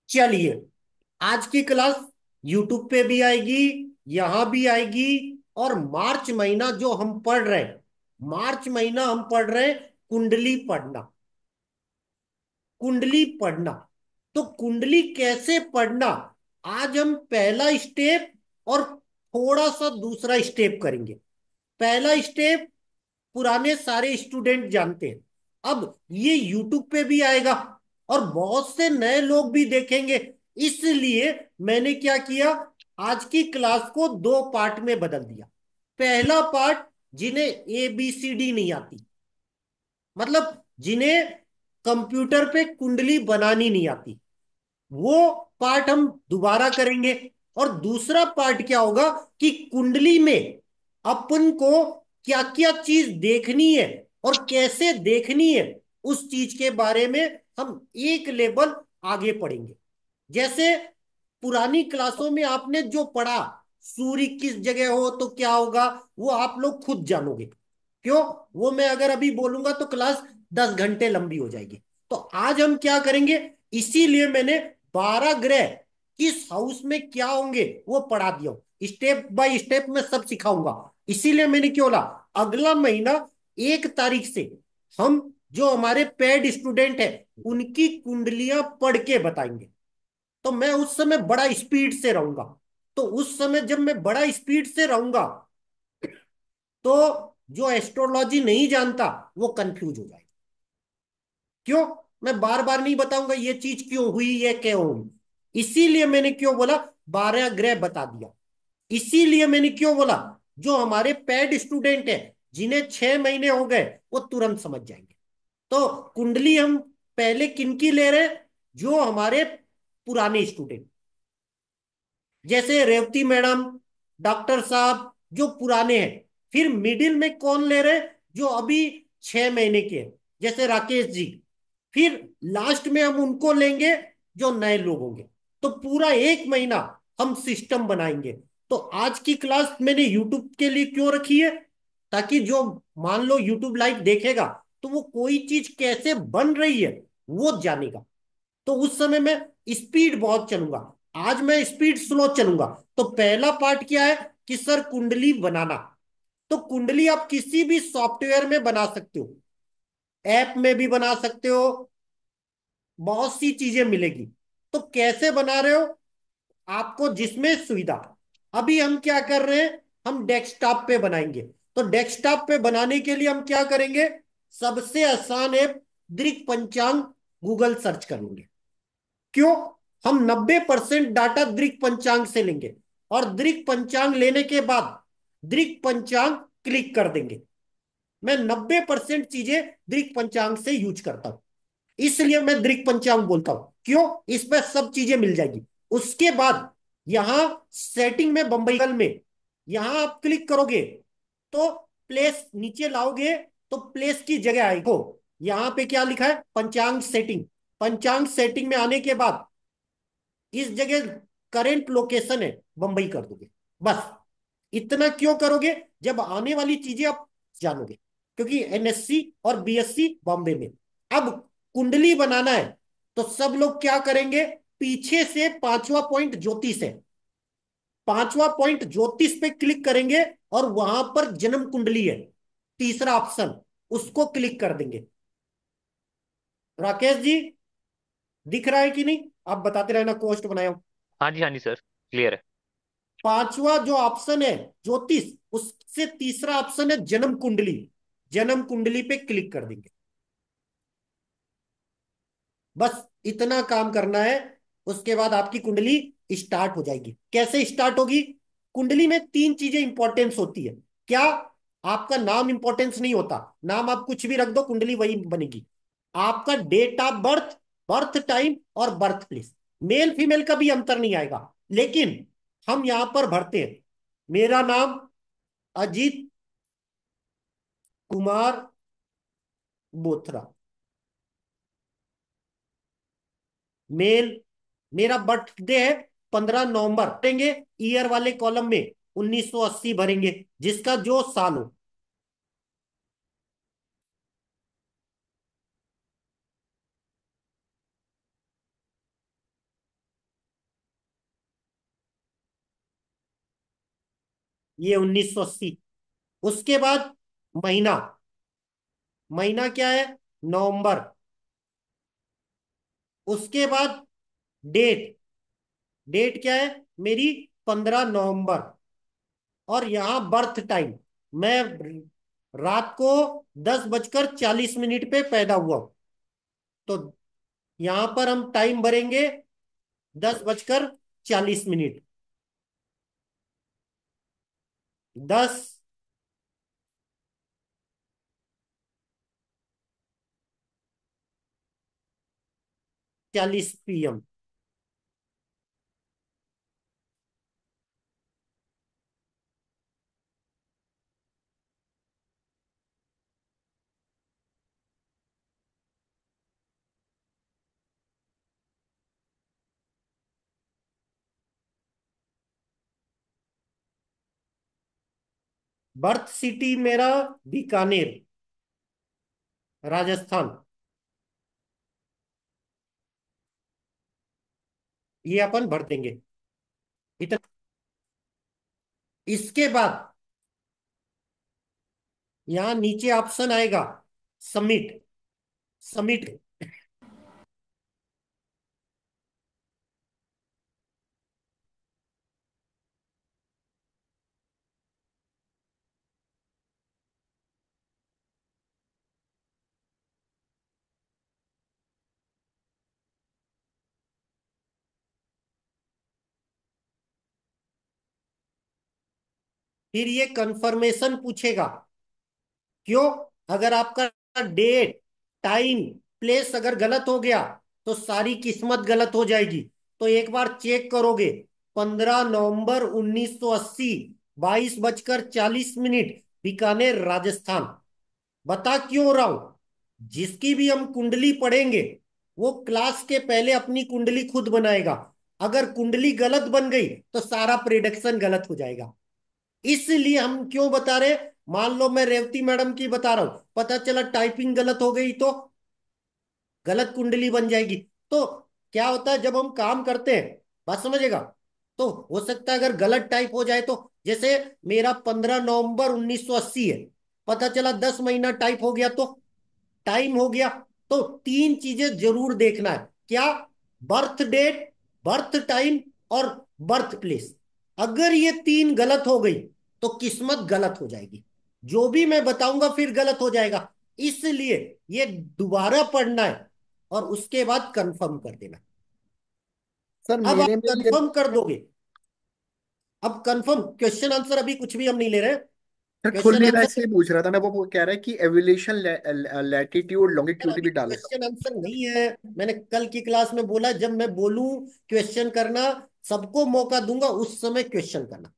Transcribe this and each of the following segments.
चलिए, आज की क्लास यूट्यूब पे भी आएगी, यहां भी आएगी। और मार्च महीना जो हम पढ़ रहे हैं, मार्च महीना हम पढ़ रहे हैं कुंडली पढ़ना। कुंडली पढ़ना, तो कुंडली कैसे पढ़ना, आज हम पहला स्टेप और थोड़ा सा दूसरा स्टेप करेंगे। पहला स्टेप पुराने सारे स्टूडेंट जानते हैं। अब ये यूट्यूब पे भी आएगा और बहुत से नए लोग भी देखेंगे। इसलिए मैंने क्या किया, आज की क्लास को दो पार्ट में बदल दिया। पहला पार्ट, जिन्हें ABCD नहीं आती, मतलब जिन्हें कंप्यूटर पे कुंडली बनानी नहीं आती, वो पार्ट हम दोबारा करेंगे। और दूसरा पार्ट क्या होगा कि कुंडली में अपन को क्या क्या चीज देखनी है और कैसे देखनी है, उस चीज के बारे में हम एक लेवल आगे पढ़ेंगे। जैसे पुरानी क्लासों में आपने जो पढ़ा, सूर्य किस जगह हो तो क्या होगा, वो आप लोग खुद जानोगे। क्यों? वो मैं अगर अभी बोलूंगा तो क्लास 10 घंटे लंबी हो जाएगी। तो आज हम क्या करेंगे, इसीलिए मैंने 12 ग्रह किस हाउस में क्या होंगे वो पढ़ा दिया हूं। स्टेप बाय स्टेप मैं सब सिखाऊंगा। इसीलिए मैंने क्यों बोला, अगला महीना 1 तारीख से हम जो हमारे पेड स्टूडेंट है उनकी कुंडलियां पढ़ के बताएंगे। तो मैं उस समय बड़ा स्पीड से रहूंगा। तो उस समय जब मैं बड़ा स्पीड से रहूंगा, तो जो एस्ट्रोलॉजी नहीं जानता वो कंफ्यूज हो जाएगा। क्यों? मैं बार बार नहीं बताऊंगा ये चीज क्यों हुई, ये क्यों हुई। इसीलिए मैंने क्यों बोला 12 ग्रह बता दिया। इसीलिए मैंने क्यों बोला, जो हमारे पेड स्टूडेंट है जिन्हें 6 महीने हो गए वो तुरंत समझ जाएंगे। तो कुंडली हम पहले किनकी ले रहे हैं, जो हमारे पुराने स्टूडेंट, जैसे रेवती मैडम, डॉक्टर साहब, जो पुराने हैं। फिर मिडिल में कौन ले रहे हैं, जो अभी 6 महीने के हैं, जैसे राकेश जी। फिर लास्ट में हम उनको लेंगे जो नए लोग होंगे। तो पूरा 1 महीना हम सिस्टम बनाएंगे। तो आज की क्लास मैंने यूट्यूब के लिए क्यों रखी है, ताकि जो मान लो यूट्यूब लाइव देखेगा तो वो कोई चीज कैसे बन रही है वो जानेगा। तो उस समय मैं स्पीड बहुत चलूंगा, आज मैं स्पीड स्लो चलूंगा। तो पहला पार्ट क्या है कि सर कुंडली बनाना। तो कुंडली आप किसी भी सॉफ्टवेयर में बना सकते हो, ऐप में भी बना सकते हो, बहुत सी चीजें मिलेगी। तो कैसे बना रहे हो, आपको जिसमें सुविधा। अभी हम क्या कर रहे हैं, हम डेस्कटॉप पे बनाएंगे। तो डेस्कटॉप पे बनाने के लिए हम क्या करेंगे, सबसे आसान ऐप दृक पंचांग गूगल सर्च कर लेंगे। क्यों? हम 90% डाटा दृक पंचांग से लेंगे और दृक पंचांग लेने के बाद दृक पंचांग क्लिक कर देंगे। मैं 90% चीजें दृक पंचांग से यूज करता हूं, इसलिए मैं दृक पंचांग बोलता हूं। क्यों? इस पर सब चीजें मिल जाएगी। उसके बाद यहां सेटिंग में बंबईगल में यहां आप क्लिक करोगे तो प्लेस नीचे लाओगे तो प्लेस की जगह आएगी। तो यहां पे क्या लिखा है, पंचांग सेटिंग। पंचांग सेटिंग में आने के बाद इस जगह करंट लोकेशन है बंबई कर दोगे। बस इतना क्यों करोगे, जब आने वाली चीजें आप जानोगे। क्योंकि NSC और BSc बॉम्बे में। अब कुंडली बनाना है तो सब लोग क्या करेंगे, पीछे से 5वां पॉइंट ज्योतिष है, 5वां पॉइंट ज्योतिष पे क्लिक करेंगे और वहां पर जन्म कुंडली है, तीसरा ऑप्शन, उसको क्लिक कर देंगे। राकेश जी, दिख रहा है कि नहीं? आप बताते रहना, पोस्ट बनाया हूं। हाँ जी सर, क्लियर है। 5वां जो ऑप्शन है ज्योतिष, उससे तीसरा ऑप्शन है जन्म कुंडली। जन्म कुंडली पे क्लिक कर देंगे। बस इतना काम करना है। उसके बाद आपकी कुंडली स्टार्ट हो जाएगी। कैसे स्टार्ट होगी, कुंडली में 3 चीजें इंपॉर्टेंस होती है। क्या? आपका नाम इंपॉर्टेंस नहीं होता, नाम आप कुछ भी रख दो कुंडली वही बनेगी। आपका date of birth, birth time और बर्थ प्लेस, मेल फीमेल का भी अंतर नहीं आएगा। लेकिन हम यहां पर भरते हैं, मेरा नाम अजीत कुमार बोथरा, मेल, मेरा बर्थडे है 15 नवंबर, भरेंगे ईयर वाले कॉलम में 1980 भरेंगे, जिसका जो साल हो। ये 1980। उसके बाद महीना, महीना क्या है? नवंबर। उसके बाद डेट, डेट क्या है मेरी? 15 नवंबर। और यहां बर्थ टाइम, मैं रात को 10:40 पे पैदा हुआ हूं। तो यहां पर हम टाइम भरेंगे 10:40। 10:40 PM। बर्थ सिटी मेरा बीकानेर, राजस्थान। ये अपन भर देंगे इतना। इसके बाद यहां नीचे ऑप्शन आएगा सबमिट, सबमिट। फिर ये कंफर्मेशन पूछेगा। क्यों? अगर आपका डेट, टाइम, प्लेस अगर गलत हो गया तो सारी किस्मत गलत हो जाएगी। तो एक बार चेक करोगे, 15 नवंबर 1980, 22:40, बीकानेर, राजस्थान। बता क्यों रहा हूं? जिसकी भी हम कुंडली पढ़ेंगे, वो क्लास के पहले अपनी कुंडली खुद बनाएगा। अगर कुंडली गलत बन गई तो सारा प्रिडिक्शन गलत हो जाएगा। इसलिए हम क्यों बता रहे? मान लो मैं रेवती मैडम की बता रहा हूं, पता चला टाइपिंग गलत हो गई तो गलत कुंडली बन जाएगी। तो क्या होता है जब हम काम करते हैं, बात समझेगा? तो हो सकता है अगर गलत टाइप हो जाए तो, जैसे मेरा 15 नवंबर 1980 है, पता चला 10 महीना टाइप हो गया तो टाइम हो गया। तो तीन चीजें जरूर देखना है। क्या? बर्थ डेट, बर्थ टाइम और बर्थ प्लेस। अगर ये तीन गलत हो गई तो किस्मत गलत हो जाएगी, जो भी मैं बताऊंगा फिर गलत हो जाएगा। इसलिए ये दोबारा पढ़ना है और उसके बाद कंफर्म कर देना। सर अब आप मेरे में ये, कंफर्म कर दोगे। अब कंफर्म, क्वेश्चन आंसर अभी कुछ भी हम नहीं ले रहे। सर खुल क्वेश्चन नहीं रहा आंसर, इसलिए पूछ रहा था मैं। वो कह रहा है कि एवोल्यूशन लैटिट्यूड यार लॉन्गिट्यूड अभी भी डाले। क्वेश्चन आंसर नहीं है। मैंने कल की क्लास में बोला जब मैं बोलूं क्वेश्चन करना, सबको मौका दूंगा उस समय क्वेश्चन करना।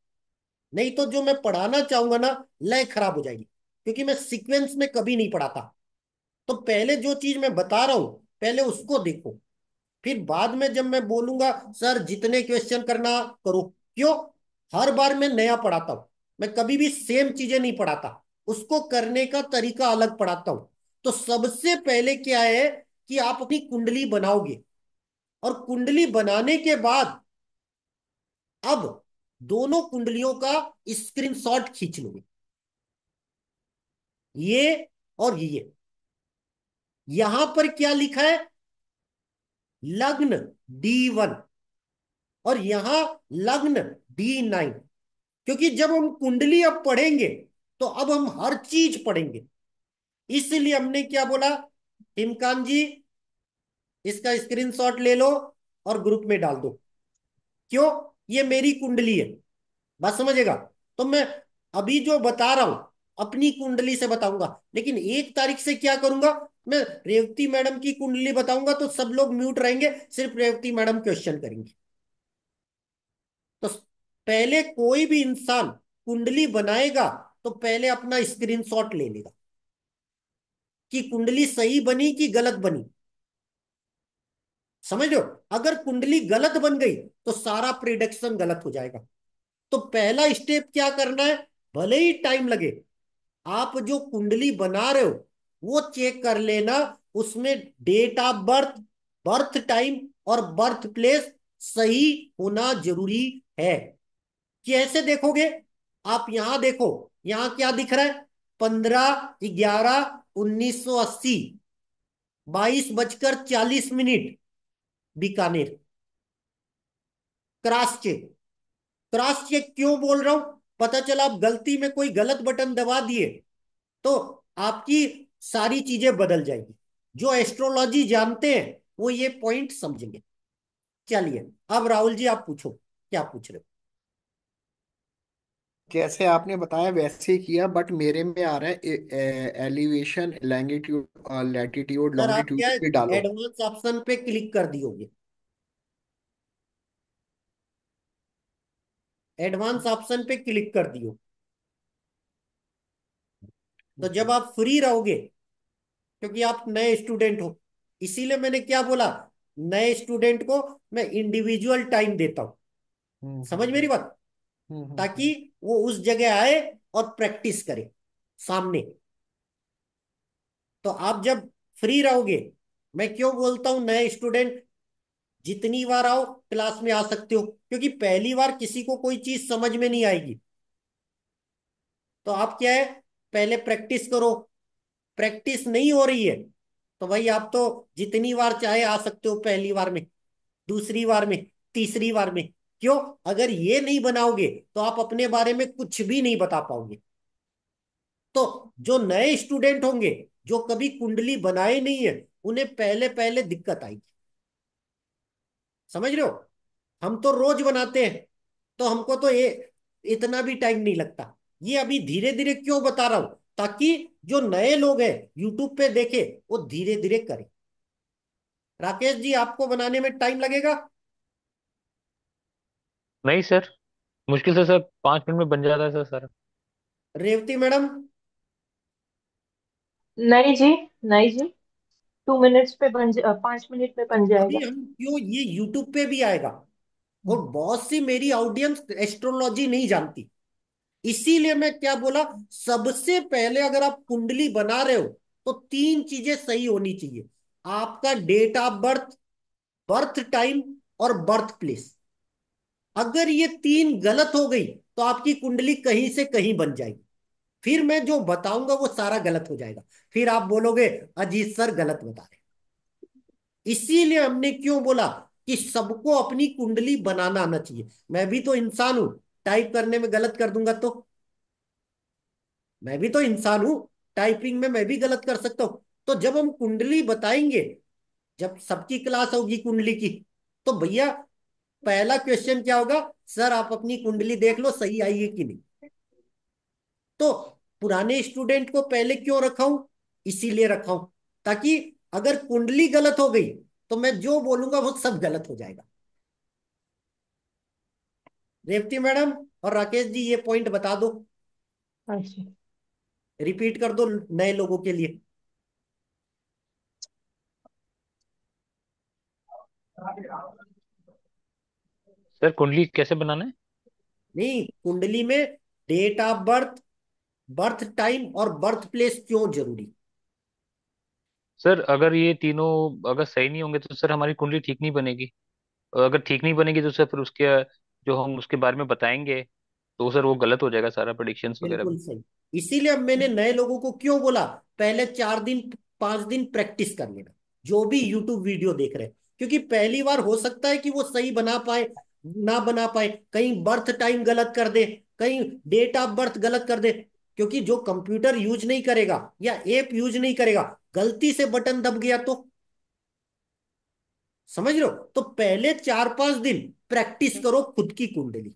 नहीं तो जो मैं पढ़ाना चाहूंगा ना, लय खराब हो जाएगी। क्योंकि मैं सीक्वेंस में कभी नहीं पढ़ाता। तो पहले जो चीज मैं बता रहा हूं, पहले उसको देखो। फिर बाद में जब मैं बोलूंगा सर जितने क्वेश्चन करना करो। क्यों? हर बार मैं नया पढ़ाता हूं। मैं कभी भी सेम चीजें नहीं पढ़ाता, उसको करने का तरीका अलग पढ़ाता हूं। तो सबसे पहले क्या है कि आप अपनी कुंडली बनाओगे, और कुंडली बनाने के बाद अब दोनों कुंडलियों का स्क्रीनशॉट खींच लोगे, ये और ये। यहां पर क्या लिखा है? लग्न D1, और यहां लग्न D9। क्योंकि जब हम कुंडली अब पढ़ेंगे तो अब हम हर चीज पढ़ेंगे। इसलिए हमने क्या बोला, हिमकांत जी इसका स्क्रीनशॉट ले लो और ग्रुप में डाल दो। क्यों? ये मेरी कुंडली है, बात समझेगा? तो मैं अभी जो बता रहा हूं अपनी कुंडली से बताऊंगा, लेकिन 1 तारीख से क्या करूंगा, मैं रेवती मैडम की कुंडली बताऊंगा तो सब लोग म्यूट रहेंगे, सिर्फ रेवती मैडम क्वेश्चन करेंगे। तो पहले कोई भी इंसान कुंडली बनाएगा तो पहले अपना स्क्रीनशॉट ले लेगा कि कुंडली सही बनी कि गलत बनी। समझ लो, अगर कुंडली गलत बन गई तो सारा प्रिडिक्शन गलत हो जाएगा। तो पहला स्टेप क्या करना है? भले ही टाइम लगे, आप जो कुंडली बना रहे हो वो चेक कर लेना। उसमें date of birth, birth time और बर्थ प्लेस सही होना जरूरी है। कैसे देखोगे? आप यहां देखो, यहां क्या दिख रहा है? 15/11/1980, 22:40 Bikaner. Cross check. Cross check क्यों बोल रहा हूं? पता चला आप गलती में कोई गलत बटन दबा दिए तो आपकी सारी चीजें बदल जाएगी। जो एस्ट्रोलॉजी जानते हैं वो ये पॉइंट समझेंगे। चलिए, अब राहुल जी आप पूछो, क्या पूछ रहे हो? जैसे आपने बताया वैसे ही किया, बट मेरे में आ रहा है एलिवेशन, लैंगिट्यूड, लैटिट्यूड, सर आप लॉन्गिट्यूड क्या भी डालो। एडवांस ऑप्शन पे क्लिक कर दियोगे? एडवांस ऑप्शन पे क्लिक कर दियो। तो जब आप फ्री रहोगे, क्योंकि आप नए स्टूडेंट हो, इसीलिए मैंने क्या बोला, नए स्टूडेंट को मैं इंडिविजुअल टाइम देता हूं। हम्म समझ मेरी हम्म बात? हम्म हम्म ताकि वो उस जगह आए और प्रैक्टिस करे सामने। तो आप जब फ्री रहोगे, मैं क्यों बोलता हूं नए स्टूडेंट जितनी बार आओ क्लास में आ सकते हो, क्योंकि पहली बार किसी को कोई चीज समझ में नहीं आएगी। तो आप क्या है, पहले प्रैक्टिस करो। प्रैक्टिस नहीं हो रही है तो भाई आप तो जितनी बार चाहे आ सकते हो, पहली बार में, दूसरी बार में, तीसरी बार में। क्यों? अगर ये नहीं बनाओगे तो आप अपने बारे में कुछ भी नहीं बता पाओगे। तो जो नए स्टूडेंट होंगे, जो कभी कुंडली बनाए नहीं है, उन्हें पहले पहले दिक्कत आएगी। समझ रहे हो? हम तो रोज बनाते हैं, तो हमको तो ये इतना भी टाइम नहीं लगता। ये अभी धीरे धीरे क्यों बता रहा हूं, ताकि जो नए लोग हैं यूट्यूब पे देखे, वो धीरे धीरे करें। राकेश जी आपको बनाने में टाइम लगेगा? नहीं सर, मुश्किल से सर 5 मिनट में बन जाता है सर सारा। रेवती मैडम? नहीं जी, नहीं जी, 2 मिनट्स पे 5 मिनट में बन अभी जाएगा। हम क्यों, ये यूट्यूब पे भी आएगा। और बहुत सी मेरी ऑडियंस एस्ट्रोलॉजी नहीं जानती, इसीलिए मैं क्या बोला, सबसे पहले अगर आप कुंडली बना रहे हो तो तीन चीजें सही होनी चाहिए। आपका date of birth, birth time और बर्थ प्लेस। अगर ये तीन गलत हो गई तो आपकी कुंडली कहीं से कहीं बन जाएगी। फिर मैं जो बताऊंगा वो सारा गलत हो जाएगा। फिर आप बोलोगे अजीत सर गलत बता रहे। इसीलिए हमने क्यों बोला कि सबको अपनी कुंडली बनाना आना चाहिए। मैं भी तो इंसान हूं, टाइप करने में गलत कर दूंगा तो मैं भी तो इंसान हूं, टाइपिंग में मैं भी गलत कर सकता हूं। तो जब हम कुंडली बताएंगे, जब सबकी क्लास होगी कुंडली की, तो भैया पहला क्वेश्चन क्या होगा, सर आप अपनी कुंडली देख लो सही आई है कि नहीं। तो पुराने स्टूडेंट को पहले क्यों रखा हूं? इसीलिए रखा हूं, ताकि अगर कुंडली गलत हो गई तो मैं जो बोलूंगा वो सब गलत हो जाएगा। रेवती मैडम और राकेश जी ये पॉइंट बता दो, अच्छा। रिपीट कर दो नए लोगों के लिए। सर कुंडली कैसे बनाना है? नहीं, कुंडली में date of birth, birth time और बर्थ प्लेस क्यों जरूरी? सर अगर ये तीनों अगर सही नहीं होंगे तो सर हमारी कुंडली ठीक नहीं बनेगी। और अगर ठीक नहीं बनेगी तो सर फिर उसके जो हम उसके बारे में बताएंगे तो सर वो गलत हो जाएगा सारा, प्रेडिक्शंस वगैरह बिल्कुल भी। सही। इसीलिए अब मैंने नए लोगों को क्यों बोला, पहले 4 दिन 5 दिन प्रैक्टिस कर लेना, जो भी यूट्यूब वीडियो देख रहे हैं। क्योंकि पहली बार हो सकता है कि वो सही बना पाए, ना बना पाए, कहीं बर्थ टाइम गलत कर दे, कहीं डेट ऑफ बर्थ गलत कर दे। क्योंकि जो कंप्यूटर यूज नहीं करेगा या ऐप यूज नहीं करेगा, गलती से बटन दब गया तो, समझ रहे हो? तो पहले 4 5 दिन प्रैक्टिस करो खुद की कुंडली।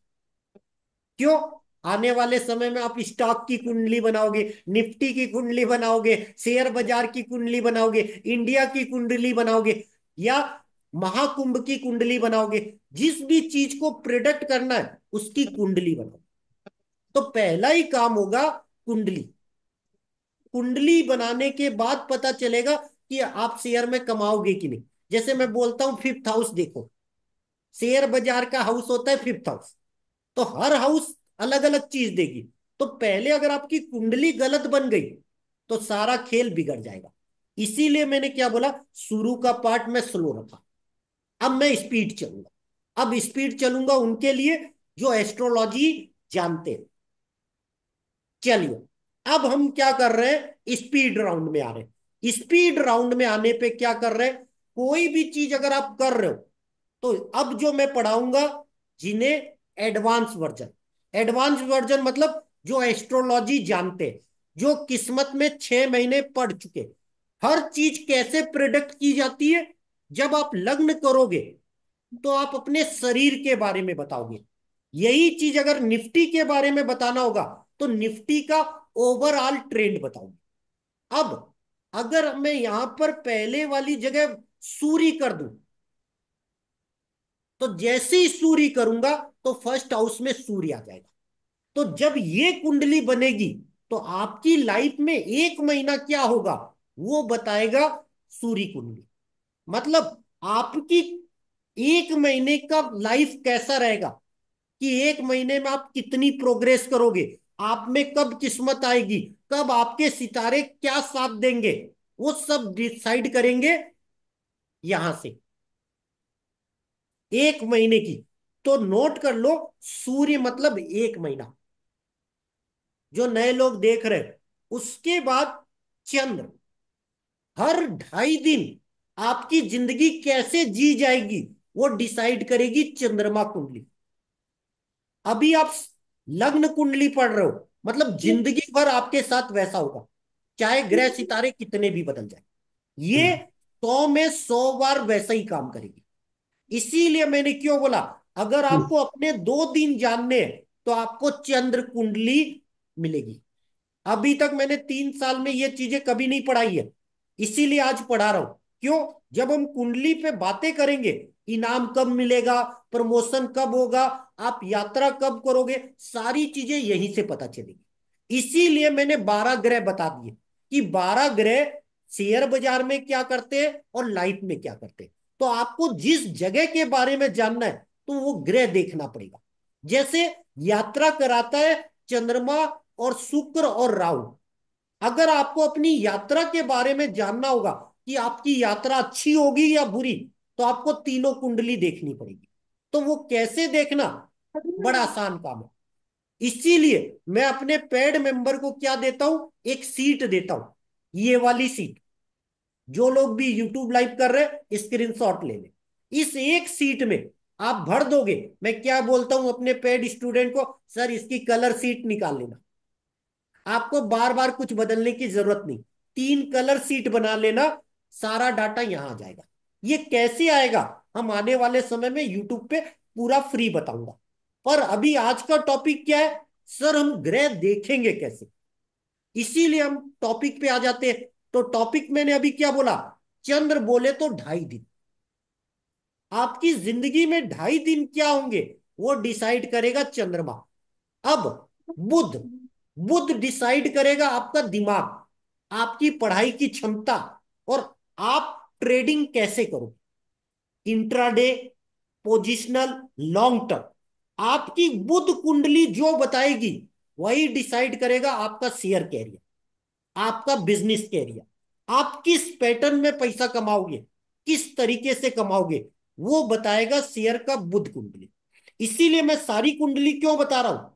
क्यों? आने वाले समय में आप स्टॉक की कुंडली बनाओगे, निफ्टी की कुंडली बनाओगे, शेयर बाजार की कुंडली बनाओगे, इंडिया की कुंडली बनाओगे, या महाकुंभ की कुंडली बनाओगे। जिस भी चीज को प्रिडिक्ट करना है उसकी कुंडली बनाओ। तो पहला ही काम होगा कुंडली। कुंडली बनाने के बाद पता चलेगा कि आप शेयर में कमाओगे कि नहीं। जैसे मैं बोलता हूं फिफ्थ हाउस देखो, शेयर बाजार का हाउस होता है फिफ्थ हाउस। तो हर हाउस अलग अलग चीज देगी। तो पहले अगर आपकी कुंडली गलत बन गई तो सारा खेल बिगड़ जाएगा। इसीलिए मैंने क्या बोला, शुरू का पार्ट में स्लो रखा, अब मैं स्पीड चलूंगा। अब स्पीड चलूंगा उनके लिए जो एस्ट्रोलॉजी जानते हैं। चलिए, अब हम क्या कर रहे हैं, स्पीड राउंड में आ रहे हैं। स्पीड राउंड में आने पे क्या कर रहे हैं, कोई भी चीज अगर आप कर रहे हो तो अब जो मैं पढ़ाऊंगा, जिन्हें एडवांस वर्जन, एडवांस वर्जन मतलब जो एस्ट्रोलॉजी जानते हैं, जो किस्मत में 6 महीने पढ़ चुके, हर चीज कैसे प्रिडिक्ट की जाती है, जब आप लग्न करोगे तो आप अपने शरीर के बारे में बताओगे। यही चीज अगर निफ्टी के बारे में बताना होगा तो निफ्टी का ओवरऑल ट्रेंड बताऊंगा। अब अगर मैं यहां पर पहले वाली जगह सूर्य कर दूं, तो जैसे ही सूर्य करूंगा तो फर्स्ट हाउस में सूर्य आ जाएगा। तो जब ये कुंडली बनेगी तो आपकी लाइफ में 1 महीना क्या होगा वो बताएगा सूर्य कुंडली। मतलब आपकी 1 महीने का लाइफ कैसा रहेगा, कि 1 महीने में आप कितनी प्रोग्रेस करोगे, आप में कब किस्मत आएगी, कब आपके सितारे क्या साथ देंगे, वो सब डिसाइड करेंगे यहां से 1 महीने की। तो नोट कर लो, सूर्य मतलब 1 महीना, जो नए लोग देख रहे हैं। उसके बाद चंद्र, हर 2.5 दिन आपकी जिंदगी कैसे जी जाएगी वो डिसाइड करेगी चंद्रमा कुंडली। अभी आप लग्न कुंडली पढ़ रहे हो, मतलब जिंदगी भर आपके साथ वैसा होगा, चाहे ग्रह सितारे कितने भी बदल जाए, ये 100 में 100 बार वैसा ही काम करेगी। इसीलिए मैंने क्यों बोला, अगर आपको अपने 2 दिन जानने हैं तो आपको चंद्र कुंडली मिलेगी। अभी तक मैंने 3 साल में ये चीजें कभी नहीं पढ़ाई है, इसीलिए आज पढ़ा रहा हूं। क्यों, जब हम कुंडली पे बातें करेंगे, इनाम कब मिलेगा, प्रमोशन कब होगा, आप यात्रा कब करोगे, सारी चीजें यहीं से पता चलेगी। इसीलिए मैंने 12 ग्रह बता दिए कि 12 ग्रह शेयर बाजार में क्या करते हैं और लाइफ में क्या करते हैं। तो आपको जिस जगह के बारे में जानना है तो वो ग्रह देखना पड़ेगा। जैसे यात्रा कराता है चंद्रमा और शुक्र और राहु। अगर आपको अपनी यात्रा के बारे में जानना होगा कि आपकी यात्रा अच्छी होगी या बुरी, तो आपको तीनों कुंडली देखनी पड़ेगी। तो वो कैसे देखना, बड़ा आसान काम है। इसीलिए मैं अपने पेड मेंबर को क्या देता हूं, एक सीट देता हूं, ये वाली सीट। जो लोग भी यूट्यूब लाइव कर रहे हैं स्क्रीनशॉट ले ले, इस एक सीट में आप भर दोगे। मैं क्या बोलता हूं अपने पेड स्टूडेंट को, सर इसकी कलर सीट निकाल लेना, आपको बार बार कुछ बदलने की जरूरत नहीं, 3 कलर सीट बना लेना, सारा डाटा यहां आ जाएगा। ये कैसे आएगा, हम आने वाले समय में यूट्यूब पे पूरा फ्री बताऊंगा। पर अभी आज का टॉपिक क्या है, सर हम ग्रह देखेंगे कैसे, इसीलिए हम टॉपिक पे आ जाते हैं। तो टॉपिक मैंने अभी क्या बोला, चंद्र बोले तो 2.5 दिन, आपकी जिंदगी में 2.5 दिन क्या होंगे वो डिसाइड करेगा चंद्रमा। अब बुध, बुध डिसाइड करेगा आपका दिमाग, आपकी पढ़ाई की क्षमता, और आप ट्रेडिंग कैसे करोगे, इंट्राडे, पोजिशनल, लॉन्ग टर्म। आपकी बुध कुंडली जो बताएगी वही डिसाइड करेगा आपका शेयर कैरियर, आपका बिजनेस कैरियर। आप किस पैटर्न में पैसा कमाओगे, किस तरीके से कमाओगे, वो बताएगा शेयर का बुध कुंडली। इसीलिए मैं सारी कुंडली क्यों बता रहा हूं,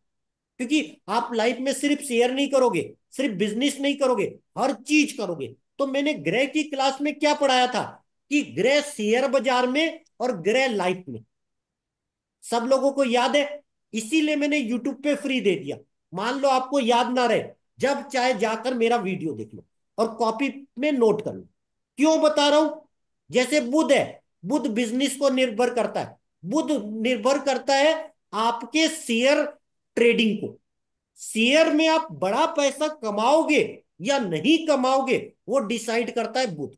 क्योंकि आप लाइफ में सिर्फ शेयर नहीं करोगे, सिर्फ बिजनेस नहीं करोगे, हर चीज करोगे। तो मैंने ग्रह की क्लास में क्या पढ़ाया था, कि ग्रह शेयर बाजार में और ग्रह लाइफ में, सब लोगों को याद है। इसीलिए मैंने यूट्यूब पे फ्री दे दिया। मान लो आपको याद ना रहे, जब चाहे जाकर मेरा वीडियो देख लो और कॉपी में नोट कर लो। क्यों बता रहा हूं, जैसे बुध है, बुध बिजनेस को निर्भर करता है, बुध निर्भर करता है आपके शेयर ट्रेडिंग को। शेयर में आप बड़ा पैसा कमाओगे या नहीं कमाओगे वो डिसाइड करता है बुध।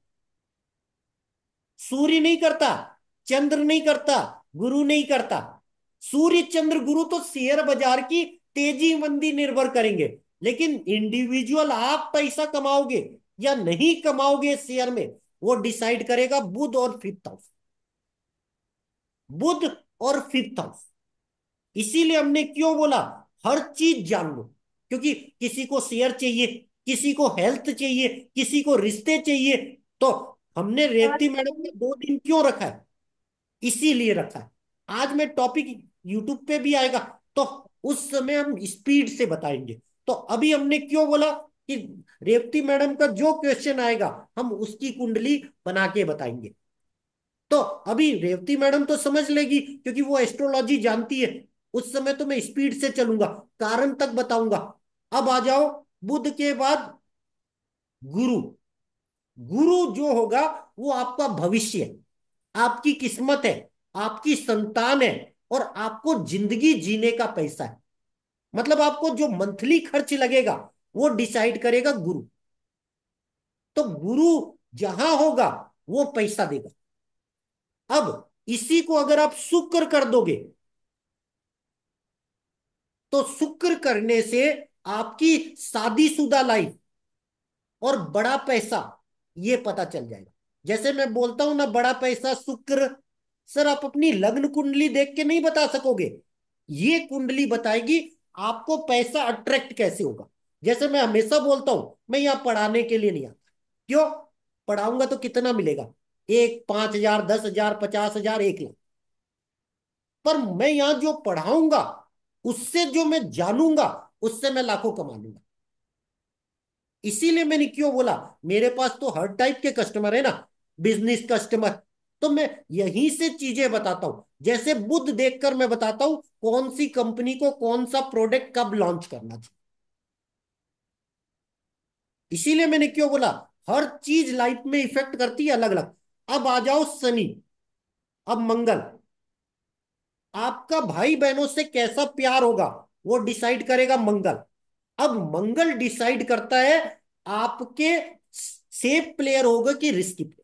सूर्य नहीं करता, चंद्र नहीं करता, गुरु नहीं करता। सूर्य चंद्र गुरु तो शेयर बाजार की तेजी मंदी निर्भर करेंगे, लेकिन इंडिविजुअल आप पैसा कमाओगे या नहीं कमाओगे शेयर में, वो डिसाइड करेगा बुध और फिफ्थ हाउस, बुध और फिफ्थ हाउस। इसीलिए हमने क्यों बोला हर चीज जान लो, क्योंकि किसी को शेयर चाहिए, किसी को हेल्थ चाहिए, किसी को रिश्ते चाहिए। तो हमने रेवती मैडम का 2 दिन क्यों रखा है, इसीलिए रखा है। आज मैं टॉपिक यूट्यूब पे भी आएगा तो उस समय हम स्पीड से बताएंगे, तो अभी हमने क्यों बोला कि रेवती मैडम का जो क्वेश्चन आएगा हम उसकी कुंडली बना के बताएंगे। तो अभी रेवती मैडम तो समझ लेगी क्योंकि वो एस्ट्रोलॉजी जानती है। उस समय तो मैं स्पीड से चलूंगा, कारण तक बताऊंगा। अब आ जाओ बुध के बाद गुरु। गुरु जो होगा वो आपका भविष्य है, आपकी किस्मत है, आपकी संतान है, और आपको जिंदगी जीने का पैसा है। मतलब आपको जो मंथली खर्च लगेगा वो डिसाइड करेगा गुरु। तो गुरु जहां होगा वो पैसा देगा। अब इसी को अगर आप शुक्र कर दोगे तो शुक्र करने से आपकी शादीशुदा लाइफ और बड़ा पैसा ये पता चल जाएगा। जैसे मैं बोलता हूं ना, बड़ा पैसा शुक्र। सर आप अपनी लग्न कुंडली देख के नहीं बता सकोगे, ये कुंडली बताएगी आपको पैसा अट्रैक्ट कैसे होगा। जैसे मैं हमेशा बोलता हूं, मैं यहां पढ़ाने के लिए नहीं आता। क्यों? पढ़ाऊंगा तो कितना मिलेगा? एक 5,000, 10,000, 50,000, 1 लाख। पर मैं यहां जो पढ़ाऊंगा उससे जो मैं जानूंगा उससे मैं लाखों कमा लूंगा। इसीलिए मैंने क्यों बोला, मेरे पास तो हर टाइप के कस्टमर है ना, बिजनेस कस्टमर। तो मैं यहीं से चीजें बताता हूं। जैसे बुध देखकर मैं बताता हूं कौन सी कंपनी को कौन सा प्रोडक्ट कब लॉन्च करना चाहिए। इसीलिए मैंने क्यों बोला, हर चीज लाइफ में इफेक्ट करती है अलग अलग। अब आ जाओ शनि, अब मंगल। आपका भाई बहनों से कैसा प्यार होगा वो डिसाइड करेगा मंगल। अब मंगल डिसाइड करता है आपके सेफ प्लेयर होगा कि रिस्की प्लेयर।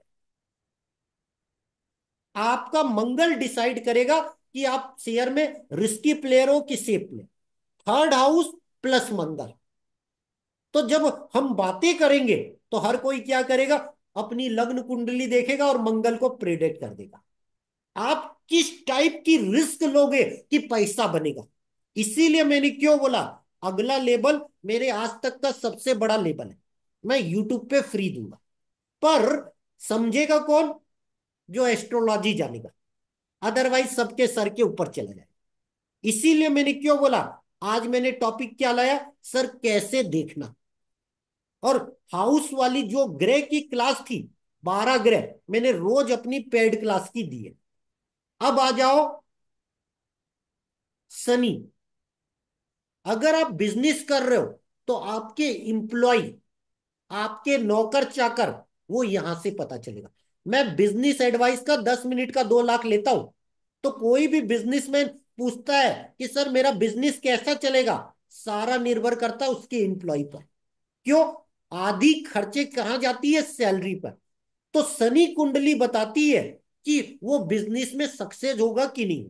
आपका मंगल डिसाइड करेगा कि आप शेयर में रिस्की प्लेयर हो कि safe player. Third house plus Mangal. तो जब हम बातें करेंगे तो हर कोई क्या करेगा, अपनी लग्न कुंडली देखेगा और मंगल को प्रेडिक्ट कर देगा आप किस टाइप की रिस्क लोगे कि पैसा बनेगा। इसीलिए मैंने क्यों बोला, अगला लेवल मेरे आज तक का सबसे बड़ा लेवल है। मैं यूट्यूब पे फ्री दूंगा, पर समझेगा कौन? जो एस्ट्रोलॉजी जानेगा। अदरवाइज सबके सर के ऊपर चला जाए। इसीलिए मैंने क्यों बोला, आज मैंने टॉपिक क्या लाया सर, कैसे देखना। और हाउस वाली जो ग्रह की क्लास थी, 12 ग्रह मैंने रोज अपनी पेड क्लास की दी है। अब आ जाओ शनि। अगर आप बिजनेस कर रहे हो तो आपके इंप्लॉय, आपके नौकर चाकर, वो यहां से पता चलेगा। मैं बिजनेस एडवाइस का 10 मिनट का 2 लाख लेता हूं। तो कोई भी बिजनेसमैन पूछता है कि सर मेरा बिजनेस कैसा चलेगा, सारा निर्भर करता है उसके इंप्लॉय पर। क्यों? आधी खर्चे कहां जाती है? सैलरी पर। तो शनि कुंडली बताती है कि वो बिजनेस में सक्सेस होगा कि नहीं।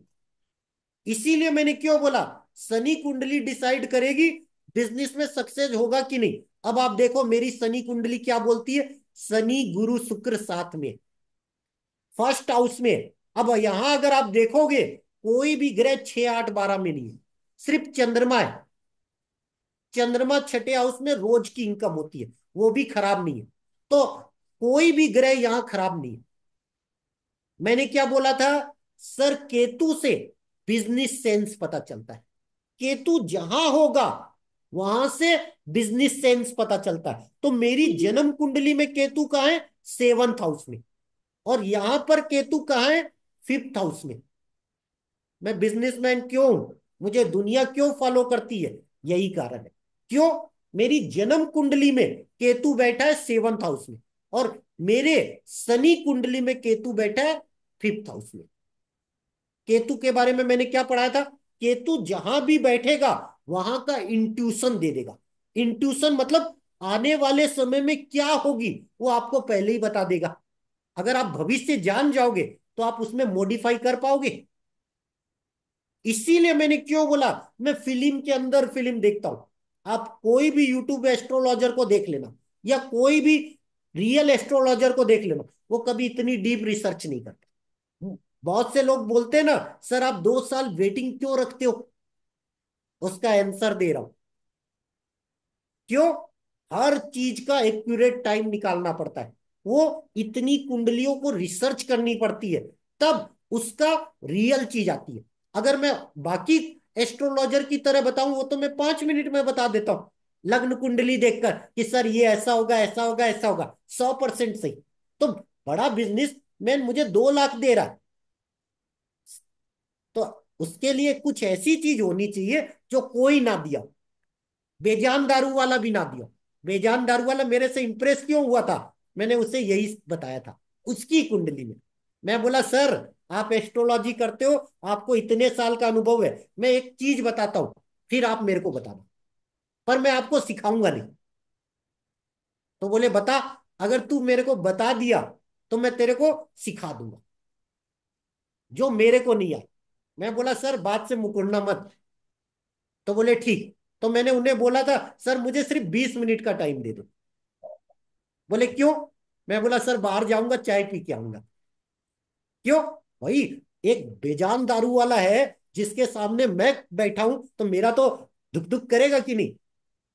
इसीलिए मैंने क्यों बोला, शनि कुंडली डिसाइड करेगी बिजनेस में सक्सेस होगा कि नहीं। अब आप देखो मेरी शनि कुंडली क्या बोलती है। शनि गुरु शुक्र साथ में, फर्स्ट हाउस में। अब यहां अगर आप देखोगे कोई भी ग्रह 6, 8, 12 में नहीं है, सिर्फ चंद्रमा है। चंद्रमा छठे हाउस में रोज की इनकम होती है, वो भी खराब नहीं है। तो कोई भी ग्रह यहां खराब नहीं है। मैंने क्या बोला था सर, केतु से बिजनेस सेंस पता चलता है। केतु जहां होगा वहां से बिजनेस सेंस पता चलता है। तो मेरी जन्म कुंडली में केतु कहाँ है? 7th हाउस में। और यहां पर केतु कहाँ है? 5th हाउस में। मैं बिजनेसमैन क्यों हूं, मुझे दुनिया क्यों फॉलो करती है? यही कारण है। क्यों? मेरी जन्म कुंडली में केतु बैठा है 7th हाउस में, और मेरे शनि कुंडली में केतु बैठा है 5th हाउस में। केतु के बारे में मैंने क्या पढ़ाया था, केतु जहां भी बैठेगा वहां का इंट्यूशन दे देगा। इंट्यूशन मतलब आने वाले समय में क्या होगी वो आपको पहले ही बता देगा। अगर आप भविष्य जान जाओगे तो आप उसमें मॉडिफाई कर पाओगे। इसीलिए मैंने क्यों बोला, मैं फिल्म के अंदर फिल्म देखता हूं। आप कोई भी यूट्यूब एस्ट्रोलॉजर को देख लेना, या कोई भी रियल एस्ट्रोलॉजर को देख लेना, वो कभी इतनी डीप रिसर्च नहीं करता। बहुत से लोग बोलते हैं ना, सर आप 2 साल वेटिंग क्यों रखते हो? उसका आंसर दे रहा हूं। क्यों? हर चीज का एक्यूरेट टाइम निकालना पड़ता है। वो इतनी कुंडलियों को रिसर्च करनी पड़ती है, तब उसका रियल चीज आती है। अगर मैं बाकी एस्ट्रोलॉजर की तरह बताऊं वो तो मैं 5 मिनट में बता देता हूं। लग्न कुंडली देखकर कि सर ये ऐसा होगा, ऐसा होगा, ऐसा होगा, 100% सही। तो बड़ा बिजनेस मैन मुझे 2 लाख दे रहा है, तो उसके लिए कुछ ऐसी चीज होनी चाहिए जो कोई ना दिया, बेजान दारू वाला भी ना दिया। बेजान दारू वाला मेरे से इंप्रेस क्यों हुआ था, मैंने उसे यही बताया था उसकी कुंडली में। मैं बोला सर आप एस्ट्रोलॉजी करते हो, आपको इतने साल का अनुभव है, मैं एक चीज बताता हूं, फिर आप मेरे को बताना, पर मैं आपको सिखाऊंगा नहीं। तो बोले बता, अगर तू मेरे को बता दिया तो मैं तेरे को सिखा दूंगा जो मेरे को नहीं आया। मैं बोला सर बात से मुकरना मत। तो बोले ठीक। तो मैंने उन्हें बोला था सर मुझे सिर्फ 20 मिनट का टाइम दे दो। बोले क्यों। मैं बोला सर बाहर जाऊंगा, चाय पी के आऊंगा। क्यों भाई, एक बेजान दारू वाला है जिसके सामने मैं बैठा हूं, तो मेरा तो दुख दुख करेगा कि नहीं।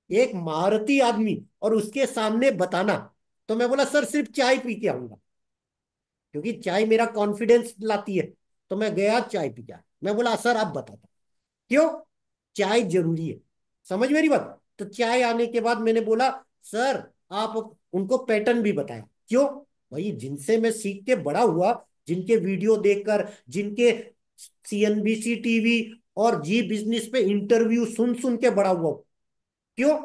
एक महारथी आदमी और उसके सामने बताना। तो मैं बोला सर सिर्फ चाय पी के आऊंगा, क्योंकि चाय मेरा कॉन्फिडेंस लाती है। तो मैं गया, चाय पी के आया। मैं बोला सर आप बताता, क्यों, चाय जरूरी है। समझ मेरी बात। तो चाय आने के बाद मैंने बोला सर आप, उनको पैटर्न भी बताया। क्यों भाई, जिनसे मैं सीख के बड़ा हुआ, जिनके वीडियो देखकर, जिनके सीएनबीसी टीवी और जी बिजनेस पे इंटरव्यू सुन सुन के बड़ा हुआ हूं। क्यों,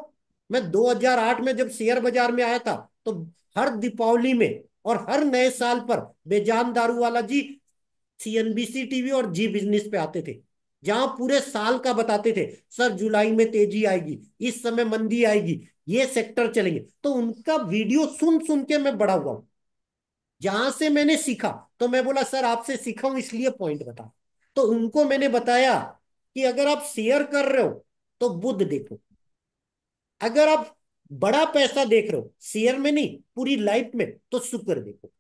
मैं 2008 में जब शेयर बाजार में आया था, तो हर दीपावली में और हर नए साल पर बेजान दारू वाला जी सीएनबीसी टीवी और जी बिजनेस पे आते थे, जहां पूरे साल का बताते थे सर जुलाई में तेजी आएगी, इस समय मंदी आएगी, ये सेक्टर चलेंगे। तो उनका वीडियो सुन सुन के मैं बड़ा हुआ हूं, जहां से मैंने सीखा। तो मैं बोला सर आपसे सीखा हूं इसलिए पॉइंट बता। तो उनको मैंने बताया कि अगर आप शेयर कर रहे हो तो बुध देखो, अगर आप बड़ा पैसा देख रहे हो शेयर में नहीं पूरी लाइफ में, तो शुक्र देखो,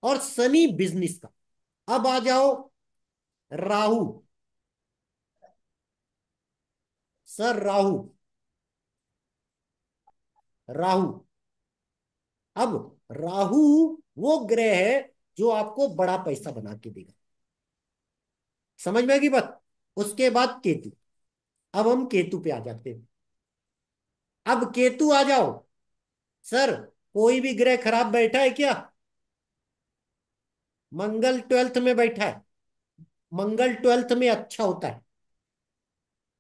और शनि बिजनेस का। अब आ जाओ राहु। सर राहु, राहु, अब राहु वो ग्रह है जो आपको बड़ा पैसा बना के देगा। समझ में आएगी बात। उसके बाद केतु। अब हम केतु पे आ जाते हैं। अब केतु आ जाओ। सर कोई भी ग्रह खराब बैठा है क्या। मंगल 12th में बैठा है। मंगल 12th में अच्छा होता है,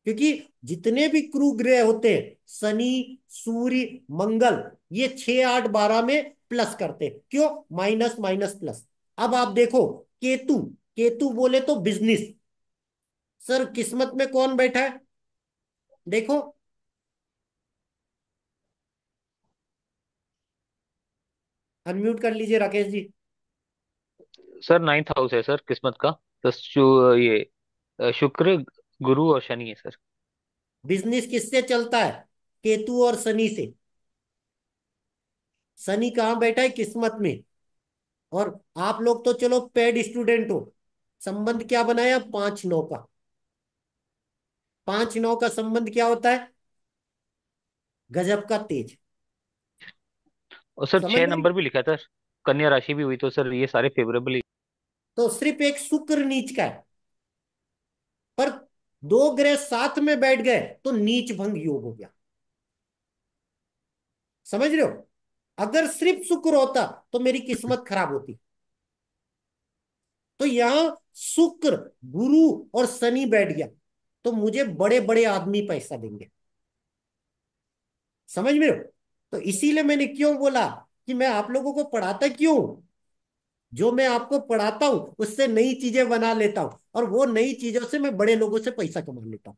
क्योंकि जितने भी क्रू ग्रह होते हैं, शनि, सूर्य, मंगल, ये 6 8 12 में प्लस करते हैं। क्यों, माइनस माइनस प्लस। अब आप देखो केतु, केतु बोले तो बिजनेस। सर किस्मत में कौन बैठा है, देखो। अनम्यूट कर लीजिए Rakesh ji. Sir 9th house है सर किस्मत का। तो ये शुक्र, गुरु और शनि है सर। बिजनेस किससे चलता है, केतु और शनि से। शनि कहाँ बैठा है, किस्मत में। और आप लोग तो चलो पेड स्टूडेंट हो, संबंध क्या बनाया, 5 9 का। 5 9 का संबंध क्या होता है, गजब का तेज। और सर समझ 6 नंबर में। भी लिखा था। कन्या राशि भी हुई, तो सर ये सारे फेवरेबल ही। तो सिर्फ एक शुक्र नीच का है, पर 2 ग्रह साथ में बैठ गए तो नीच भंग योग हो गया। समझ रहे हो। अगर सिर्फ शुक्र होता तो मेरी किस्मत खराब होती। तो यहां शुक्र, गुरु और शनि बैठ गया, तो मुझे बड़े बड़े आदमी पैसा देंगे। समझ में हो। तो इसीलिए मैंने क्यों बोला कि मैं आप लोगों को पढ़ाता क्यों हूं? जो मैं आपको पढ़ाता हूं उससे नई चीजें बना लेता हूं, और वो नई चीजों से मैं बड़े लोगों से पैसा कमा लेता हूं।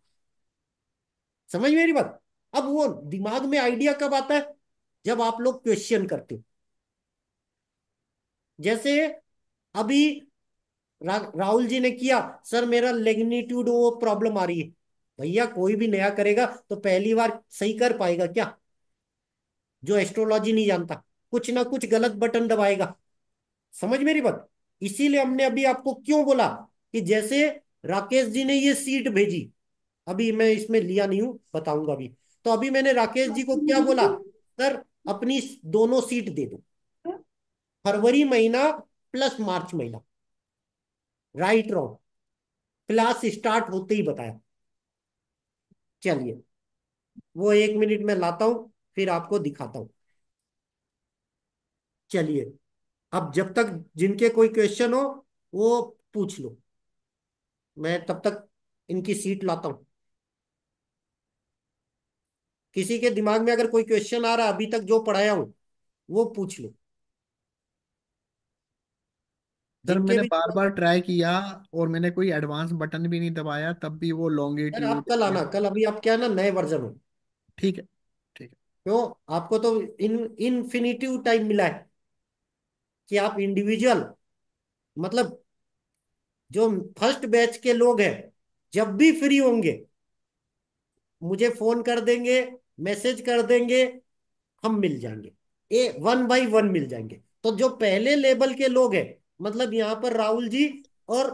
समझ मेरी बात। अब वो दिमाग में आइडिया कब आता है, जब आप लोग क्वेश्चन करते हो। जैसे अभी राहुल जी ने किया, सर मेरा लेग्नीट्यूड वो प्रॉब्लम आ रही है। भैया कोई भी नया करेगा तो पहली बार सही कर पाएगा क्या, जो एस्ट्रोलॉजी नहीं जानता कुछ ना कुछ गलत बटन दबाएगा। समझ मेरी बात। इसीलिए हमने अभी आपको क्यों बोला कि जैसे राकेश जी ने ये सीट भेजी, अभी मैं इसमें लिया नहीं हूं, बताऊंगा अभी। तो अभी मैंने राकेश जी को क्या बोला, सर अपनी दोनों सीट दे दो, फरवरी महीना प्लस मार्च महीना। राइट रॉन्ग, क्लास स्टार्ट होते ही बताया। चलिए, वो 1 मिनट में लाता हूं, फिर आपको दिखाता हूं। चलिए, अब जब तक जिनके कोई क्वेश्चन हो वो पूछ लो, मैं तब तक इनकी सीट लाता हूं। किसी के दिमाग में अगर कोई क्वेश्चन आ रहा है अभी तक जो पढ़ाया हूं, वो पूछ लो। सर जिनके मैंने भी बार दिमाग। बार ट्राई किया, और मैंने कोई एडवांस बटन भी नहीं दबाया, तब भी वो यार आप लॉन्गिट्यूड। कल आना, कल अभी आप क्या है ना, नए वर्जन हो। ठीक है, ठीक है। क्यों? आपको तो इन्फिनिटिव टाइम मिला है कि आप इंडिविजुअल, मतलब जो फर्स्ट बैच के लोग हैं, जब भी फ्री होंगे मुझे फोन कर देंगे, मैसेज कर देंगे, हम मिल जाएंगे। वन बाई वन मिल जाएंगे। तो जो पहले लेवल के लोग हैं, मतलब यहाँ पर राहुल जी और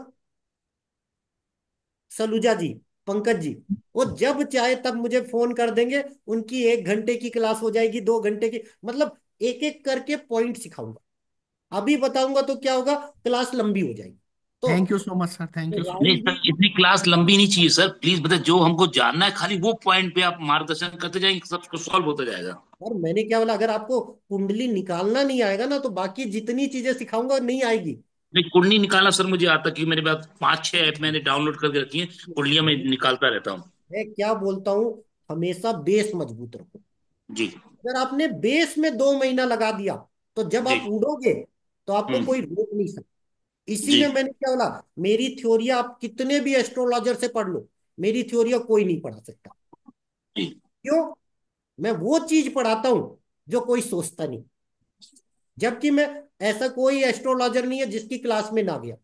सलूजा जी, पंकज जी, वो जब चाहे तब मुझे फोन कर देंगे। उनकी 1 घंटे की क्लास हो जाएगी, 2 घंटे की, मतलब एक एक करके पॉइंट सिखाऊंगा। अभी बताऊंगा तो क्या होगा, क्लास लंबी हो जाएगी। तो thank you so much sir, thank you so नहीं राहुल मच। जी, सर, इतनी क्लास लंबी नहीं चाहिए सर, प्लीज बताए, जो हमको जानना है खाली वो पॉइंट पे आप मार्गदर्शन करते जाएंगे, सब कुछ सॉल्व होता जाएगा। और मैंने क्या बोला, अगर आपको कुंडली निकालना नहीं आएगा ना तो बाकी जितनी चीजें सिखाऊंगा नहीं आएगी। नहीं, कुंडली निकालना सर मुझे आता, कि मेरे पास 5-6 ऐप मैंने डाउनलोड करके रखी है, कुंडलियां मैं मैं निकालता रहता हूँ। मैं क्या बोलता हूँ, हमेशा बेस मजबूत रखो। जी। अगर आपने बेस में 2 महीना लगा दिया, तो जब जी। आप उड़ोगे तो आपको हम्म। कोई रोक नहीं सकता। जी। इसीलिए मैंने क्या बोला, मेरी थ्योरिया आप कितने भी एस्ट्रोलॉजर से पढ़ लो, मेरी थ्योरिया कोई नहीं पढ़ा सकता। जी। क्यों? मैं वो चीज पढ़ाता हूं जो कोई सोचता नहीं। जबकि मैं, ऐसा कोई एस्ट्रोलॉजर नहीं है जिसकी क्लास में ना गया।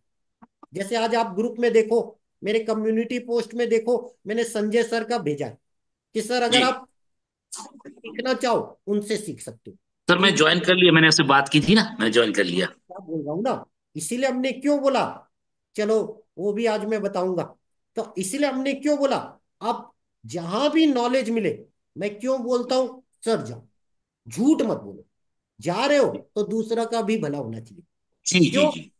जैसे आज आप ग्रुप में देखो, मेरे कम्युनिटी पोस्ट में देखो, मैंने संजय सर का भेजा है कि सर अगर जी। आप सीखना चाहो उनसे सीख सकते हो। सर मैं इनकी ज्वाइन कर लिया, मैंने आपसे बात की थी ना, मैं ज्वाइन कर लिया। क्या बोल रहा हूँ ना, इसीलिए हमने क्यों बोला, चलो वो भी आज मैं बताऊंगा। तो इसीलिए हमने क्यों बोला, आप जहां भी नॉलेज मिले, मैं क्यों बोलता हूं सर जाओ, झूठ मत बोलो। जा रहे हो तो दूसरा का भी भला होना चाहिए। जी। जी। क्यों? जी।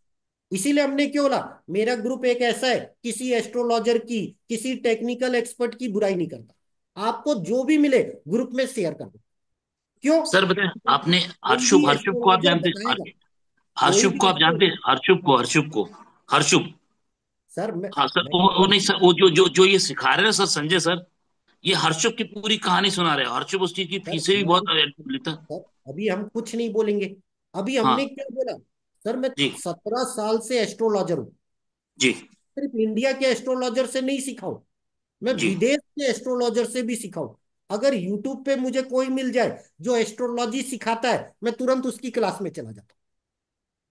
इसीलिए हमने क्यों बोला, मेरा ग्रुप एक ऐसा है, किसी एस्ट्रोलॉजर की, किसी टेक्निकल एक्सपर्ट की बुराई नहीं करता। आपको जो भी मिले ग्रुप में शेयर कर दो। क्यों? सर बताए, आपने कोई भी हर्षुप, हर्षुप को आप एस्ट्रोलॉजर जानते हैं? बताएगा, कोई हर्षुप भी को आप एस्ट्रो जानते हैं? हर्षुप को, हर्षुप को, हर्षुप। सर हाँ सर, मैं वो नहीं सर, वो जो जो जो ये सिखा रहे हैं सर, संजय सर, ये हर्षुप की पूरी कहानी सुना रहे हैं। हर्षुप उस चीज की सर फीसें भी मैं बहुत लेता है। सर अभी हम कुछ नहीं बोलेंगे। अभी हाँ। हमने क्या बोला, सर मैं जी। 17 साल से एस्ट्रोलॉजर हूँ। जी। सिर्फ इंडिया के एस्ट्रोलॉजर से नहीं सीखा हूं, मैं जी। विदेश के एस्ट्रोलॉजर से भी सीखा हूं। अगर यूट्यूब पे मुझे कोई मिल जाए जो एस्ट्रोलॉजी सिखाता है, मैं तुरंत उसकी क्लास में चला जाता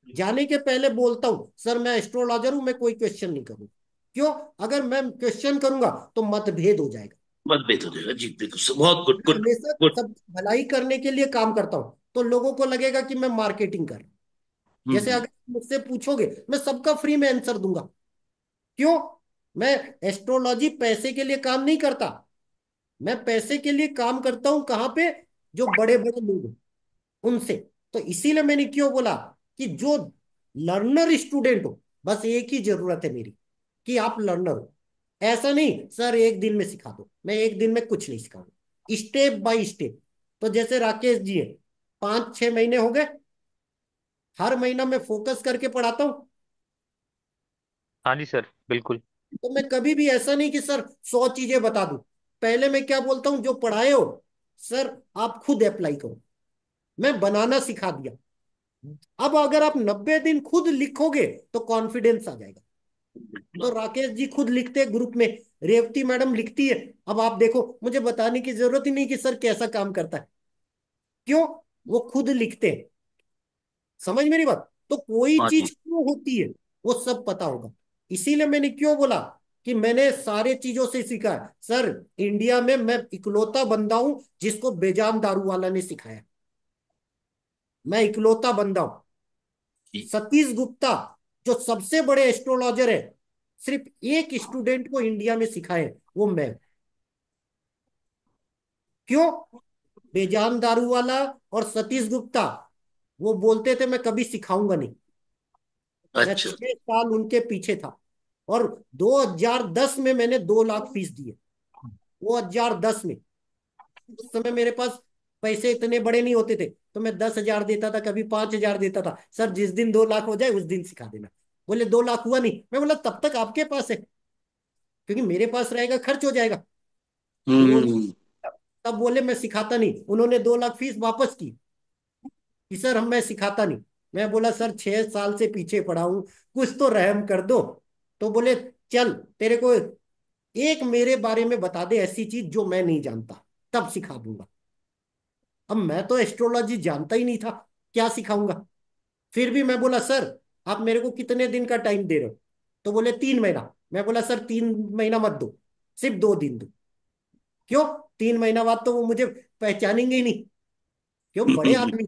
हूं। जाने के पहले बोलता हूं सर मैं एस्ट्रोलॉजर हूं, मैं कोई क्वेश्चन नहीं करूंगा। क्यों? अगर मैं क्वेश्चन करूंगा तो मतभेद हो जाएगा। बहुत बेहतर हो जाएगा जी, बिल्कुल बहुत गुड, मैं गुड। हमेशा गुड। सब भलाई करने के लिए काम करता हूं, तो लोगों को लगेगा कि मैं मार्केटिंग कर रहा हूं। जैसे हम्म। अगर मुझसे पूछोगे, मैं सबका फ्री में आंसर दूंगा। क्यों? मैं एस्ट्रोलॉजी पैसे के लिए काम नहीं करता। मैं पैसे के लिए काम करता हूं कहां पे, जो बड़े बड़े लोग हैं उनसे। तो इसीलिए मैंने क्यों बोला कि जो लर्नर स्टूडेंट हो, बस एक ही जरूरत है मेरी, कि आप लर्नर हो। ऐसा नहीं सर एक दिन में सिखा दो, मैं एक दिन में कुछ नहीं सिखाऊंगा, स्टेप बाय स्टेप। तो जैसे राकेश जी है, 5-6 महीने हो गए, हर महीना मैं फोकस करके पढ़ाता हूँ। हाँ जी सर, बिल्कुल। तो मैं कभी भी ऐसा नहीं कि सर 100 चीजें बता दूं। पहले मैं क्या बोलता हूं, जो पढ़ाए हो सर आप खुद अप्लाई करो। मैं बनाना सिखा दिया। अब अगर आप 90 दिन खुद लिखोगे तो कॉन्फिडेंस आ जाएगा। तो राकेश जी खुद लिखते हैं ग्रुप में, रेवती मैडम लिखती है। अब आप देखो, मुझे बताने की जरूरत ही नहीं कि सर कैसा काम करता है। क्यों? वो खुद लिखते हैं। समझ मेरी बात? तो कोई हाँ जी। चीज क्यों होती है वो सब पता होगा। इसीलिए मैंने क्यों बोला कि मैंने सारे चीजों से सीखा है। सर इंडिया में मैं इकलौता बंदा हूं जिसको बेजान दारू वाला ने सिखाया। मैं इकलौता बंदा हूं। जी। सतीश गुप्ता जो सबसे बड़े एस्ट्रोलॉजर है, सिर्फ एक स्टूडेंट को इंडिया में सिखाए, वो मैं। क्यों? बेजान दारू वाला और सतीश गुप्ता, वो बोलते थे मैं कभी सिखाऊंगा नहीं। मैं अच्छा। 6 साल उनके पीछे था। और 2010 में मैंने 2 लाख फीस दिए, 2010 में। उस समय मेरे पास पैसे इतने बड़े नहीं होते थे, तो मैं 10,000 देता था, कभी 5,000 देता था। सर जिस दिन 2 लाख हो जाए उस दिन सिखा देना। बोले 2 लाख हुआ नहीं। मैं बोला तब तक आपके पास है, क्योंकि मेरे पास रहेगा खर्च हो जाएगा। उन्होंने, हम्म। तब बोले मैं सिखाता नहीं। उन्होंने 2 लाख फीस वापस की कि सर हम मैं सिखाता नहीं। मैं बोला सर 6 साल से पीछे पड़ा हूं, कुछ तो रहम कर दो। तो बोले चल तेरे को एक मेरे बारे में बता दे ऐसी चीज जो मैं नहीं जानता, तब सिखा दूंगा। अब मैं तो एस्ट्रोलॉजी जानता ही नहीं था, क्या सिखाऊंगा। फिर भी मैं बोला सर आप मेरे को कितने दिन का टाइम दे रहे हो। तो बोले 3 महीना। मैं बोला सर 3 महीना मत दो, सिर्फ 2 दिन दो। क्यों? 3 महीना बाद तो वो मुझे पहचानेंगे ही नहीं, क्यों, बड़े आदमी।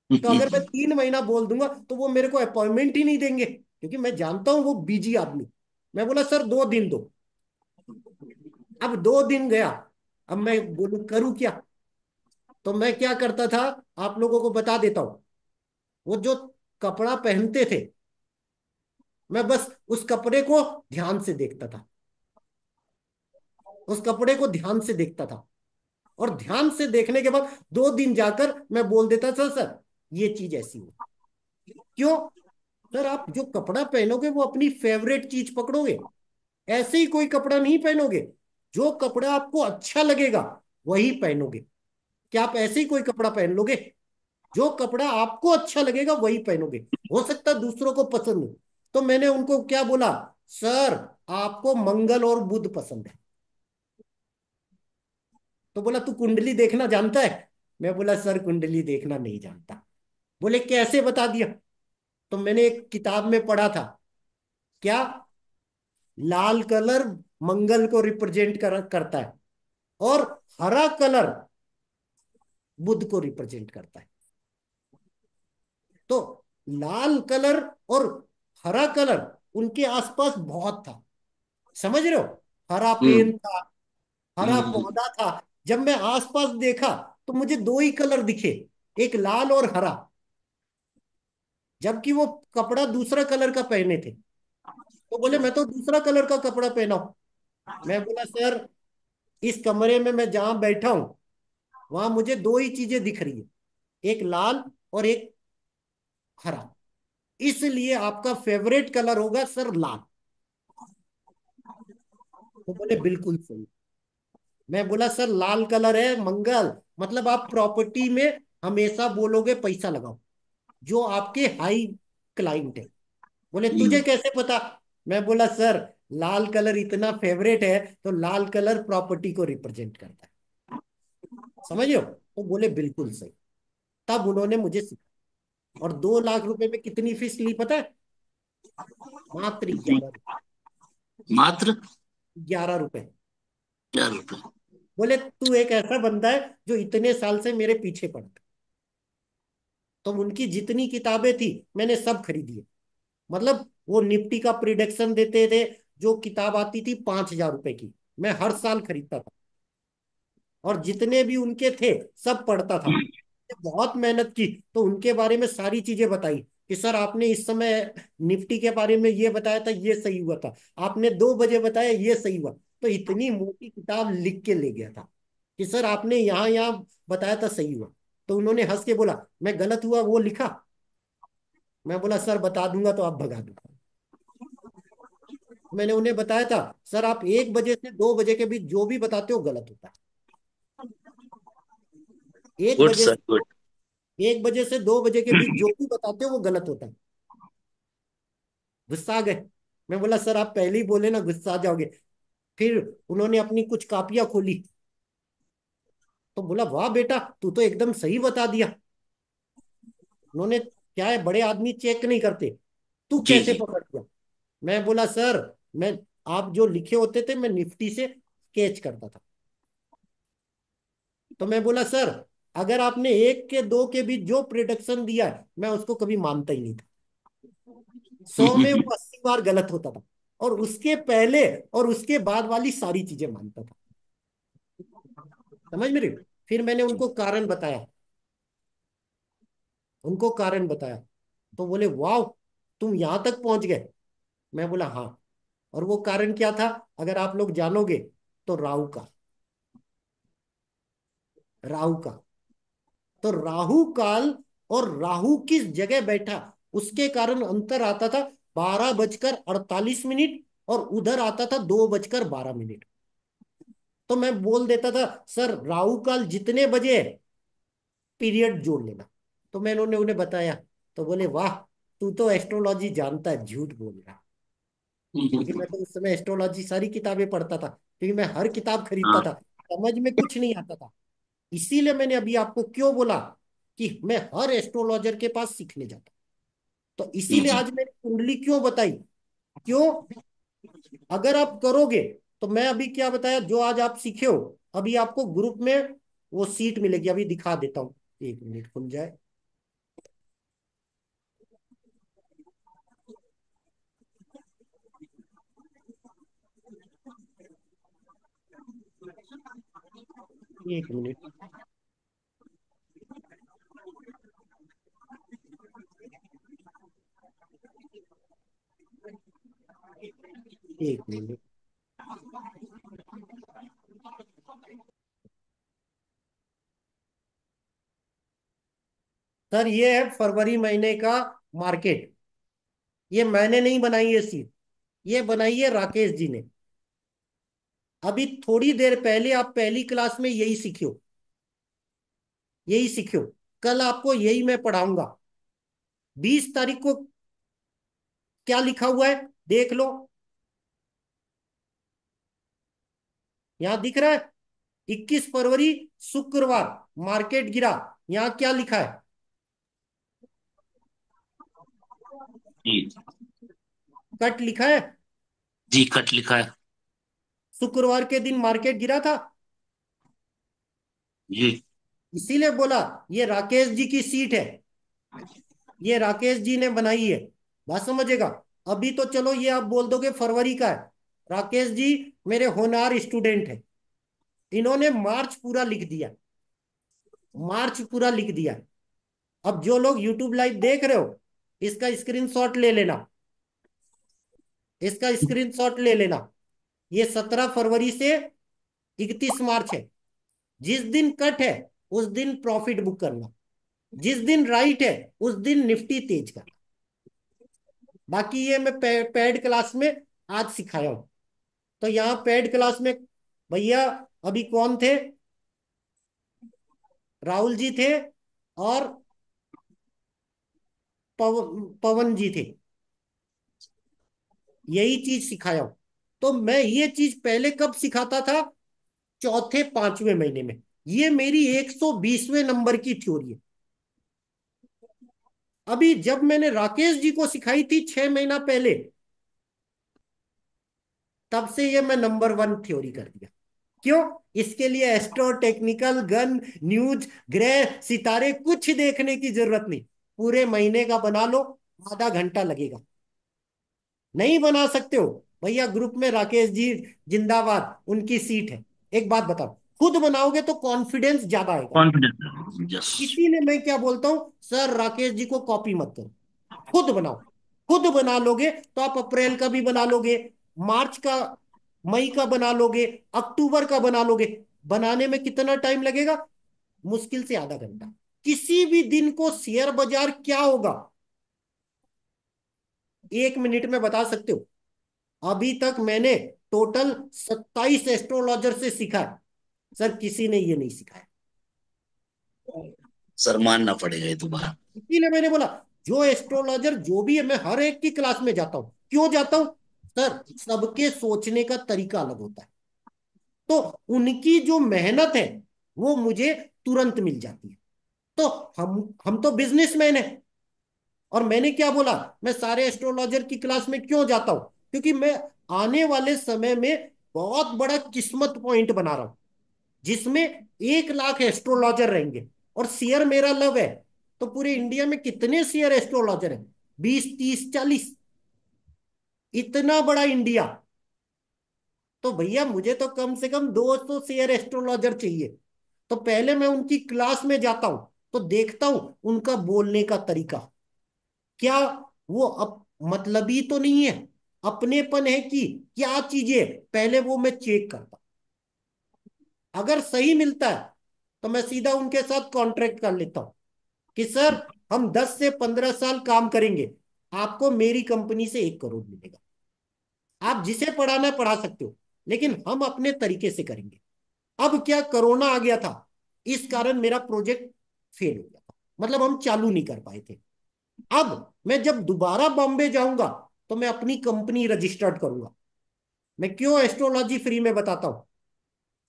तो अगर मैं 3 महीना बोल दूंगा तो वो मेरे को अपॉइंटमेंट ही नहीं देंगे, क्योंकि मैं जानता हूं वो बिजी आदमी। मैं बोला सर 2 दिन दो। अब 2 दिन गया, अब मैं बोलूं करूं क्या। तो मैं क्या करता था, आप लोगों को बता देता हूं। वो जो कपड़ा पहनते थे, मैं बस उस कपड़े को ध्यान से देखता था, उस कपड़े को ध्यान से देखता था। और ध्यान से देखने के बाद 2 दिन जाकर मैं बोल देता था सर ये चीज ऐसी हो। क्यों? सर आप जो कपड़ा पहनोगे वो अपनी फेवरेट चीज पकड़ोगे, ऐसे ही कोई कपड़ा नहीं पहनोगे। जो कपड़ा आपको अच्छा लगेगा वही पहनोगे। क्या आप ऐसे ही कोई कपड़ा पहन लोगे? जो कपड़ा आपको अच्छा लगेगा वही पहनोगे। हो सकता है दूसरों को पसंद हो। तो मैंने उनको क्या बोला, सर आपको मंगल और बुध पसंद है। तो बोला तू कुंडली देखना जानता है। मैं बोला सर कुंडली देखना नहीं जानता। बोले कैसे, बता दिया। तो मैंने एक किताब में पढ़ा था, क्या, लाल कलर मंगल को रिप्रेजेंट करता है, और हरा कलर बुध को रिप्रेजेंट करता है। तो लाल कलर और हरा कलर उनके आसपास बहुत था, समझ रहे हो। हरा हम्म। पेन था, हरा हम्म। पौधा था। जब मैं आसपास देखा तो मुझे दो ही कलर दिखे, एक लाल और हरा, जबकि वो कपड़ा दूसरा कलर का पहने थे। तो बोले मैं तो दूसरा कलर का कपड़ा पहना हूं। मैं बोला सर इस कमरे में मैं जहां बैठा हूं वहां मुझे दो ही चीजें दिख रही है, एक लाल और एक हरा, इसलिए आपका फेवरेट कलर होगा सर लाल। तो बोले बिल्कुल सही। मैं बोला सर लाल कलर है मंगल, मतलब आप प्रॉपर्टी में हमेशा बोलोगे पैसा लगाओ, जो आपके हाई क्लाइंट है। बोले तुझे हम्म। कैसे पता। मैं बोला सर लाल कलर इतना फेवरेट है तो लाल कलर प्रॉपर्टी को रिप्रेजेंट करता है, समझ लो। तो बोले बिल्कुल सही। तब उन्होंने मुझे सिखाया। और 2 लाख रुपए में कितनी फीस ली पता है? मात्र 11 रुपए। मात्र 11 रुपए। 11 रुपए? बोले तू एक ऐसा बंदा है जो इतने साल से मेरे पीछे पड़ा था। तो उनकी जितनी किताबें थी मैंने सब खरीदी है। मतलब वो निफ्टी का प्रिडिक्शन देते थे, जो किताब आती थी 5,000 रुपए की, मैं हर साल खरीदता था। और जितने भी उनके थे सब पढ़ता था। बहुत मेहनत की, तो उनके बारे में सारी चीजें बताई कि सर आपने इस समय निफ्टी के बारे में ये बताया था, ये सही हुआ था। आपने 2 बजे बताया, ये सही हुआ। तो इतनी मोटी किताब लिख के ले गया था कि सर आपने यहाँ यहाँ बताया था, सही हुआ। तो उन्होंने हंस के बोला मैं गलत हुआ वो लिखा। मैं बोला सर बता दूंगा तो आप भगा दो। मैंने उन्हें बताया था सर आप 1 बजे से 2 बजे के बीच जो भी बताते हो गलत होता है। एक गुड बजे सर, से गुड। 1 बजे से 2 बजे के बीच जो भी बताते हो वो गलत होता है। गुस्सा आ गए। मैं बोला सर आप पहले ही बोले ना गुस्सा आ जाओगे। फिर उन्होंने अपनी कुछ कापियां खोली, तो बोला वाह बेटा तू तो एकदम सही बता दिया। उन्होंने, क्या है बड़े आदमी चेक नहीं करते, तू जी कैसे जी। पकड़ गया। मैं बोला सर मैं, आप जो लिखे होते थे मैं निफ्टी से कैच करता था। तो मैं बोला सर अगर आपने 1 के 2 के बीच जो प्रिडिक्शन दिया है मैं उसको कभी मानता ही नहीं था। 100 में वो 80 बार गलत होता था। और उसके पहले और उसके बाद वाली सारी चीजें मानता था, समझ मेरे। फिर मैंने उनको कारण बताया, उनको कारण बताया। तो बोले वाह तुम यहां तक पहुंच गए। मैं बोला हाँ। और वो कारण क्या था, अगर आप लोग जानोगे, तो राहु का। राहु का। तो राहु काल और राहु किस जगह बैठा, उसके कारण अंतर आता था 12:48 और उधर आता था 2:12। तो मैं बोल देता था सर राहु काल जितने बजे है पीरियड जोड़ लेना। तो मैंने उन्हें उन्हें बताया, तो बोले वाह, तू तो एस्ट्रोलॉजी जानता है, झूठ बोल रहा। क्योंकि मैं तो उस समय एस्ट्रोलॉजी सारी किताबें पढ़ता था, क्योंकि मैं हर किताब खरीदता हाँ। था, समझ में कुछ नहीं आता था। इसीलिए मैंने अभी आपको क्यों बोला कि मैं हर एस्ट्रोलॉजर के पास सीखने जाता। तो इसीलिए जी। आज मैंने कुंडली क्यों बताई, क्यों, अगर आप करोगे तो मैं अभी क्या बताया, जो आज आप सीखे हो, अभी आपको ग्रुप में वो सीट मिलेगी, अभी दिखा देता हूँ, 1 मिनट खुल जाए। एक मिनट, 1 मिनट। सर ये है फरवरी महीने का मार्केट। ये मैंने नहीं बनाई है सीट, ये बनाई है राकेश जी ने। अभी थोड़ी देर पहले आप पहली क्लास में यही सीखियो, यही सीखियो। कल आपको यही मैं पढ़ाऊंगा। 20 तारीख को क्या लिखा हुआ है देख लो, यहां दिख रहा है, 21 फरवरी, शुक्रवार, मार्केट गिरा। यहां क्या लिखा है, जी। कट लिखा है। जी, कट लिखा है। शुक्रवार के दिन मार्केट गिरा था। जी। इसीलिए बोला ये राकेश जी की सीट है, ये राकेश जी ने बनाई है। बात समझेगा। अभी तो चलो ये आप बोल दोगे फरवरी का है। राकेश जी मेरे होनहार स्टूडेंट है, इन्होंने मार्च पूरा लिख दिया, मार्च पूरा लिख दिया। अब जो लोग यूट्यूब लाइव देख रहे हो, इसका स्क्रीनशॉट ले लेना, इसका स्क्रीनशॉट ले लेना। ये 17 फरवरी से 31 मार्च है। जिस दिन कट है उस दिन प्रॉफिट बुक करना, जिस दिन राइट है उस दिन निफ्टी तेज करना। बाकी ये मैं पेड क्लास में आज सिखाया हूं। तो यहाँ पेड क्लास में भैया अभी कौन थे, राहुल जी थे और पवन जी थे, यही चीज सिखाया हूं। तो मैं ये चीज पहले कब सिखाता था, चौथे पांचवें महीने में। ये मेरी 120वें नंबर की थ्योरी है। अभी जब मैंने राकेश जी को सिखाई थी 6 महीना पहले, तब से ये मैं नंबर 1 थ्योरी कर दिया। क्यों, इसके लिए एस्ट्रो टेक्निकल गन न्यूज ग्रह सितारे कुछ देखने की जरूरत नहीं, पूरे महीने का बना लो, आधा घंटा लगेगा। नहीं बना सकते हो भैया, ग्रुप में राकेश जी जिंदाबाद, उनकी सीट है। एक बात बताओ, खुद बनाओगे तो कॉन्फिडेंस ज्यादा आएगा। कॉन्फिडेंस। यस। इसीलिए मैं क्या बोलता हूं, सर राकेश जी को कॉपी मत करो, खुद बनाओ। खुद बना लोगे तो आप अप्रैल का भी बना लोगे, मार्च का, मई का बना लोगे, अक्टूबर का बना लोगे। बनाने में कितना टाइम लगेगा, मुश्किल से आधा घंटा। किसी भी दिन को शेयर बाजार क्या होगा 1 मिनट में बता सकते हो। अभी तक मैंने टोटल 27 एस्ट्रोलॉजर से सीखा है, सर किसी ने ये नहीं सिखाया। सर मानना पड़ेगा ये दोबारा। इसीलिए मैंने बोला जो एस्ट्रोलॉजर जो भी है, मैं हर एक की क्लास में जाता हूं। क्यों जाता हूं, सर सबके सोचने का तरीका अलग होता है, तो उनकी जो मेहनत है वो मुझे तुरंत मिल जाती है। तो हम तो बिजनेसमैन है। और मैंने क्या बोला, मैं सारे एस्ट्रोलॉजर की क्लास में क्यों जाता हूं, क्योंकि मैं आने वाले समय में बहुत बड़ा किस्मत पॉइंट बना रहा हूं, जिसमें 1 लाख एस्ट्रोलॉजर रहेंगे। और शेयर मेरा लव है। तो पूरे इंडिया में कितने शेयर एस्ट्रोलॉजर हैं, 20, 30, 40, इतना बड़ा इंडिया। तो भैया मुझे तो कम से कम 200 शेयर एस्ट्रोलॉजर चाहिए। तो पहले मैं उनकी क्लास में जाता हूं, तो देखता हूं उनका बोलने का तरीका क्या, वो मतलबी तो नहीं है, अपनेपन है कि क्या चीजें, पहले वो मैं चेक करता हूं। अगर सही मिलता है तो मैं सीधा उनके साथ कॉन्ट्रैक्ट कर लेता हूँ कि सर हम 10 से 15 साल काम करेंगे, आपको मेरी कंपनी से 1 करोड़ मिलेगा। आप जिसे पढ़ाना है पढ़ा सकते हो, लेकिन हम अपने तरीके से करेंगे। अब क्या, कोरोना आ गया था, इस कारण मेरा प्रोजेक्ट फेल हो गया था, मतलब हम चालू नहीं कर पाए थे। अब मैं जब दोबारा बॉम्बे जाऊंगा तो मैं अपनी कंपनी रजिस्टर्ड करूंगा। मैं क्यों एस्ट्रोलॉजी फ्री में बताता हूं?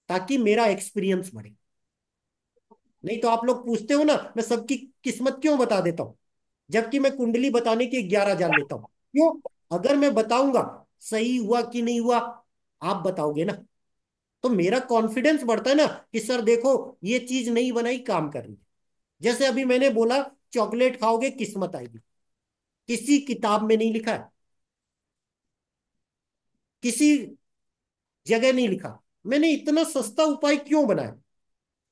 ताकि मेरा एक्सपीरियंस बढ़े। नहीं तो आप लोग पूछते हो ना, मैं सबकी किस्मत क्यों बता देता हूं, जबकि मैं कुंडली बताने के 11 हजार लेता हूं। क्यों? अगर मैं बताऊंगा सही हुआ कि नहीं हुआ, आप बताओगे ना, तो मेरा कॉन्फिडेंस बढ़ता है ना कि सर देखो ये चीज नहीं बनाई, काम कर रही है। जैसे अभी मैंने बोला चॉकलेट खाओगे किस्मत आएगी, किसी किताब में नहीं लिखा है, किसी जगह नहीं लिखा। मैंने इतना सस्ता उपाय क्यों बनाया?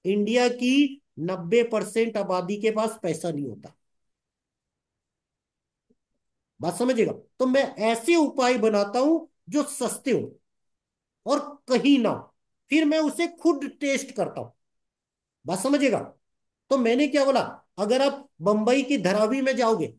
इंडिया की 90% आबादी के पास पैसा नहीं होता, बात समझिएगा। तो मैं ऐसे उपाय बनाता हूं जो सस्ते हो और कहीं ना हो। फिर मैं उसे खुद टेस्ट करता हूं, बात समझिएगा। तो मैंने क्या बोला, अगर आप बंबई की धरावी में जाओगे,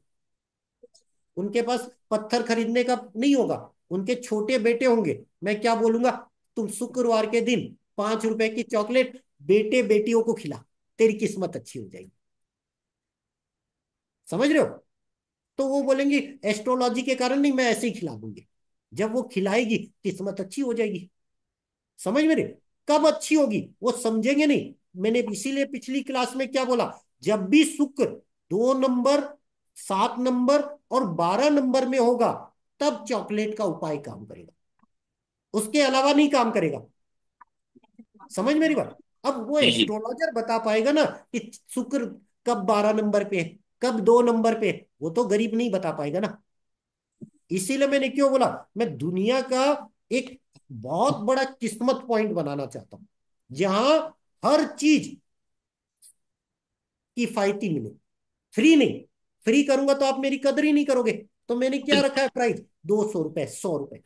उनके पास पत्थर खरीदने का नहीं होगा, उनके छोटे बेटे होंगे, मैं क्या बोलूंगा, तुम शुक्रवार के दिन 5 रुपए की चॉकलेट बेटे बेटियों को खिला, तेरी किस्मत अच्छी हो जाएगी। समझ रहे हो? तो वो बोलेंगी एस्ट्रोलॉजी के कारण नहीं, मैं ऐसे ही खिला दूंगी। जब वो खिलाएगी किस्मत अच्छी हो जाएगी। समझ में रहे? कब अच्छी होगी वो समझेंगे नहीं। मैंने इसीलिए पिछली क्लास में क्या बोला, जब भी शुक्र 2 नंबर, 7 नंबर और 12 नंबर में होगा, तब चॉकलेट का उपाय काम करेगा, उसके अलावा नहीं काम करेगा। समझ मेरी बात? अब वो जी जी। एस्ट्रोलॉजर बता पाएगा ना कि शुक्र कब 12 नंबर पे है, कब 2 नंबर पे है, वो तो गरीब नहीं बता पाएगा ना। इसीलिए मैंने क्यों बोला, मैं दुनिया का एक बहुत बड़ा किस्मत पॉइंट बनाना चाहता हूं, जहां हर चीज किफायती मिले, फ्री नहीं। फ्री करूंगा तो आप मेरी कदर ही नहीं करोगे। तो मैंने क्या रखा है प्राइस, 200 रुपए, 100 रुपए।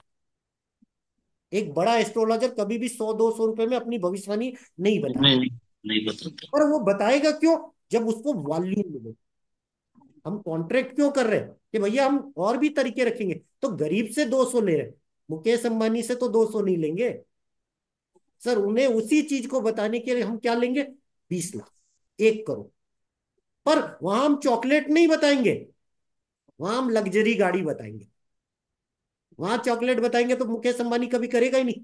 एक बड़ा एस्ट्रोलॉजर कभी भी 100-200 रुपए में अपनी भविष्यवाणी नहीं नहीं बताता। नहीं, नहीं बताता। और वो बताएगा क्यों? जब उसको वॉल्यूम मिले। हम कॉन्ट्रैक्ट क्यों कर रहे हैं कि भैया हम और भी तरीके रखेंगे, तो गरीब से 200 ले रहे हैं, मुकेश अंबानी से तो 200 नहीं लेंगे। सर उन्हें उसी चीज को बताने के लिए हम क्या लेंगे, 20 लाख, 1 करोड़। पर वहां हम चॉकलेट नहीं बताएंगे, वहां हम लग्जरी गाड़ी बताएंगे। वहां चॉकलेट बताएंगे तो मुकेश अंबानी कभी करेगा ही नहीं।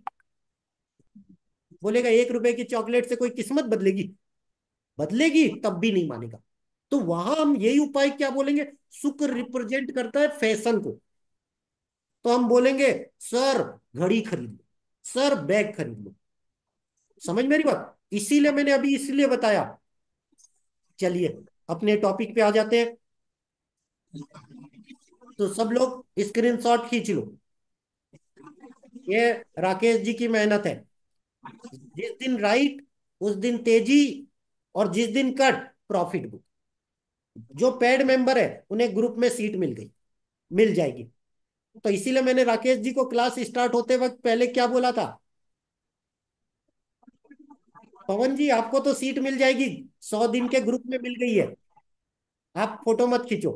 बोलेगा 1 रुपए की चॉकलेट से कोई किस्मत बदलेगी? बदलेगी, तब भी नहीं मानेगा। तो वहां हम यही उपाय क्या बोलेंगे, शुक्र रिप्रेजेंट करता है फैशन को। तो हम बोलेंगे सर घड़ी खरीद लो, सर बैग खरीद लो। समझ मेरी बात? इसीलिए मैंने अभी इसलिए बताया। चलिए अपने टॉपिक पे आ जाते हैं। तो सब लोग स्क्रीनशॉट खींच लो, ये राकेश जी की मेहनत है। जिस दिन राइट उस दिन तेजी, और जिस दिन कट प्रॉफिट बुक। जो पेड मेंबर है उन्हें ग्रुप में सीट मिल गई, मिल जाएगी। तो इसीलिए मैंने राकेश जी को क्लास स्टार्ट होते वक्त पहले क्या बोला था, पवन जी आपको तो सीट मिल जाएगी, 100 दिन के ग्रुप में मिल गई है, आप फोटो मत खींचो।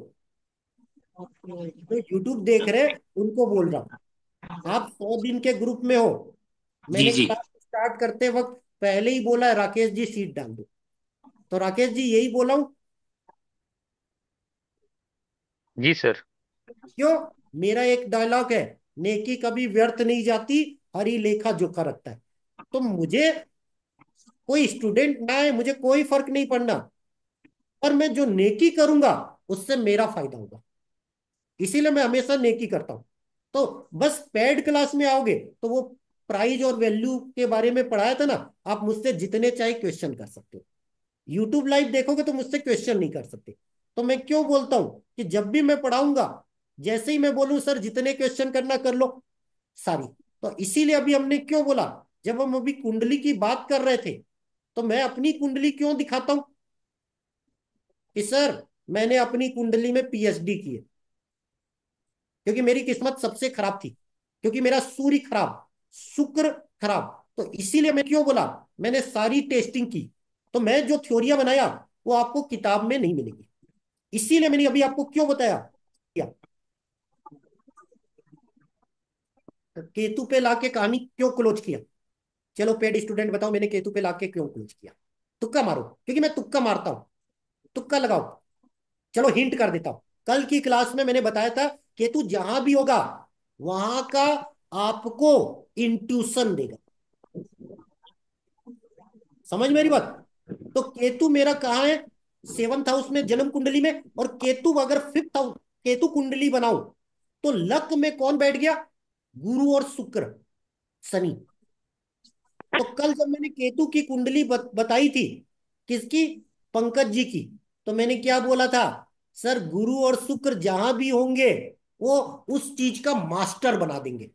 तो यूट्यूब देख रहे उनको बोल रहा हूं, आप 100 दिन के ग्रुप में हो। जी मैंने जी। क्लास स्टार्ट करते वक्त पहले ही बोला है, राकेश जी सीट डाल दो। तो राकेश जी यही बोला हूं। जी सर। क्यों? मेरा एक डायलॉग है, नेकी कभी व्यर्थ नहीं जाती, हरी लेखा जोखा रखता है। तो मुझे कोई स्टूडेंट ना है, मुझे कोई फर्क नहीं पड़ना, पर मैं जो नेकी करूंगा उससे मेरा फायदा होगा। इसीलिए मैं हमेशा नेकी करता हूं। तो बस पेड क्लास में आओगे तो वो प्राइज और वैल्यू के बारे में पढ़ाया था ना, आप मुझसे जितने चाहे क्वेश्चन कर सकते हो। यूट्यूब लाइव देखोगे तो मुझसे क्वेश्चन नहीं कर सकते। तो मैं क्यों बोलता हूं कि जब भी मैं पढ़ाऊंगा, जैसे ही मैं बोलूं सर जितने क्वेश्चन करना कर लो, सारी। तो इसीलिए अभी हमने क्यों बोला, जब हम अभी कुंडली की बात कर रहे थे, तो मैं अपनी कुंडली क्यों दिखाता हूं कि सर मैंने अपनी कुंडली में पीएचडी की है। क्योंकि मेरी किस्मत सबसे खराब थी, क्योंकि मेरा सूर्य खराब, शुक्र खराब। तो इसीलिए मैं क्यों बोला, मैंने सारी टेस्टिंग की। तो मैं जो थ्योरियां बनाया वो आपको किताब में नहीं मिलेगी। इसीलिए मैंने अभी आपको क्यों बताया क्या, केतु पे लाके कहानी क्यों क्लोज किया। चलो पेड स्टूडेंट बताओ मैंने केतु पे लाके क्यों क्लोज किया। तुक्का मारो, क्योंकि मैं तुक्का मारता हूं। तुक्का लगाओ। चलो हिंट कर देता हूं। कल की क्लास में मैंने बताया था केतु जहां भी होगा वहां का आपको इंट्यूशन देगा। समझ मेरी बात। तो केतु मेरा कहाँ है, सेवंथ हाउस में जन्म कुंडली में। और केतु अगर फिफ्थ हाउस, केतु कुंडली बनाऊं तो लक में कौन बैठ गया, गुरु और शुक्र, शनि। तो कल जब मैंने केतु की कुंडली बताई थी, किसकी, पंकज जी की, तो मैंने क्या बोला था, सर गुरु और शुक्र जहां भी होंगे वो उस चीज का मास्टर बना देंगे।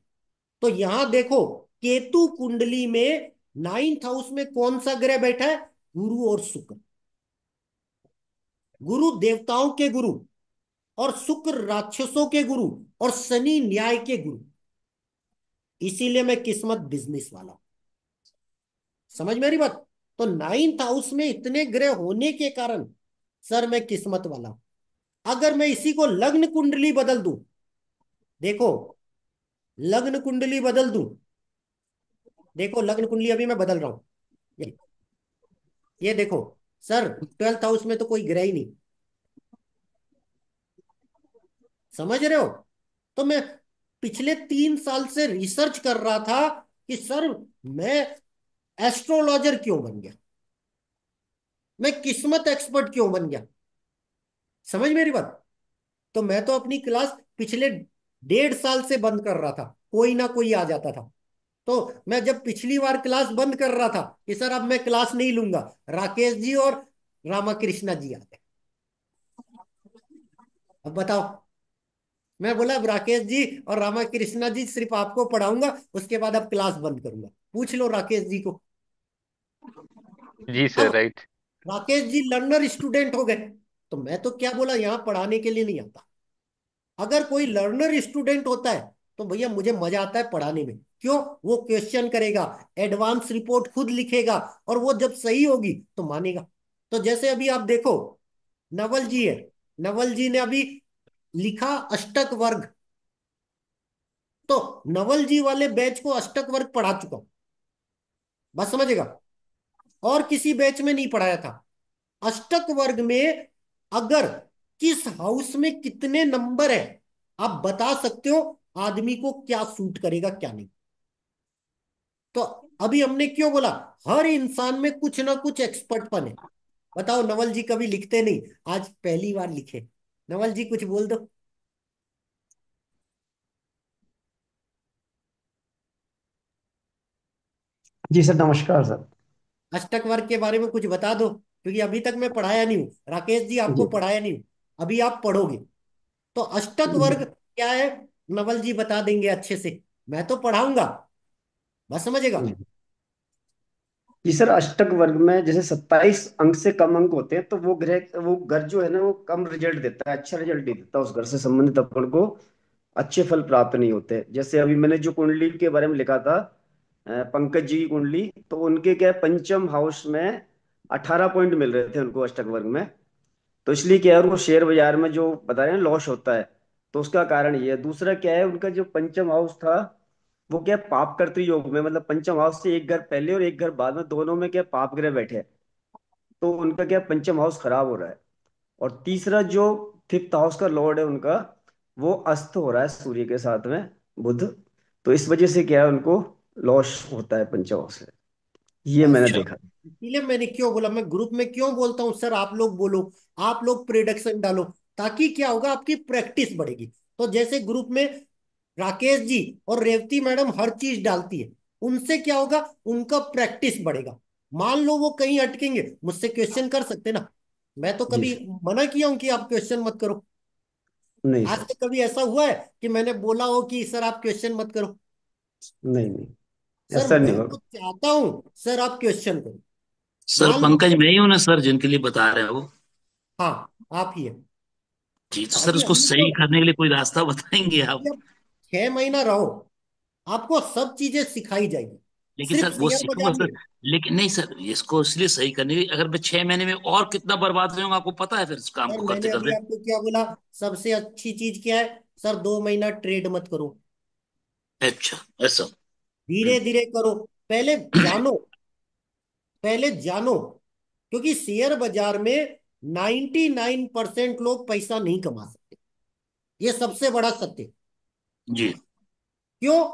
तो यहां देखो, केतु कुंडली में नाइन्थ हाउस में कौन सा ग्रह बैठा है, गुरु और शुक्र। गुरु देवताओं के गुरु और शुक्र राक्षसों के गुरु और शनि न्याय के गुरु। इसीलिए मैं किस्मत बिजनेस वाला हूं। समझ मेरी बात। तो नाइन्थ हाउस में इतने ग्रह होने के कारण सर मैं किस्मत वाला हूं। अगर मैं इसी को लग्न कुंडली बदल दूं, देखो लग्न कुंडली बदल दूं, देखो लग्न कुंडली अभी मैं बदल रहा हूं। ये देखो सर, ट्वेल्थ हाउस में तो कोई ग्रह ही नहीं। समझ रहे हो। तो मैं पिछले 3 साल से रिसर्च कर रहा था कि सर मैं एस्ट्रोलॉजर क्यों बन गया, मैं किस्मत एक्सपर्ट क्यों बन गया। समझ मेरी बात। तो मैं तो अपनी क्लास पिछले 1.5 साल से बंद कर रहा था, कोई ना कोई आ जाता था। तो मैं जब पिछली बार क्लास बंद कर रहा था कि सर अब मैं क्लास नहीं लूंगा, राकेश जी और रामाकृष्णा जी आ गए। अब बताओ, मैं बोला अब राकेश जी और रामाकृष्णा जी सिर्फ आपको पढ़ाऊंगा, उसके बाद अब क्लास बंद करूंगा। पूछ लो राकेश जी को। जी अब sir, right. Rakesh ji learner student हो गए। तो मैं तो क्या बोला, यहाँ पढ़ाने के लिए नहीं आता। अगर कोई लर्नर स्टूडेंट होता है तो भैया मुझे मजा आता है पढ़ाने में। क्यों, वो क्वेश्चन करेगा, एडवांस रिपोर्ट खुद लिखेगा, और वो जब सही होगी तो मानेगा। तो जैसे अभी आप देखो, नवल जी है, नवल जी ने अभी लिखा अष्टक वर्ग। तो नवल जी वाले बैच को अष्टक वर्ग पढ़ा चुका हूं, बस समझेगा। और किसी बैच में नहीं पढ़ाया था। अष्टक वर्ग में अगर किस हाउस में कितने नंबर है आप बता सकते हो, आदमी को क्या सूट करेगा क्या नहीं। तो अभी हमने क्यों बोला, हर इंसान में कुछ ना कुछ एक्सपर्टपन है। बताओ नवल जी कभी लिखते नहीं, आज पहली बार लिखे। नवल जी कुछ बोल दो। जी सर, नमस्कार सर। अष्टक वर्ग के बारे में कुछ बता दो, क्योंकि अभी तक मैं पढ़ाया नहीं हूँ, राकेश जी आपको जी पढ़ाया नहीं हूँ, अभी आप पढ़ोगे। तो अष्टक जी वर्ग क्या है, नवल जी बता देंगे अच्छे से, मैं तो पढ़ाऊंगा, बस समझेगा। जी जी सर, अष्टक वर्ग में जैसे 27 अंक से कम अंक होते हैं तो वो घर जो है ना वो कम रिजल्ट देता है, अच्छा रिजल्ट नहीं देता, उस घर से संबंधित अपन को अच्छे फल प्राप्त नहीं होते। जैसे अभी मैंने जो कुंडली के बारे में लिखा था, पंकज जी की कुंडली, तो उनके क्या है, पंचम हाउस में 18 पॉइंट मिल रहे थे उनको अष्टक वर्ग में। तो इसलिए क्या है, उनको शेयर बाजार में जो बता रहे हैं लॉस होता है। तो उसका कारण ये है। दूसरा क्या है, उनका जो पंचम हाउस था वो क्या है, पाप कर्तृ योग में, मतलब पंचम हाउस से एक घर पहले और एक घर बाद में दोनों में क्या है, पाप ग्रह बैठे हैं। तो उनका क्या है, पंचम हाउस खराब हो रहा है। और तीसरा जो फिफ्थ हाउस का लॉर्ड है उनका, वो अस्त हो रहा है सूर्य के साथ में, बुध। तो इस वजह से क्या है, उनको लॉस होता है पंचम हाउस से। ये बस मैंने अच्छा। देखा। इसीलिए मैंने क्यों बोला, मैं ग्रुप में क्यों बोलता हूँ सर आप लोग बोलो, आप लोग प्रिडिक्शन डालो, ताकि क्या होगा आपकी प्रैक्टिस बढ़ेगी। तो जैसे ग्रुप में राकेश जी और रेवती मैडम हर चीज डालती है, उनसे क्या होगा, उनका प्रैक्टिस बढ़ेगा। मान लो वो कहीं अटकेंगे, मुझसे क्वेश्चन कर सकते ना। मैं तो जी कभी सर। मना किया हूं कि आप क्वेश्चन मत करो। नहीं आज सर। तक कभी ऐसा हुआ है कि मैंने बोला हो कि सर आप क्वेश्चन मत करो। नहीं नहीं, सर ऐसा नहीं मैं तो होगा। चाहता हूं सर आप क्वेश्चन करो। सर मान लो, पंकज मैं ही हूं ना सर जिनके लिए बता रहे हो। हाँ आप ही है। जी, तो तो सर अभी उसको अभी तो सही करने के लिए कोई रास्ता बताएंगे आप? अभी आप 6 महीना रहो, आपको सब चीजें सिखाई जाएगी। लेकिन सिर्फ सर वो शेयर सीखूंगा बाजार में। सर। लेकिन नहीं सर, इसको इसलिए सही करने के अगर मैं 6 महीने में और कितना बर्बाद रहूंगा आपको पता है फिर इस काम सर को करते मैंने अभी करते। आपको क्या बोला? सबसे अच्छी चीज क्या है? सर 2 महीना ट्रेड मत करो, अच्छा ऐसा। धीरे हम्म। धीरे करो। पहले जानो, पहले जानो। क्योंकि शेयर बाजार में 99% लोग पैसा नहीं कमा सकते, ये सबसे बड़ा सत्य है। जी। क्यों?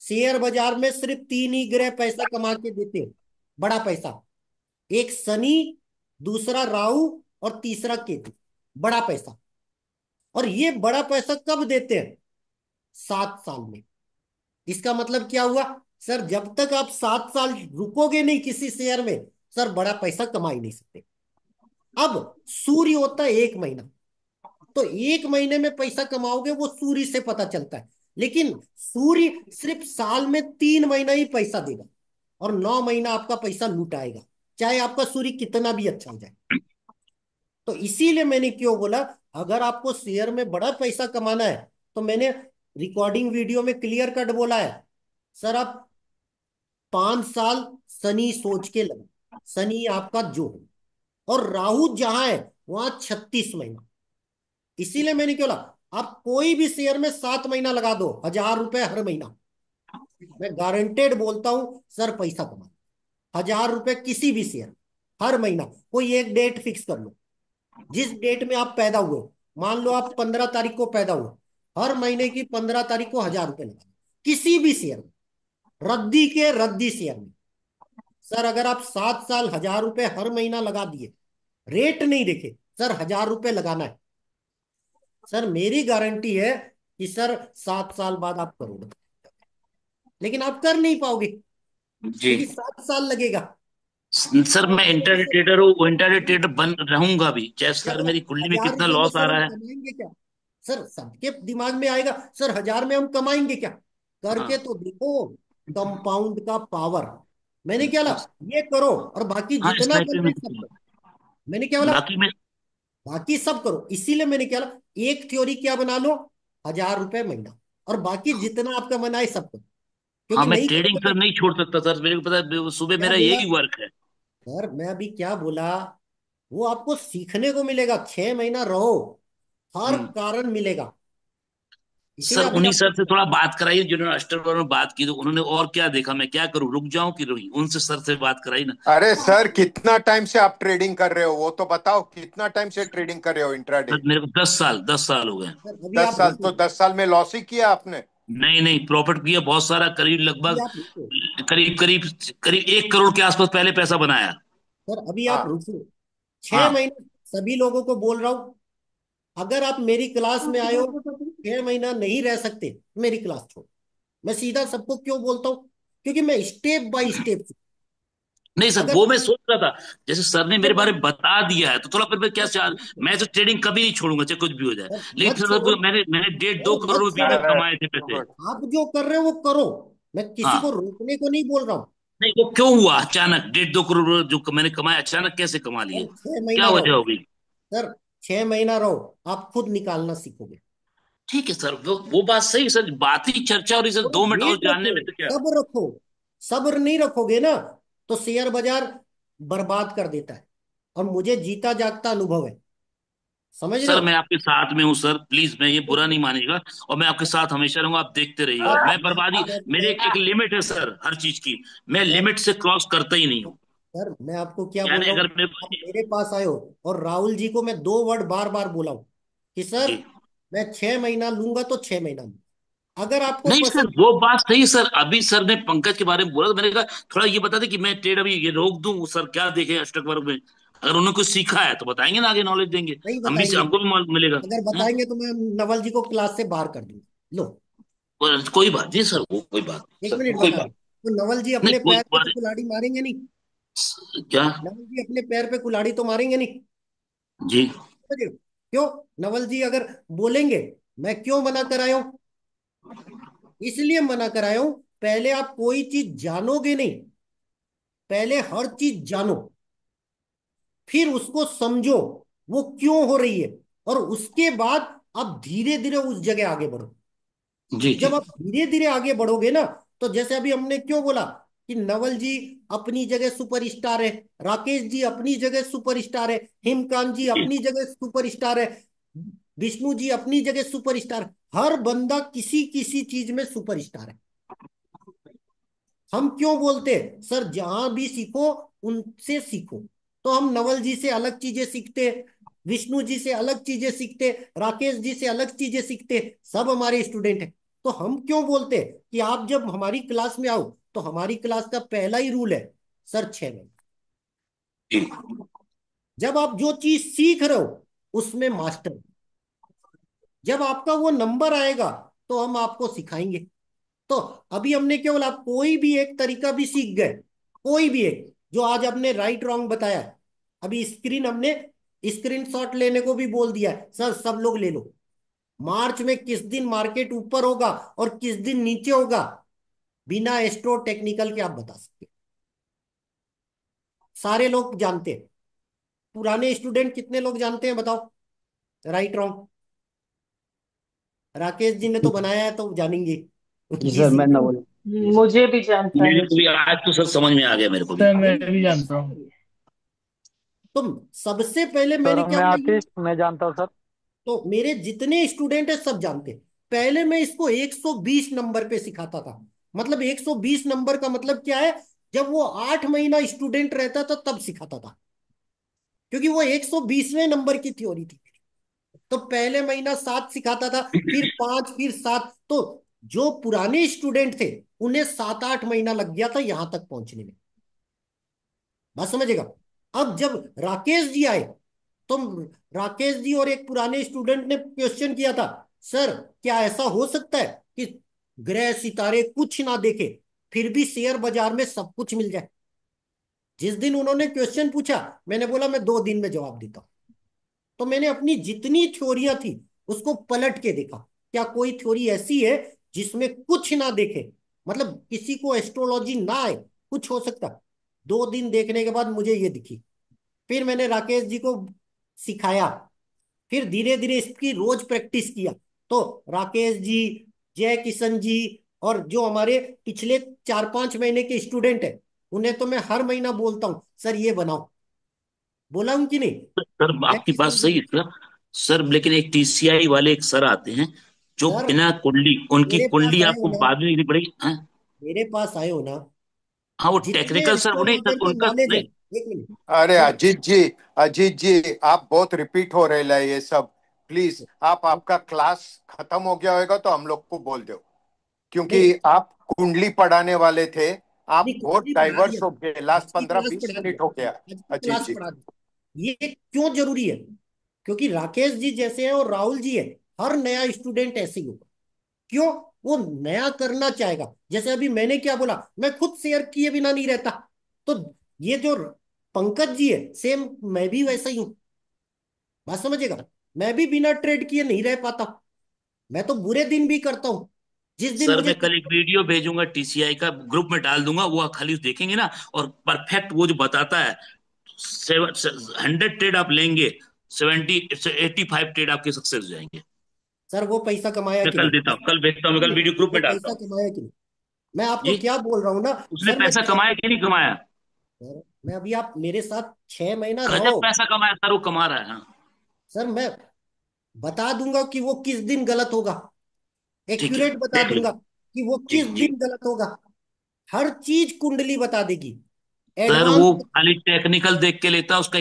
शेयर बाजार में सिर्फ तीन ही ग्रह पैसा कमा के देते हैं, बड़ा पैसा। एक शनि, दूसरा राहु, और तीसरा केतु। बड़ा पैसा। और ये बड़ा पैसा कब देते हैं? 7 साल में। इसका मतलब क्या हुआ? सर जब तक आप 7 साल रुकोगे नहीं किसी शेयर में, सर बड़ा पैसा कमा ही नहीं सकते। अब सूर्य होता है 1 महीना, तो 1 महीने में पैसा कमाओगे वो सूर्य से पता चलता है। लेकिन सूर्य सिर्फ साल में 3 महीना ही पैसा देगा, और 9 महीना आपका पैसा लुटाएगा, चाहे आपका सूर्य कितना भी अच्छा हो जाए। तो इसीलिए मैंने क्यों बोला, अगर आपको शेयर में बड़ा पैसा कमाना है, तो मैंने रिकॉर्डिंग वीडियो में क्लियर कट बोला है। सर आप 5 साल शनि सोच के लगा, शनि आपका जो हो, और राहु जहां है वहां 36 महीना। इसीलिए मैंने क्यों बोला, आप कोई भी शेयर में 7 महीना लगा दो, 1000 रुपए हर महीना, मैं गारंटेड बोलता हूं सर पैसा कमा। 1000 रुपए किसी भी शेयर, हर महीना। कोई एक डेट फिक्स कर लो, जिस डेट में आप पैदा हुए। मान लो आप 15 तारीख को पैदा हुए, हर महीने की 15 तारीख को 1000 रुपए लगा दो, किसी भी शेयर में, रद्दी के रद्दी शेयर में। सर अगर आप 7 साल 1000 रुपए हर महीना लगा दिए, रेट नहीं देखे, सर 1000 रुपए लगाना है, सर मेरी गारंटी है कि सर 7 साल बाद आप करोगे। लेकिन आप कर नहीं पाओगे, जी। क्योंकि 7 साल लगेगा। सर अब मैं आप इंटरनेट कैसे? ट्रेडर हूँ, इंटरनेट ट्रेडर बन रहूंगा भी चाहे जब सर मेरी कुंडली में हजार कितना रुपए में लॉस आ सर हम रहा है। कमाएंगे क्या? सर सबके दिमाग में आएगा, सर 1000 में हम कमाएंगे क्या? करके हाँ। तो देखो, कंपाउंड का पावर। मैंने क्या बोला, ये करो और बाकी हाँ जितना स्नाइपिंग करना में है सब करो। मैंने क्या बोला, बाकी में। बाकी सब करो। इसीलिए मैंने क्या बोला, एक थ्योरी क्या बना लो, 1000 रुपए महीना, और बाकी जितना आपका मना है सब करो। हाँ क्योंकि मैं नहीं ट्रेडिंग करोगे सर तो नहीं छोड़ सकता सर, मेरे को पता है सुबह क्या मेरा बोला? यही वर्क है। सर मैं अभी क्या बोला, वो आपको सीखने को मिलेगा। 6 महीना रहो, हर हम्म। कारण मिलेगा। इसीलिए सर अभी उन्हीं आपको, सर से थोड़ा बात कराइए जिन्होंने अष्टरवर में बात की, तो उन्होंने और क्या देखा, मैं क्या करूं, रुक जाऊं कि रुकी, उनसे सर से बात कराई ना। अरे सर, कितना टाइम से आप ट्रेडिंग कर रहे हो वो तो बताओ, कितना टाइम से ट्रेडिंग कर रहे हो सर इंट्राडे? मेरे को 10 साल हो गए। सर अभी दस आप साल तो रुको, 10 साल में लॉस ही किया आपने। नहीं नहीं, प्रॉफिट किया बहुत सारा, करीब अभी लगभग आप रुको, करीब करीब करीब 1 करोड़ के आसपास पहले पैसा बनाया। सर अभी आप हाँ। रुको। छह हाँ। महीने सभी लोगों को बोल रहा हूं, अगर आप मेरी क्लास में आए हो, 6 महीना नहीं रह सकते, मेरी क्लास छोड़ो। मैं सीधा सबको क्यों बोलता हूँ, क्योंकि मैं स्टेप बाय स्टेप, नहीं सर अगर वो मैं सोच रहा था, जैसे सर ने मेरे जब बारे में बता दिया है तो थोड़ा फिर मैं क्या चाह, आप मैं तो ट्रेडिंग कभी नहीं छोड़ूंगा चाहे कुछ भी हो जाए। मत लेकिन छोड़ो, सर मैंने मैंने डेढ़ दो अरे करोड़ मत रुपए छोड़ो। में कमाए थे पैसे। आप जो कर रहे हो वो करो, मैं किसी को हाँ। रोकने को नहीं बोल रहा हूँ। नहीं वो क्यों हुआ अचानक, डेढ़ दो करोड़ रुपए जो मैंने कमाए अचानक कैसे कमा लिए, सर छह क्या महीना वजह रहो, होगी। सर 6 महीना रहो, आप खुद निकालना सीखोगे। ठीक है सर, वो बात सही है सर, बात ही चर्चा हो रही सर, थोड़ा 2 मिनट और वेट जानने रखो, में तो क्या। सब्र रखो। सब्र नहीं रखोगे ना, तो शेयर बाजार बर्बाद कर देता है, और मुझे जीता जागता अनुभव है। समझ रहे सर हो? मैं आपके साथ में हूँ सर, प्लीज मैं ये बुरा देखो, नहीं मानेगा, और मैं आपके साथ हमेशा रहूंगा, आप देखते रहिएगा, सर मैं मैं बर्बादी, आपको मेरे क्या, एक लिमिट है सर हर चीज की, मैं सर लिमिट से क्रॉस करता ही नहीं हूँ। सर मैं आपको क्या बोल यानी रहा हूँ, अगर मैं। आप मेरे पास आए हो, और राहुल जी को मैं 2 वर्ड बार बार बोला हूँ कि सर जी। मैं 6 महीना लूंगा तो 6 महीना लूंगा। अगर आपको नहीं सर पसंद, वो बात सही सर, अभी सर ने पंकज के बारे में बोला तो मैंने कहा थोड़ा ये बता दे कि मैं ट्रेड अभी ये रोक दूं, सर क्या देखे अष्टक वर्ग में, अगर उन्होंने कुछ सीखा है तो बताएंगे ना, आगे नॉलेज देंगे, नहीं हम भी बताएंगे। हमको भी मालूम मिलेगा। अगर हाँ? बताएंगे तो मैं नवल जी को क्लास से बाहर कर दूंगा। लो, कोई बात नहीं सर, वो कोई बात नहीं एक सर, मिनट कोई बता दो, बात तो नवल जी नहीं, अपने कोई पैर पे बात तो कुल्हाड़ी मारेंगे नहीं? क्या। नवल जी अपने पैर पे कुल्हाड़ी तो मारेंगे नहीं? जी। समझ रहे हो? क्यों? नवल जी अगर बोलेंगे, मैं क्यों मना कराया हूं? इसलिए मना कराया हूं, पहले आप कोई चीज जानोगे नहीं, पहले हर चीज जानो, फिर उसको समझो वो क्यों हो रही है, और उसके बाद आप धीरे धीरे उस जगह आगे बढ़ो। जी। जी। जब आप धीरे धीरे आगे बढ़ोगे ना, तो जैसे अभी हमने क्यों बोला कि नवल जी अपनी जगह सुपरस्टार है, राकेश जी अपनी जगह सुपरस्टार है, हिमकांत जी जी। अपनी जगह सुपरस्टार है, विष्णु जी अपनी जगह सुपरस्टार। हर बंदा किसी किसी चीज में सुपरस्टार है। हम क्यों बोलते हैं सर जहां भी सीखो उनसे सीखो। तो हम नवल जी से अलग चीजें सीखते, विष्णु जी से अलग चीजें सीखते, राकेश जी से अलग चीजें सीखते, सब हमारे स्टूडेंट हैं। तो हम क्यों बोलते हैं कि आप जब हमारी क्लास में आओ तो हमारी क्लास का पहला ही रूल है सर 6 महीने। जी। जब आप जो चीज सीख रहे हो उसमें मास्टर, जब आपका वो नंबर आएगा तो हम आपको सिखाएंगे। तो अभी हमने क्या बोला, आप कोई भी एक तरीका भी सीख गए, कोई भी एक जो आज आपने राइट रॉन्ग बताया है। अभी स्क्रीन हमने स्क्रीनशॉट लेने को भी बोल दिया है सर, सब लोग ले लो। मार्च में किस दिन मार्केट ऊपर होगा और किस दिन नीचे होगा बिना एस्ट्रो टेक्निकल के आप बता सकते हैं। सारे लोग जानते हैं। पुराने स्टूडेंट कितने लोग जानते हैं बताओ राइट रॉन्ग? राकेश जी ने तो बनाया है तो जानेंगे। जी जी सर, मैं सीखा। नवल। जी सर। मुझे भी जानता मेरे है को जी। भी आज तो सर समझ में आ गया, मेरे को भी। सर मैं भी जानता हूँ। तो सबसे पहले सर मैंने क्या मैं बोला, आतिश मैं जानता हूँ सर। तो मेरे जितने स्टूडेंट है सब जानते हैं। पहले मैं इसको 120 नंबर पे सिखाता था। मतलब 120 नंबर का मतलब क्या है, जब वो 8 महीना स्टूडेंट रहता था तब सिखाता था, क्योंकि वो 120वें नंबर की थ्योरी थी। तो पहले महीना 7 सिखाता था, फिर 5, फिर 7। तो जो पुराने स्टूडेंट थे उन्हें 7-8 महीना लग गया था यहां तक पहुंचने में। बात समझेगा? अब जब राकेश जी आए तो राकेश जी और एक पुराने स्टूडेंट ने क्वेश्चन किया था, सर क्या ऐसा हो सकता है कि ग्रह सितारे कुछ ना देखे फिर भी शेयर बाजार में सब कुछ मिल जाए? जिस दिन उन्होंने क्वेश्चन पूछा मैंने बोला मैं 2 दिन में जवाब देता हूं। तो मैंने अपनी जितनी थ्योरियां थी उसको पलट के देखा, क्या कोई थ्योरी ऐसी है जिसमें कुछ ना देखे, मतलब किसी को एस्ट्रोलॉजी ना आए, कुछ हो सकता? 2 दिन देखने के बाद मुझे ये दिखी। फिर मैंने राकेश जी को सिखाया, फिर धीरे धीरे इसकी रोज प्रैक्टिस किया। तो राकेश जी, जय किशन जी और जो हमारे पिछले 4-5 महीने के स्टूडेंट हैं उन्हें तो मैं हर महीना बोलता हूँ सर ये बनाओ। बोला हूं कि नहीं? सर जय आपकी बात किशन जी। सही है सर। सर लेकिन एक टीसीआई वाले एक सर आते हैं जो सर बिना कुंडली, उनकी मेरे पास कुंडली आए हो आपको ना, बाद में लिखनी पड़ेगी। हाँ। मेरे पास आए हो ना, हाँ, वो जितने टेक्निकल सर, वो नहीं एस्ट्रोलॉजर सर का उनका नॉलेज है, नहीं। एक मिनट अरे सर। अजीत जी, अजीत जी, आप बहुत रिपीट हो रहे हैं ये सब। प्लीज आप, आपका क्लास खत्म हो गया होगा तो हम लोग को बोल दो, क्योंकि नहीं, आप कुंडली पढ़ाने वाले थे। आप नहीं बहुत कुंडली पढ़ा डाइवर्स दिया, हो गए, लास्ट आज की पंद्रह क्लास बीस पढ़ा मिनट हो गया। दिया, आज की अजीत क्लास जी। पढ़ा दी। ये क्यों जरूरी है? क्योंकि राकेश जी जैसे हैं और राहुल जी है, हर नया स्टूडेंट ऐसे ही होगा। क्यों? वो नया करना चाहेगा। जैसे अभी मैंने क्या बोला, मैं खुद शेयर किए बिना नहीं रहता। तो ये जो पंकज जी है सेम मैं भी वैसा ही हूं। बात समझेगा? मैं भी बिना ट्रेड किए नहीं रह पाता। मैं तो बुरे दिन भी करता हूँ जिस दिन सर मुझे। मैं कल एक वीडियो भेजूंगा टीसीआई का, ग्रुप में डाल दूंगा, वो खाली देखेंगे ना, और परफेक्ट वो जो बताता है। 100 ट्रेड आप लेंगे, 85 ट्रेड आपके सक्सेस हो जाएंगे। सर वो पैसा कमाया मैं कि कल नहीं? देता हूँ, कल भेजता हूँ, मैं कल नहीं, वीडियो ग्रुप वो में डालता पैसा हूँ। कमाया कि नहीं? मैं आपको जी। क्या बोल रहा हूँ ना। उसने सर मैं पैसा छह कमाया कि नहीं कमाया? सर मैं अभी, आप मेरे साथ 6 महीना रहो। गजब पैसा कमाया सर, वो कमा रहा है। हाँ। सर मैं बता दूंगा कि वो किस दिन गलत होगा, ठीक है, एक्यूरेट बता देख लो। दूंगा कि वो जी किस जी। दिन गलत होगा। हर चीज कुंडली बता देगी, सर एडवांस। वो खाली टेक्निकल देख के लेता है, उसका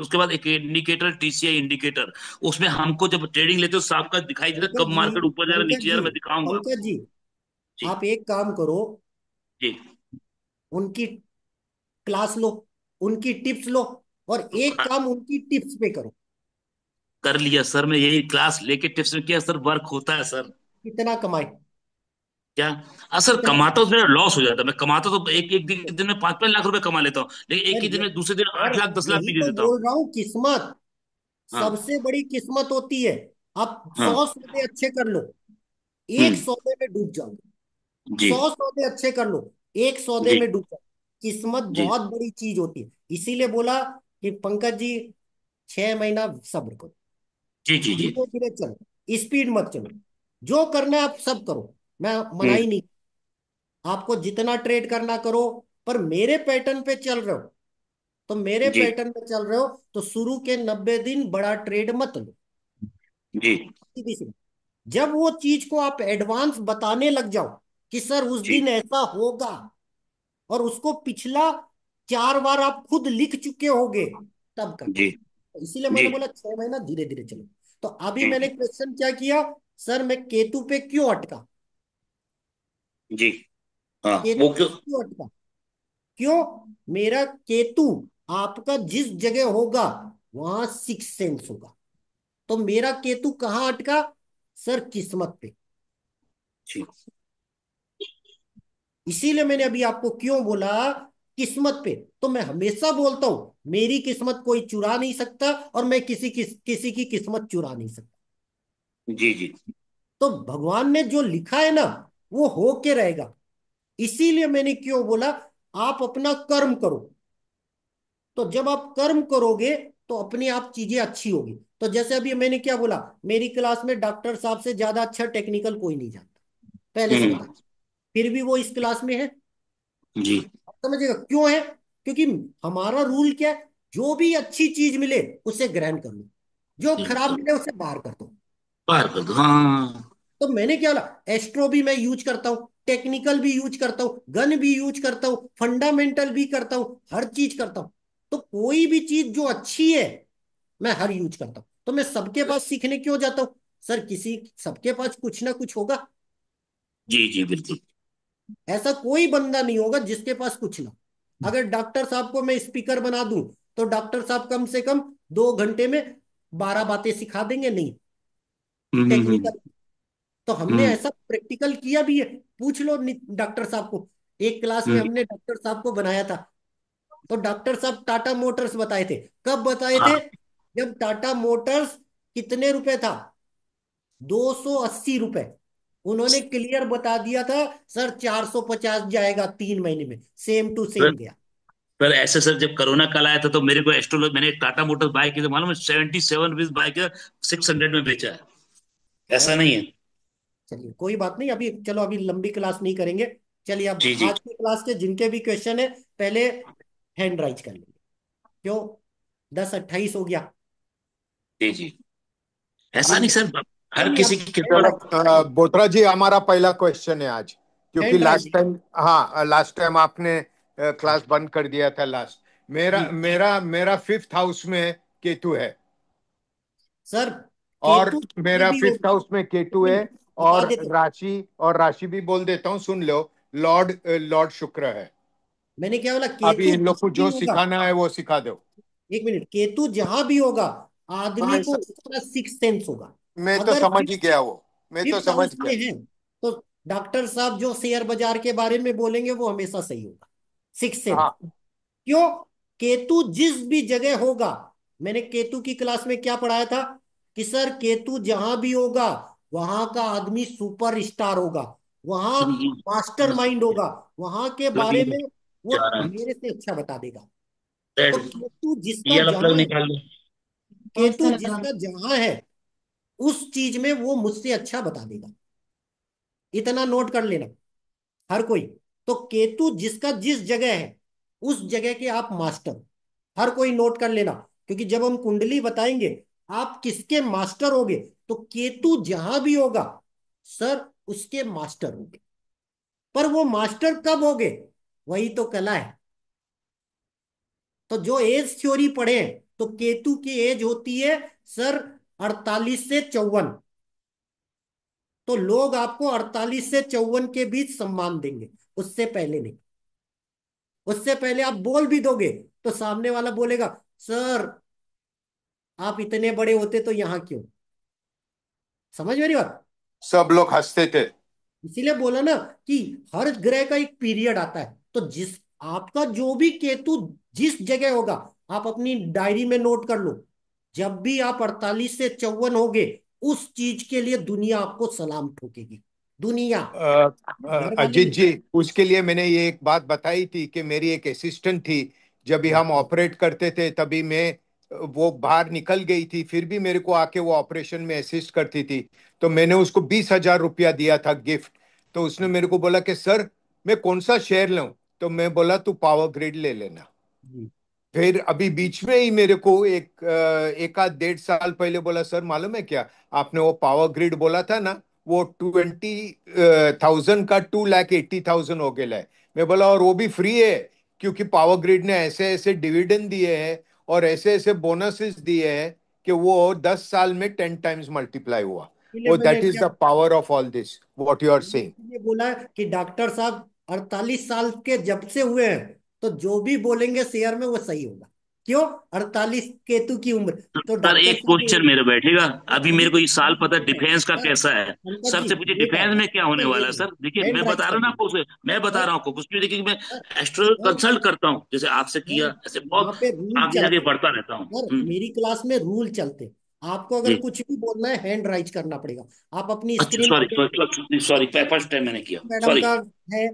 उसके बाद एक इंडिकेटर, टीसीआई इंडिकेटर, उसमें हमको जब ट्रेडिंग लेते हो साफ का दिखाई देता है, पंकज कब जी, मार्केट ऊपर जा रहा है नीचे पंकज जा जी, रहा है, मैं दिखाऊंगा। पंकज जी, जी आप एक काम करो, जी। उनकी क्लास लो, उनकी टिप्स लो, और एक हाँ, काम उनकी टिप्स पे करो। कर लिया सर, मैं यही क्लास लेके टिप्स में किया सर, वर्क होता है सर। कितना कमाए? क्या? सर कितना कमाता कमाए? तो मेरा लॉस हो जाता है, मैं कमाता तो एक एक दिन में 5-5 लाख रुपए कमा लेता हूँ, लेकिन एक सर ही दिन ये, में दूसरे दिन सर 8 लाख 10 लाख यही भी दे तो देता हूँ। बोल रहा हूँ, किस्मत हाँ सबसे बड़ी किस्मत होती है। आप हाँ। 100 सौदे अच्छे कर लो, एक हम्म। सौदे में डूब जाओगे। जी 100 सौदे अच्छे कर लो, एक सौदे जी में डूब जाओ। किस्मत जी बहुत बड़ी चीज होती है। इसीलिए बोला कि पंकज जी 6 महीना सब्र करो, जी जी जी। धीरे धीरे चलो, स्पीड मत चलो। जो करना है आप सब करो, मैं मना हम्म। ही नहीं। आपको जितना ट्रेड करना करो, पर मेरे पैटर्न पे चल रहे हो, तो मेरे जी पैटर्न पे चल रहे हो तो शुरू के 90 दिन बड़ा ट्रेड मत लो। जी सीधी सी। जब वो चीज को आप एडवांस बताने लग जाओ कि सर उस जी दिन ऐसा होगा, और उसको पिछला 4 बार आप खुद लिख चुके होगे, तब करना। जी इसीलिए जी मैंने बोला 6 महीना धीरे धीरे चलो। तो अभी जी मैंने क्वेश्चन क्या किया, सर मैं केतु पे क्यों अटका, जी। हाँ केतु वो पे क्यों? क्यों अटका, क्यों? मेरा केतु आपका जिस जगह होगा वहां सिक्स सेंस होगा। तो मेरा केतु कहाँ अटका, सर किस्मत पे। जी इसीलिए मैंने अभी आपको क्यों बोला किस्मत पे। तो मैं हमेशा बोलता हूं मेरी किस्मत कोई चुरा नहीं सकता, और मैं किसी की किस्मत चुरा नहीं सकता। जी जी तो भगवान ने जो लिखा है ना, वो हो के रहेगा। इसीलिए मैंने क्यों बोला, आप अपना कर्म करो। तो जब आप कर्म करोगे तो अपने आप चीजें अच्छी होगी। तो जैसे अभी मैंने क्या बोला, मेरी क्लास में डॉक्टर साहब से ज्यादा अच्छा टेक्निकल कोई नहीं जानता, पहले से बता। हम्म फिर भी वो इस क्लास में है। जी आप समझिएगा क्यों है, क्योंकि हमारा रूल क्या है, जो भी अच्छी चीज मिले उसे ग्रहण कर लो, जो खराब बिल्कुल। मिले उसे बाहर कर दो। पार कर दो, हाँ। तो मैंने क्या बोला, एस्ट्रो भी मैं यूज करता हूँ, टेक्निकल भी यूज करता हूँ, गन भी यूज करता हूँ, फंडामेंटल भी करता हूँ, हर चीज करता हूँ। तो कोई भी चीज जो अच्छी है मैं हर यूज करता हूँ। तो मैं सबके पास सीखने क्यों जाता हूँ, सर किसी सबके पास कुछ ना कुछ होगा। जी जी बिल्कुल। ऐसा कोई बंदा नहीं होगा जिसके पास कुछ ना। अगर डॉक्टर साहब को मैं स्पीकर बना दूं तो डॉक्टर साहब कम से कम 2 घंटे में 12 बातें सिखा देंगे, नहीं हम्म। टेक्निकल। तो हमने हम्म ऐसा प्रैक्टिकल किया भी है। पूछ लो डॉक्टर साहब को। एक क्लास में हम्म। हमने डॉक्टर साहब को बनाया था, तो डॉक्टर साहब टाटा मोटर्स बताए थे। कब बताए थे, हाँ जब टाटा मोटर्स कितने रुपए था, 280 रुपए। उन्होंने क्लियर बता दिया था, सर 450 जाएगा 3 महीने में, सेम टू पर सेम गया। पर ऐसे सर, जब कोरोना काल आया था तो मेरे को एस्ट्रोलॉजी, मैंने एक टाटा मोटर्स बाय की, तो मालूम है 77 रुपीज बाय किया, 600 में बेचा है। ऐसा सर नहीं है। चलिए कोई बात नहीं, अभी चलो अभी लंबी क्लास नहीं करेंगे। चलिए अब जी जी आज की क्लास के जिनके भी क्वेश्चन है पहले हैंड राइज कर लेंगे। क्यों, 10:28 हो गया। जी जी। ऐसा अभी नहीं सर, नहीं हर नहीं, किसी आप की हैंड चलो किताब। राइज, बोथरा जी, हमारा पहला क्वेश्चन है आज, क्योंकि हैंड राइज। लास्ट टाइम, हाँ लास्ट टाइम आपने क्लास बंद कर दिया था लास्ट। मेरा जी मेरा मेरा फिफ्थ हाउस में केतु है, सर, और केतु ये मेरा भी हो, फिफ्थ हाउस में एक केतु है। मिनट बता और देता हूँ। राशि भी बोल देता हूँ, सुन लो। लॉर्ड लॉर्ड शुक्र है। मैंने क्या बोला, अभी केतु इन लोग को जहाँ भी जो होगा, सिखाना है वो सिखा दो। एक मिनट, केतु जहां भी होगा हाँ आदमी को ऐसा, उसका सिक्स सेंस होगा। मैं तो अगर समझ ही गया वो, मैं तो फिफ्थ समझ हाउस गया। में है तो डॉक्टर साहब जो शेयर बाजार के बारे में बोलेंगे वो हमेशा सही होगा, सिक्स सेंस। हाँ क्यों, केतु जिस भी जगह होगा, मैंने केतु की क्लास में क्या पढ़ाया था कि सर केतु जहां भी होगा वहां का आदमी सुपर स्टार होगा, वहां सुनिए, मास्टर माइंड होगा, वहां के बारे में वो जा रहा है। मेरे से अच्छा बता देगा। तो रेड, केतु जिसका ये वाला प्लग जहां है, निकाल लो। केतु जिसका जहां है उस चीज में वो मुझसे अच्छा बता देगा। इतना नोट कर लेना हर कोई। तो केतु जिसका जिस जगह है उस जगह के आप मास्टर, हर कोई नोट कर लेना। क्योंकि जब हम कुंडली बताएंगे आप किसके मास्टर होगे, तो केतु जहां भी होगा सर उसके मास्टर होंगे। पर वो मास्टर कब होगे, वही तो कला है। तो जो एज थ्योरी पढ़े हैं, तो केतु की एज होती है सर 48 से 54। तो लोग आपको 48 से 54 के बीच सम्मान देंगे, उससे पहले नहीं। उससे पहले आप बोल भी दोगे तो सामने वाला बोलेगा, सर आप इतने बड़े होते तो यहां क्यों। समझ मेरी बात। सब लोग हंसते थे। इसीलिए बोला ना कि हर ग्रह का एक पीरियड आता है। तो जिस आपका जो भी केतु जिस जगह होगा, आप अपनी डायरी में नोट कर लो। जब भी आप 48 से 54 होगे, उस चीज के लिए दुनिया आपको सलाम ठोकेगी, दुनिया, घर वाले अजीत नहीं। जी, उसके लिए मैंने ये एक बात बताई थी कि मेरी एक असिस्टेंट थी। जब भी हाँ हम ऑपरेट करते थे तभी मैं, वो बाहर निकल गई थी फिर भी मेरे को आके वो ऑपरेशन में असिस्ट करती थी। तो मैंने उसको 20,000 रुपया दिया था गिफ्ट। तो उसने मेरे को बोला कि सर, मैं कौन सा शेयर लूं? तो मैं बोला तू पावर ग्रिड ले लेना। जी। फिर अभी बीच में ही मेरे को एक आध 1.5 साल पहले बोला, सर मालूम है क्या, आपने वो पावर ग्रिड बोला था ना, वो 20,000 का 2,80,000 हो गया है। मैं बोला और वो भी फ्री है, क्योंकि पावर ग्रिड ने ऐसे ऐसे डिविडेंड दिए हैं और ऐसे ऐसे बोनसेस दिए हैं कि वो 10 साल में 10 टाइम्स मल्टीप्लाई हुआ। इसलिए वो मैंने दैट इज क्या, the power of all this what you are मैंने सेइंग। इसलिए बोला कि डॉक्टर साहब 48 साल के जब से हुए हैं, तो जो भी बोलेंगे शेयर में वो सही होगा। क्यों? 48 केतु की उम्र। तो सर डॉक्टर एक साहब क्वेश्चन मेरे बैठेगा। अभी अभी मेरे को इस साल अभी पता है देखो डिफेंस का सर, कैसा है। पंकज सर जी से पूछिए वेट डिफेंस आएगा, में क्या होने सर वाला वेट है। आएगा, सर देखिए हैंड मैं राइज बता रहा हूँ ना करना। आपको उसे, मैं बता सर रहा हूँ आपको कुछ भी। देखिए मैं सर एस्ट्रो सर कंसल्ट करता हूँ, जैसे आपसे सर, किया ऐसे वहां बहुत पे रूल आगे आगे चलते हैं। बढ़ता रहता हूँ। सर मेरी क्लास में रूल चलते हैं। आपको अगर जी। कुछ भी बोलना है हैंड राइज करना पड़ेगा। आप अपनी अच्छा स्क्रीन सॉरी पे देखो, सॉरी सॉरी, फर्स्ट टाइम मैंने किया, मैडम सॉरी। का है,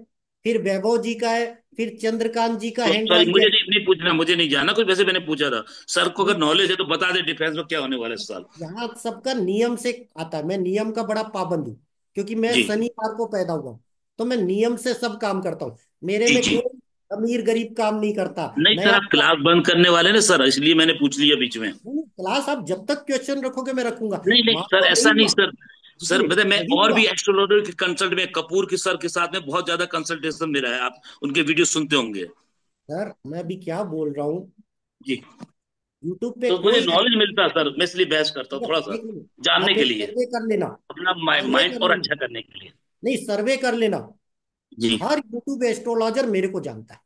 फिर वैभव जी का है, फिर चंद्रकांत जी का हैंड सॉरी राइज मुझे है। नहीं पूछना, मुझे नहीं जाना कुछ, वैसे मैंने पूछा था। सर को अगर नहीं, नॉलेज है तो बता दे डिफेंस में क्या होने वाला है इस साल। यहाँ सबका नियम से आता है। मैं नियम का बड़ा पाबंद हूँ, क्योंकि मैं जी शनिवार को पैदा हुआ हूँ। तो मैं नियम से सब काम करता हूँ। मेरे जी में जी। कोई अमीर गरीब काम नहीं करता। नहीं सर, नया आप क्लास बंद करने वाले ना सर, इसलिए मैंने पूछ लिया बीच में। नहीं, क्लास आप जब तक क्वेश्चन रखोगे मैं रखूंगा। नहीं नहीं मान सर, लो ऐसा नहीं नहीं हुआ, सर। सर देखिए पता है, मैं नहीं और हुआ। भी एस्ट्रोलॉजर के कंसल्ट में कपूर के सर के साथ में बहुत ज्यादा कंसल्टेशन मेरा है, आप उनके वीडियो सुनते होंगे। सर मैं अभी क्या बोल रहा हूँ, जी। यूट्यूब पे तो मुझे कोई नॉलेज मिलता है सर, मैं इसलिए बहस करता हूँ थोड़ा सा, एक मिनट, जानने आप के एक लिए, सर्वे कर लेना। अपना सर्वे माइंड कर और लेना, अच्छा करने के लिए। नहीं सर्वे कर लेना। जी। हर यूट्यूब एस्ट्रोलॉजर मेरे को जानता है।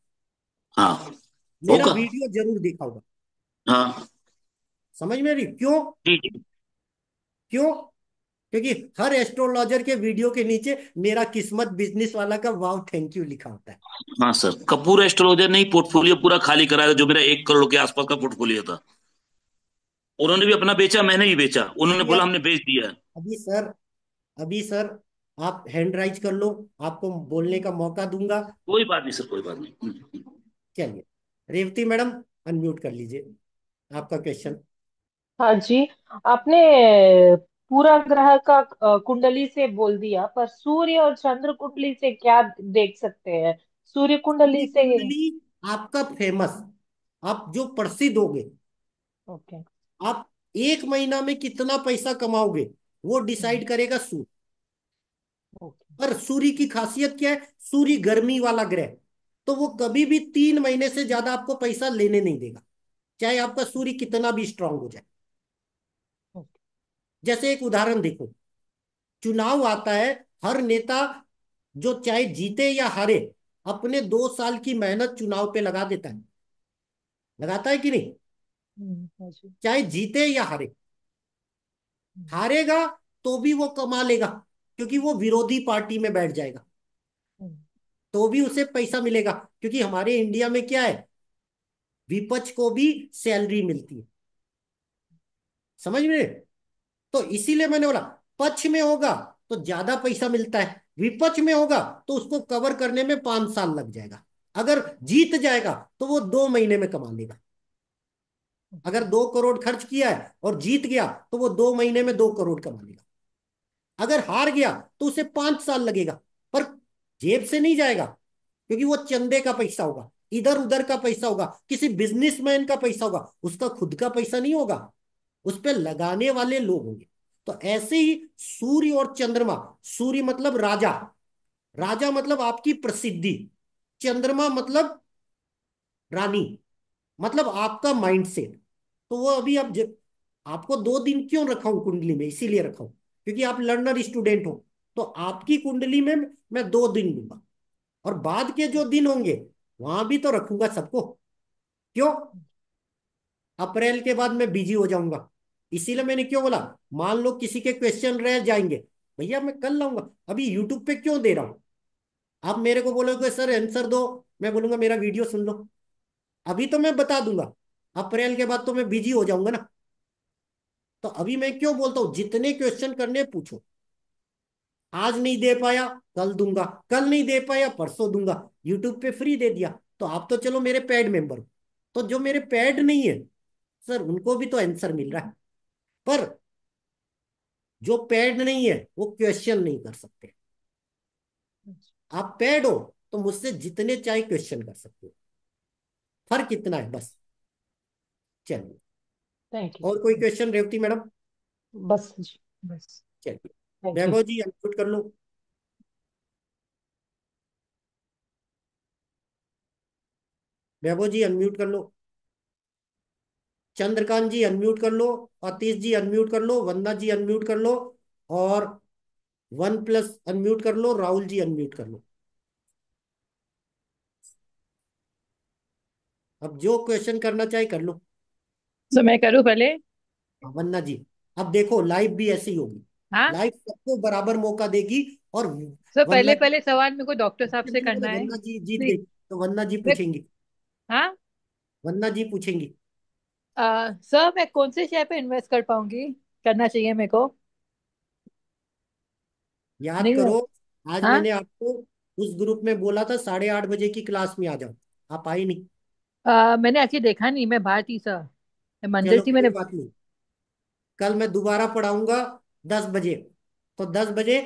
हाँ मेरा होगा। वीडियो जरूर देखा होगा। हाँ। समझ में रही क्यों? जी जी। क्यों? क्योंकि हर एस्ट्रोलॉजर के वीडियो के नीचे मेरा किस्मत बिजनेस वाला का वाव थैंक यू लिखा होता है। हाँ सर, कपूर एस्ट्रोलॉजर ने ही पोर्टफोलियो पूरा खाली कराया था, जो मेरा 1 करोड़ के आसपास का पोर्टफोलियो था। उन्होंने भी अपना बेचा, मैंने भी बेचा, उन्होंने अभी बोला आप हमने बेच दिया है। अभी सर अभी सर आप हैंड राइज कर लो, आपको बोलने का मौका दूंगा। कोई बात नहीं सर, कोई बात नहीं। चलिए, रेवती मैडम अनम्यूट कर लीजिए आपका क्वेश्चन। हाँ जी। आपने पूरा ग्रह का कुंडली से बोल दिया, पर सूर्य और चंद्र कुंडली से क्या देख सकते हैं? सूर्य कुंडली पूरी से। कुंडली आपका फेमस, आप जो प्रसिद्ध होगे, ओके। आप एक महीना में कितना पैसा कमाओगे, वो हम्म। डिसाइड करेगा सूर्य। ओके। पर सूर्य की खासियत क्या है? सूर्य गर्मी वाला ग्रह, तो वो कभी भी 3 महीने से ज्यादा आपको पैसा लेने नहीं देगा, चाहे आपका सूर्य कितना भी स्ट्रांग हो जाए। ओके। जैसे एक उदाहरण देखो, चुनाव आता है, हर नेता जो चाहे जीते या हारे, अपने 2 साल की मेहनत चुनाव पे लगा देता है। लगाता है कि नहीं? हाँ जी। चाहे जीते या हारे, हम्म। हारेगा तो भी वो कमा लेगा, क्योंकि वो विरोधी पार्टी में बैठ जाएगा, हम्म। तो भी उसे पैसा मिलेगा। क्योंकि हमारे इंडिया में क्या है, विपक्ष को भी सैलरी मिलती है। समझ में? तो इसीलिए मैंने बोला, पक्ष में होगा तो ज्यादा पैसा मिलता है, विपक्ष में होगा तो उसको कवर करने में 5 साल लग जाएगा। अगर जीत जाएगा तो वो 2 महीने में कमा लेगा। अगर 2 करोड़ खर्च किया है और जीत गया तो वो 2 महीने में 2 करोड़ कमा लेगा। अगर हार गया तो उसे 5 साल लगेगा, पर जेब से नहीं जाएगा, क्योंकि वो चंदे का पैसा होगा, इधर उधर का पैसा होगा, किसी बिजनेसमैन का पैसा होगा, उसका खुद का पैसा नहीं होगा, उस पे लगाने वाले लोग होंगे। तो ऐसे ही सूर्य और चंद्रमा, सूर्य मतलब राजा, राजा मतलब आपकी प्रसिद्धि, चंद्रमा मतलब रानी, मतलब आपका माइंडसेट। तो वो अभी आप आपको 2 दिन क्यों रखा हूं कुंडली में, इसीलिए रखा हूं क्योंकि आप लर्नर स्टूडेंट हो। तो आपकी कुंडली में मैं 2 दिन दूंगा, और बाद के जो दिन होंगे वहां भी तो रखूंगा सबको। क्यों? अप्रैल के बाद मैं बिजी हो जाऊंगा। इसीलिए मैंने क्यों बोला, मान लो किसी के क्वेश्चन रह जाएंगे, भैया मैं कल लाऊंगा। अभी यूट्यूब पे क्यों दे रहा हूं? आप मेरे को बोलोगे सर आंसर दो, मैं बोलूंगा मेरा वीडियो सुन लो। अभी तो मैं बता दूंगा, अप्रैल के बाद तो मैं बिजी हो जाऊंगा ना। तो अभी मैं क्यों बोलता हूँ, जितने क्वेश्चन करने पूछो। आज नहीं दे पाया कल दूंगा, कल नहीं दे पाया परसों दूंगा। यूट्यूब पे फ्री दे दिया तो आप तो चलो मेरे पेड मेंबर हो। तो जो मेरे पेड नहीं है सर, उनको भी तो आंसर मिल रहा है। पर जो पेड नहीं है वो क्वेश्चन नहीं कर सकते। आप पेड हो तो मुझसे जितने चाहे क्वेश्चन कर सकते हो, फर्क इतना है बस। चलिए, थैंक और कोई क्वेश्चन रेवती मैडम? यू। बस जी, बस। चलिए, thank you. Vaibhav ji unmute कर लो। वैभव जी अनम्यूट कर लो। चंद्रकांत जी अनम्यूट कर लो। आतिश जी अनम्यूट कर लो। वंदना जी अनम्यूट कर लो। और वन प्लस अनम्यूट कर लो। राहुल जी अनम्यूट कर लो। अब जो क्वेश्चन करना चाहे कर लो। तो मैं करूँ पहले? हाँ, वंदना जी, अब देखो लाइव भी ऐसी ही होगी। हाँ लाइव सबको बराबर मौका देगी। और सर, वंदना पहले पहले सवाल मेरे को डॉक्टर साहब से करना है, वंदना जी जीत प्लीज। गई तो वंदना जी मैं पूछेंगी। हाँ वंदना जी पूछेंगी। सर, मैं कौन से शेयर पे इन्वेस्ट कर पाऊंगी, करना चाहिए मेरे को? याद नहीं है। करो, आज हाँ। मैंने आपको उस ग्रुप में बोला था 8:30 बजे की क्लास में आ जाओ। आप आई नहीं। मैंने actually देखा नहीं, मैं बाहर थी सर, मैं मंदिर चलो थी, कोई मैंने। बात नहीं, कल मैं दोबारा पढ़ाऊंगा 10 बजे। तो 10 बजे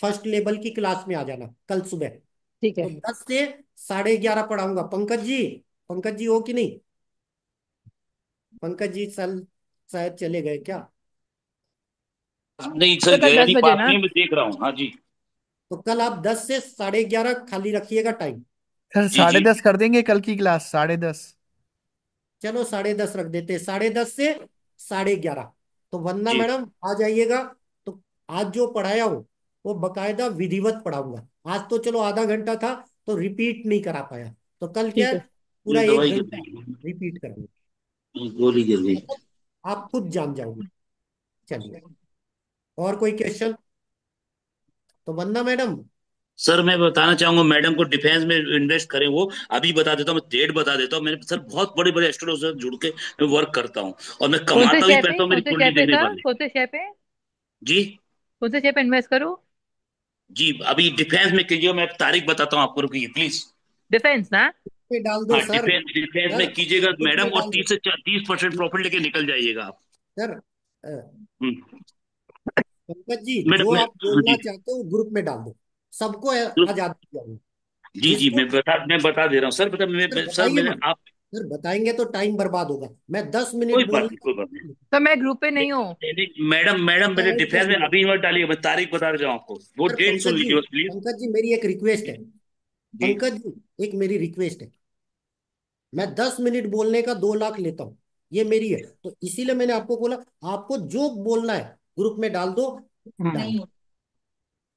फर्स्ट लेवल की क्लास में आ जाना कल सुबह। ठीक है। तो 10 से 11:30 पढ़ाऊंगा। पंकज जी, पंकज जी हो कि नहीं? पंकज जी शायद चले गए क्या? नहीं तो सर, कल गया दस नहीं, बजे पास ना? में मैं देख रहा हूँ। हाँ जी। तो कल आप 10 से 11:30 खाली रखिएगा टाइम। सर जी साढ़े जी दस कर देंगे कल की क्लास, 10:30। चलो 10:30 रख देते हैं, 10:30 से 11:30। तो वंदना जी मैडम आ जाइएगा। तो आज जो पढ़ाया हूँ वो बकायदा विधिवत पढ़ाऊंगा। आज तो चलो आधा घंटा था तो रिपीट नहीं करा पाया। तो कल क्या ठीक है, है। पूरा ये एक दवाई गिर घंटा गई, रिपीट करेंगे। गोली गिर गई। मतलब आप खुद जान जाओगे। चलिए, और कोई क्वेश्चन? तो वंदना मैडम, सर मैं बताना चाहूंगा मैडम को, डिफेंस में इन्वेस्ट करें वो। अभी बता देता हूँ, मैं डेट बता देता हूँ। मेरे सर बहुत बड़े बड़े एस्ट्रोलॉजर से जुड़ के मैं वर्क करता हूँ, और मैं कौन से कमाता भी शेयर पैसा पे, हूँ कौन मेरी से शेयर कुंडली पे देखने सर, वाले। कौन से शेयर पे? जी कौन से शेयर पे इन्वेस्ट करूँ? जी, अभी डिफेंस में कीजिए, मैं तारीख बताता हूँ आपको, रुकिए प्लीज। डिफेंस ना? पे डाल दो हाँ, सर। डिफेंस डिफेंस सर में कीजिएगा ग्रुप मैडम, में और डाल दो। 30% प्रॉफिट लेके निकल जाइएगा आप। सर हम्म। पंकज जी, जो मैडम आप हाँ बोलना जी। चाहते हो ग्रुप में डाल दो। सबको आजादी दिया। जी जी, जिसको मैं बता दे रहा हूँ सर, मतलब सर सर बताइए मैंने मत। आप। सर बताएंगे तो टाइम बर्बाद होगा। मैं 10 मिनट कोई बात बोलने नहीं, का। कोई बात नहीं। तो मैं ग्रुप पे नहीं हूँ। मैडम मैडम, मेरे ऐड कर डिफेंस में दिया। अभी मत डालिए, मैं तारीख बता रहा हूँ आपको, वो सर डेट सुन पंकज जी, लीजिए बस प्लीज। पंकज जी मेरी एक रिक्वेस्ट है। जी पंकज जी, एक मेरी रिक्वेस्ट है। मैं 10 मिनट बोलने का 2 लाख लेता हूँ। ये मेरी है, तो इसीलिए मैंने आपको बोला आपको जो बोलना है ग्रुप में डाल दो। डाल दो,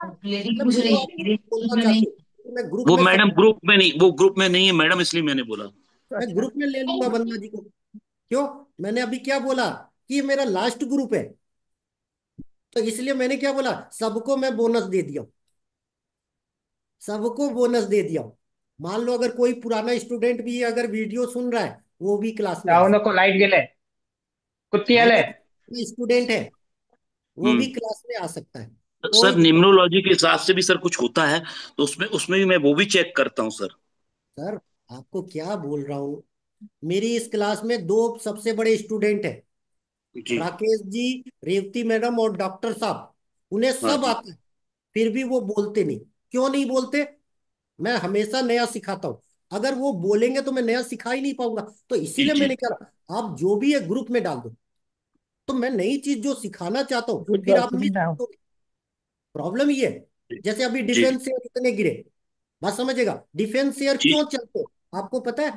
मतलब जो आप बोलना चाहते हो मैं ग्रुप वो में सब। मैडम ग्रुप में नहीं, वो ग्रुप में नहीं है मैडम, इसलिए मैंने बोला। मैं ग्रुप में ले लूंगा वंदना जी को। क्यों? मैंने अभी क्या बोला कि ये मेरा लास्ट ग्रुप है। तो इसलिए मैंने क्या बोला, सबको मैं बोनस दे दिया। सबको बोनस दे दिया। मान लो अगर कोई पुराना स्टूडेंट भी अगर वीडियो सुन रहा है, वो भी क्लास में आ जाओ सकता नको लाइट गेले कुत्ती है। आले। अगर स्टूडेंट है वो भी हम्म। क्लास में आ सकता है। सर कोई दिक्कत। निम्नोलॉजी के हिसाब से भी सर कुछ होता है, तो उसमें उसमें भी मैं वो भी चेक करता हूँ सर। सर आपको क्या बोल रहा हूँ, मेरी इस क्लास में दो सबसे बड़े स्टूडेंट हैं, जी राकेश जी, रेवती मैडम और डॉक्टर साहब। उन्हें हाँ सब जी आता है, फिर भी वो बोलते नहीं। क्यों नहीं बोलते? मैं हमेशा नया सिखाता हूँ। अगर वो बोलेंगे तो मैं नया सिखा ही नहीं पाऊंगा। तो जी इसीलिए जी मैंने क्या रहा, आप जो भी है ग्रुप में डाल दो। तो मैं नई चीज जो सिखाना चाहता हूँ गुड फिर गर्ल आप मिस। Sitting down. प्रॉब्लम ये है, जैसे अभी जी डिफेंस शेयर इतने गिरे। बात समझेगा, डिफेंस शेयर जी क्यों चलते आपको पता है?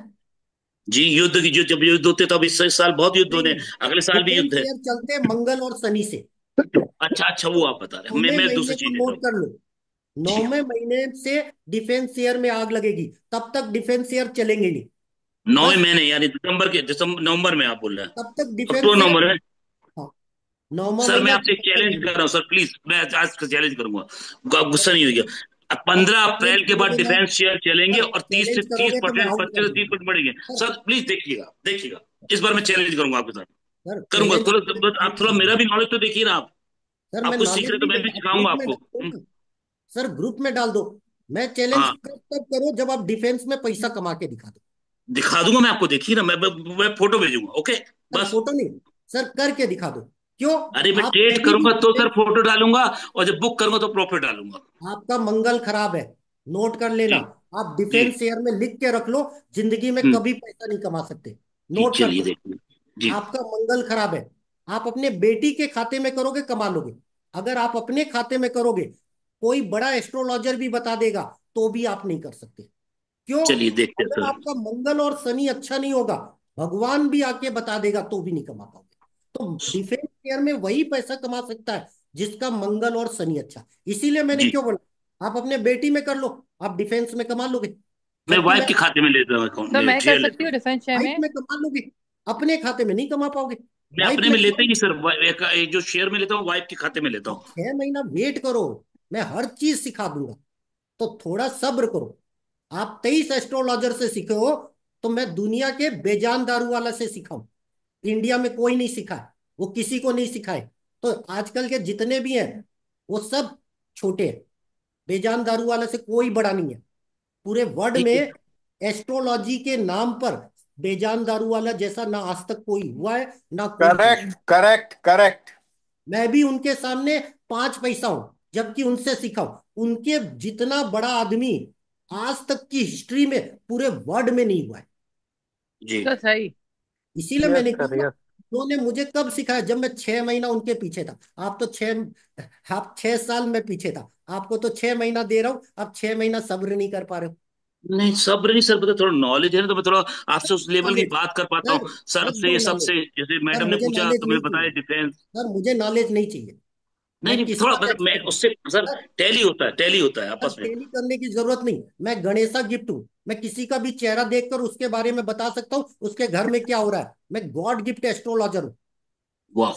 जी, युद्ध की जो जब युद्ध होते तो अब इस साल बहुत युद्ध नहीं होने हैं, नहीं, अगले साल भी डिफेंस युद्ध है। शेयर चलते मंगल और शनि से। अच्छा अच्छा, वो आप बता रहे हैं, मैं 9वें मैं दूसरी महीने को चीज देख रहा नोट हूँ। कर लो। जी 9वें महीने से डिफेंस शेयर में आग लगेगी, तब तक डिफेंस शेयर चलेंगे नहीं। 9वें बस महीने यानी दिसंबर नवंबर में आप बोल रहे हैं? तब तक डिफेंस अक्टूबर शेयर। नवंबर में। हाँ, 9वां सर मैं महीना आपसे एक खत्म चैलेंज होने कर दो। रहा हूँ सर, प्लीज मैं आज चैलेंज करूंगा, आप गुस्सा चलो नहीं ठीक है। होइएगा। अब 15 अप्रैल चैलेंज के बाद करोगे मैं, डिफेंस शेयर चलेंगे, सर और तीस से चैलेंज तीस करोगे तो मैं परसेंट आउट कर 25 से दूंगा। 30% बढ़ेंगे। सर सर प्लीज देखिएगा देखिएगा, इस बार मैं चैलेंज करूंगा आपके साथ। सर करूंगा चैलेंज करोगे थोड़ा, तो आप आउट थोड़ा कर मेरा दूंगा। भी नॉलेज तो देखिए ना आप। सर आप मैं कुछ सीख नॉलेज रहे हैं तो नहीं मैं भी देता, आप सिखाऊंगा ग्रुप में आपको। डाल दो ना। सर ग्रुप में डाल दो। मैं चैलेंज हाँ, तब तब करो जब आप डिफेंस में पैसा कमा के दिखा दो। दिखा दूंगा मैं आपको, देखिए ना, मैं फोटो भेजूंगा, ओके सर बस। फोटो नहीं, सर करके दिखा दो। क्यों? अरे मैं आप ट्रेड कभी भी करूंगा तो सर डिफेंस, फोटो डालूंगा, और जब बुक करूंगा तो प्रॉफिट डालूंगा। आपका मंगल खराब है, नोट कर लेना। जी आप जी डिफेंस शेयर में लिख के रख लो, जिंदगी में हम्म कभी पैसा नहीं कमा सकते। जी नोट कर चलिए लो। देखिए। जी आपका मंगल खराब है। आप अपने बेटी के खाते में करोगे, कमा लोगे। अगर आप अपने खाते में करोगे, कोई बड़ा एस्ट्रोलॉजर भी बता देगा, तो भी आप नहीं कर सकते। क्यों? चलिए देखते हैं अगर सर। आपका मंगल और शनि अच्छा नहीं होगा, भगवान भी आके बता देगा तो भी नहीं कमा पाओगे। तो डिफेंस शेयर में वही पैसा कमा सकता है जिसका मंगल और शनि अच्छा। इसीलिए मैंने जी क्यों बोला, आप अपने बेटी में कर लो, आप डिफेंस में कमा लोगे। मैं जबकि वाइफ मैं के खाते में लेता हूँ अकाउंट सर में मैं कर शेयर लेता सकती हूँ हूँ। डिफेंस शेयर वाइफ में। में कमा लोगे, अपने खाते में नहीं कमा पाओगे। मैं वाइफ अपने में में लेता कमा, ही नहीं सर, जो शेयर में लेता हूँ वाइफ के खाते में लेता अब हूँ। 6 महीना वेट करो, मैं हर चीज सिखा दूंगा। तो थोड़ा सब्र करो। आप 23 एस्ट्रोलॉजर से सीखे हो, तो मैं दुनिया के बेजान दारू वाला से सीखा। इंडिया में कोई नहीं सिखा है, वो किसी को नहीं सिखाए। तो आजकल के जितने भी हैं, वो सब छोटे हैं। बेजान दारू वाला से कोई बड़ा नहीं है पूरे वर्ल्ड में। ठीक है। एस्ट्रोलॉजी के नाम पर बेजान दारू वाला जैसा ना आज तक कोई हुआ है, ना कोई करेगा। Correct correct correct. मैं भी उनके सामने 5 पैसा हूं, जबकि उनसे सीखा हूं। उनके जितना बड़ा आदमी आज तक की हिस्ट्री में पूरे वर्ल्ड में नहीं हुआ है। जी तो सही। इसीलिए यस मैंने सर, किया। यस। उन्होंने मुझे कब सिखाया? जब मैं 6 महीना उनके पीछे था। आप 6 साल में पीछे था। आपको तो 6 महीना दे रहा हूं, आप 6 महीना सब्र नहीं कर पा रहे हो। नहीं सब्र नहीं सर, पता थोड़ा नॉलेज है ना, तो मैं थोड़ा आपसे उस लेवल की नॉलेज, बात कर पाता हूँ। सर सर रख से दो नॉलेज। सबसे, जैसे सर मैडम ने मुझे पूछा नॉलेज तो नहीं मैंने बताया चाहिए। डिफेंस। सर मुझे नॉलेज नहीं चाहिए। नहीं मैं नहीं, किसी थोड़ा का भी मतलब मैं एक्सपर्ट हूँ। उससे सर सर टैली होता है सर आपस में। टेली करने की जरूरत नहीं। मैं गणेशा गिफ्ट हूँ। मैं किसी का भी चेहरा देखकर उसके बारे में बता सकता हूँ उसके घर में क्या हो रहा है। मैं गॉड गिफ्ट एस्ट्रोलॉजर हूँ। वाह,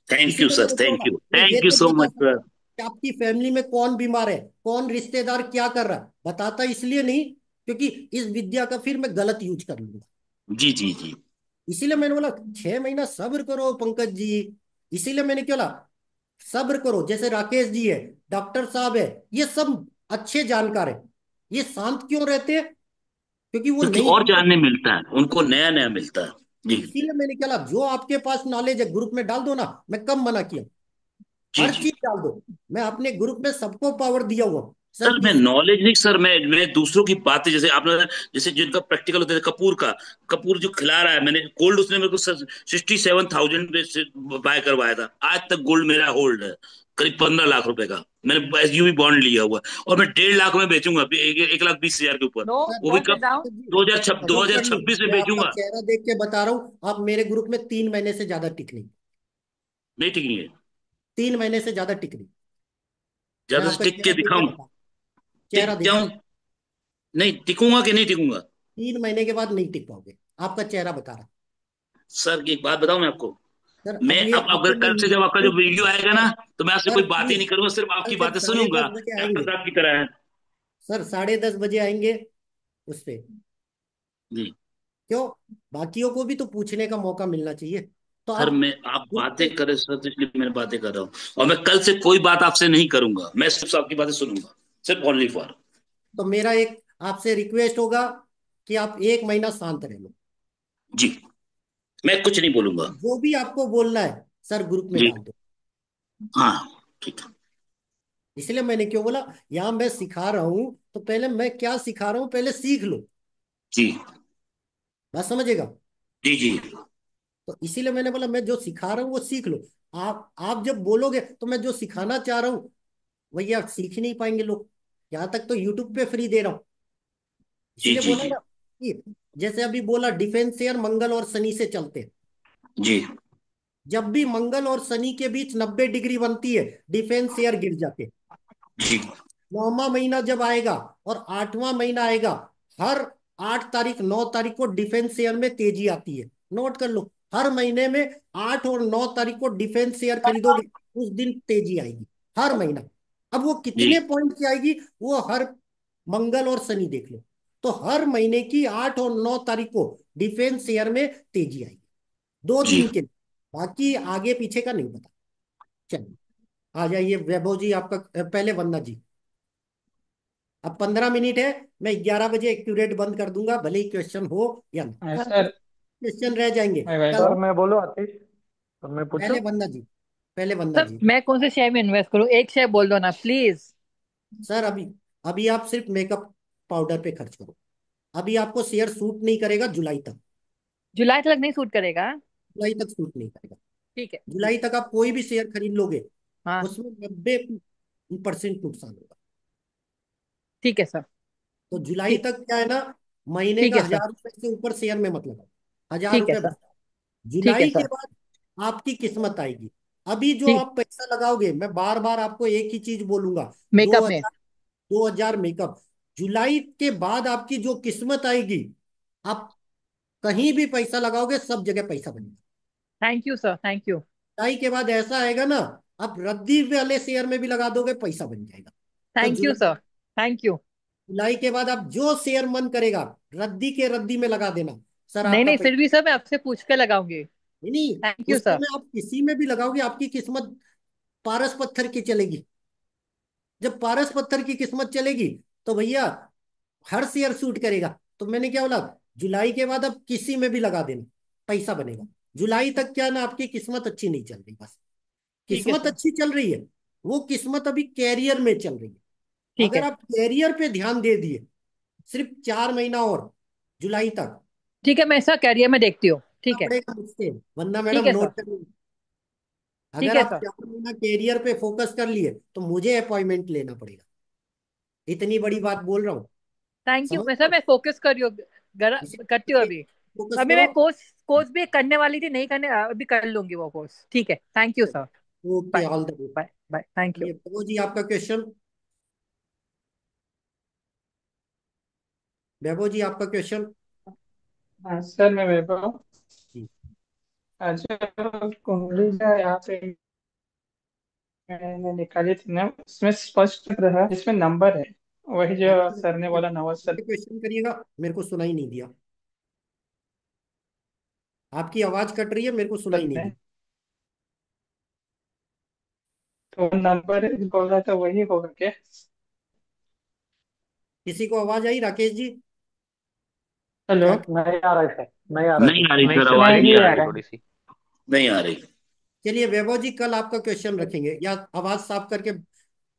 थैंक यू इसीलिए सर, मैंने क्या थैंक बोला, यू, मैं ये थैंक यू तो सो बता मच सकता सर। हूँ कि आपकी फैमिली में कौन बीमार है, कौन रिश्तेदार क्या कर रहा है। बताता इसलिए नहीं क्योंकि इस विद्या का फिर मैं गलत यूज कर लूंगा। जी जी जी। इसीलिए मैंने बोला 6 महीना सब्र करो पंकज जी। इसीलिए मैंने क्या बोला, सब्र करो। जैसे राकेश जी है, डॉक्टर साहब है, ये सब अच्छे जानकार है। ये शांत क्यों रहते हैं? क्योंकि वो क्योंकि नई और चीजें। जानने मिलता है उनको, नया नया मिलता है। जी इसीलिए मैंने क्या बोला, जो आपके पास नॉलेज है ग्रुप में डाल दो ना। मैं कब मना किया? जी हर जी। चीज डाल दो। मैं अपने ग्रुप में सबको पावर दिया हुआ हूं। सर सर मैं किसी नॉलेज नहीं सर, मैं दूसरों की बातें, जैसे आपने, जैसे जिनका प्रैक्टिकल होता है, कपूर का, कपूर जो खिला रहा है, मैंने गोल्ड, उसने मेरे को 67,000 से बाय करवाया था। आज तक गोल्ड मेरा होल्ड है, करीब 15 लाख रुपए का। मैंने एसयूवी बॉन्ड लिया हुआ है, और मैं 1.5 लाख में बेचूंगा अभी, 1,20,000 के ऊपर। नो, सर वो भी डोंट सिट कब? डाउन। दो नोट हजार कर लो। छब्बीस में मैं आपका बेचूंगा। चेहरा देख के बता रहा हूँ, आप मेरे ग्रुप में 3 महीने से ज्यादा टिक नहीं। नहीं ठीक है। 3 महीने से ज्यादा टिक नहीं। मैं ज्यादा से आपका टिक के चेहरा देख के दिखाऊं? बता रहा हूँ। चेहरा टिक देख, जाऊं? नहीं टिकूंगा कि नहीं टिकूंगा? 3 महीने के बाद नहीं टिक पाओगे। आपका चेहरा बता रहा। सर एक बात बताऊं मैं आपको, सर मैं अगले अब आपको अगर मैं कल से जब आपका जो वीडियो आएगा सर ना, तो मैं आपसे सर कोई बात ही सुनिए, नहीं करूंगा, सिर्फ कल आपकी से बातें साढ़े सुनूंगा, दस बजे डॉक्टर आएंगे। साहब की तरह है। सर 10:30 बजे आएंगे उस पे। जी क्यों? बाकियों को भी तो पूछने का मौका मिलना चाहिए। तो सर, आप मैं आप ग्रुप बातें पे, करें सर, तो इसलिए मैं बातें कर रहा हूँ, और मैं कल से कोई बात आपसे नहीं करूंगा, मैं सिर्फ आपकी बातें सुनूंगा, सिर्फ ओनली फॉर। तो मेरा एक आपसे रिक्वेस्ट होगा कि आप 1 महीना शांत रह लो। जी मैं कुछ नहीं बोलूंगा। जो भी आपको बोलना है सर ग्रुप में जी डाल दो। हाँ ठीक है। इसलिए मैंने क्यों बोला, यहाँ मैं सिखा रहा हूँ तो पहले मैं क्या सिखा रहा हूँ पहले सीख लो। जी बात समझेगा? जी जी तो इसीलिए मैंने बोला मैं जो सिखा रहा हूँ वो सीख लो। आप जब बोलोगे तो मैं जो सिखाना चाह रहा हूँ वही आप सीख ही नहीं पाएंगे लोग। यहाँ तक तो यूट्यूब पे फ्री दे रहा हूँ। जी इसीलिए जी बोला जी ना कि जैसे अभी बोला डिफेंस शेयर मंगल और शनि से चलते हैं। जी जब भी मंगल और शनि के बीच 90 डिग्री बनती है, डिफेंस शेयर गिर जाते हैं। जी 9वां महीना जब आएगा और 8वां महीना आएगा, हर 8 तारीख 9 तारीख को डिफेंस शेयर में तेजी आती है। नोट कर लो, हर महीने में 8 और 9 तारीख को डिफेंस शेयर खरीदोगे, उस दिन तेजी आएगी। हर महीना। अब वो जी कितने पॉइंट की आएगी, वो हर मंगल और शनि देख लो। तो हर महीने की 8 और 9 तारीख को डिफेंस शेयर में तेजी आएगी, दो जी। दिन के लिए। बाकी आगे पीछे का नहीं पता। चलिए आ जाइए वैभव जी, आपका पहले वंदना जी। अब 15 मिनट है। मैं 11 बजे एक्यूरेट बंद कर दूंगा, भले ही क्वेश्चन हो या ना। सर क्वेश्चन रह जाएंगे मैं कल। वैभव। मैं बोलूँ आतिश? तो मैं पूछूं? पहले वंदना जी, पहले वंदना सर जी। मैं कौन से शेयर में इन्वेस्ट करूँ? एक शेयर बोल दो ना प्लीज। सर अभी अभी आप सिर्फ मेकअप पाउडर पे खर्च करो। अभी आपको शेयर सूट नहीं करेगा जुलाई तक। जुलाई तक नहीं सूट करेगा? जुलाई तक सूट नहीं करेगा। ठीक है। जुलाई तक आप कोई भी शेयर खरीद लोगे, हाँ। उसमें 90% नुकसान होगा। ठीक है सर। तो जुलाई ठीक। तक क्या है ना, महीने ठीक का है सर। 1000 रुपए से ऊपर शेयर में मत लगाओ। हजार ठीक है रुपए सर। बस। ठीक है जुलाई के सर। बाद आपकी किस्मत आएगी। अभी जो ठीक। आप पैसा लगाओगे, मैं बार बार आपको एक ही चीज बोलूंगा, दो मेकअप में। हजार 2000 मेकअप। जुलाई के बाद आपकी जो किस्मत आएगी, आप कहीं भी पैसा लगाओगे सब जगह पैसा बनेगा। Thank you sir, thank you. जुलाई के बाद ऐसा आएगा ना, आप रद्दी वाले शेयर में भी लगा दोगे पैसा बन जाएगा। तो thank you sir. Thank you. जुलाई के बाद आप जो शेयर मन करेगा, रद्दी के रद्दी में लगा देना, सर नहीं आपका नहीं, पैसा। फिर भी सर मैं आपसे पूछ के लगाऊंगी। नहीं नहीं, थैंक यू उस सर। समय आप किसी में भी लगाओगे आपकी किस्मत पारस पत्थर की चलेगी। जब पारस पत्थर की किस्मत चलेगी, तो भैया हर शेयर सूट करेगा। तो मैंने क्या बोला, जुलाई के बाद अब किसी में भी लगा देना, पैसा बनेगा। जुलाई तक क्या ना, आपकी किस्मत अच्छी नहीं चल रही बस। ठीक है किस्मत सर। अच्छी चल रही है, वो किस्मत अभी कैरियर में चल रही है। ठीक अगर है। आप कैरियर पे ध्यान दे दिए, सिर्फ 4 महीना और, जुलाई तक। ठीक है, मैं सर कैरियर में देखती हूँ। ना ठीक है। पड़ेगा मुझसे, वरना ठीक मैडम है सर। नोट कर। ठीक अगर है आप सर। 4 महीना कैरियर पे फोकस कर लिए, तो मुझे अपॉइंटमेंट लेना पड़ेगा। इतनी बड़ी बात बोल रहा हूँ, थैंक यू। समझ मैं रहे सर हो? मैं फोकस कर रही हूँ। करती हूँ इसीलिए अभी। फोकस अभी करो। मैं कोर्स कोर्स भी करने वाली थी, नहीं करने, अभी कर लूंगी वो कोर्स। ठीक है, thank you sir. Okay, bye. All the best. Bye bye, thank you. चलिए प्रभु जी, आपका क्वेश्चन। वैभव जी, आपका क्वेश्चन। हाँ सर, मैं वैभव। जी। अच्छा, कुंडली जो यहाँ पे मैंने निकाली थी ना, उसमें स्पष्ट रहा जिसमें नंबर है, वही जो सर ने बोला नवा सर। क्वेश्चन करिएगा, मेरे को सुनाई नहीं दिया। आपकी आवाज कट रही है, मेरे को सुनाई नहीं दी। में तो नंबर बोल रहा था, वही होगा क्या? किसी को आवाज आई, राकेश जी? हेलो। क्या? नहीं आ रहा है सर, नहीं आ रहा नहीं आ है। रही नहीं सर, सर, आवाज ब्रेक नहीं नहीं कर आ रही आ है रही। रहा है। थोड़ी सी। नहीं आ रही। चलिए वैभव जी, कल आपका क्वेश्चन रखेंगे, या आवाज साफ करके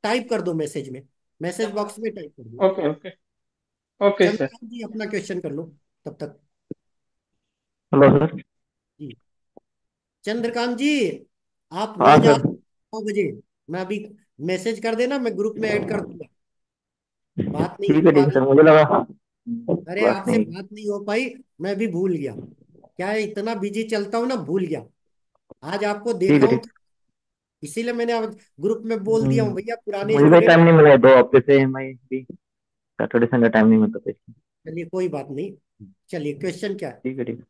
टाइप कर दो मैसेज में, मैसेज बॉक्स में टाइप कर दो। Okay okay. Okay sir. Chandrakant ji, अपना क्वेश्चन कर लो तब तक। Hello sir. जी। चंद्रकांत जी, आप हाँ रोज सर। आप 9 बजे, मैं अभी मैसेज कर देना, मैं ग्रुप में ऐड कर दूंगा। बात नहीं हो ठीक पा है रही। सर, मुझे लगा अरे बात आपसे नहीं। बात नहीं हो पाई, मैं भी भूल गया। क्या है, इतना बिजी चलता हूँ ना, भूल गया। आज आपको ठीक देखा है हूँ, ठीक। इसीलिए मैंने आज ग्रुप में बोल दिया हूँ, भैया पुराने मुझे भी स्टूडेंट। टाइम नहीं मिला है, 2 हफ्ते से मैं भी सैटरडे संडे टाइम नहीं मिलता था इसलिए। चलिए कोई बात नहीं। चलिए क्वेश्चन क्या है? ठीक है ठीक है।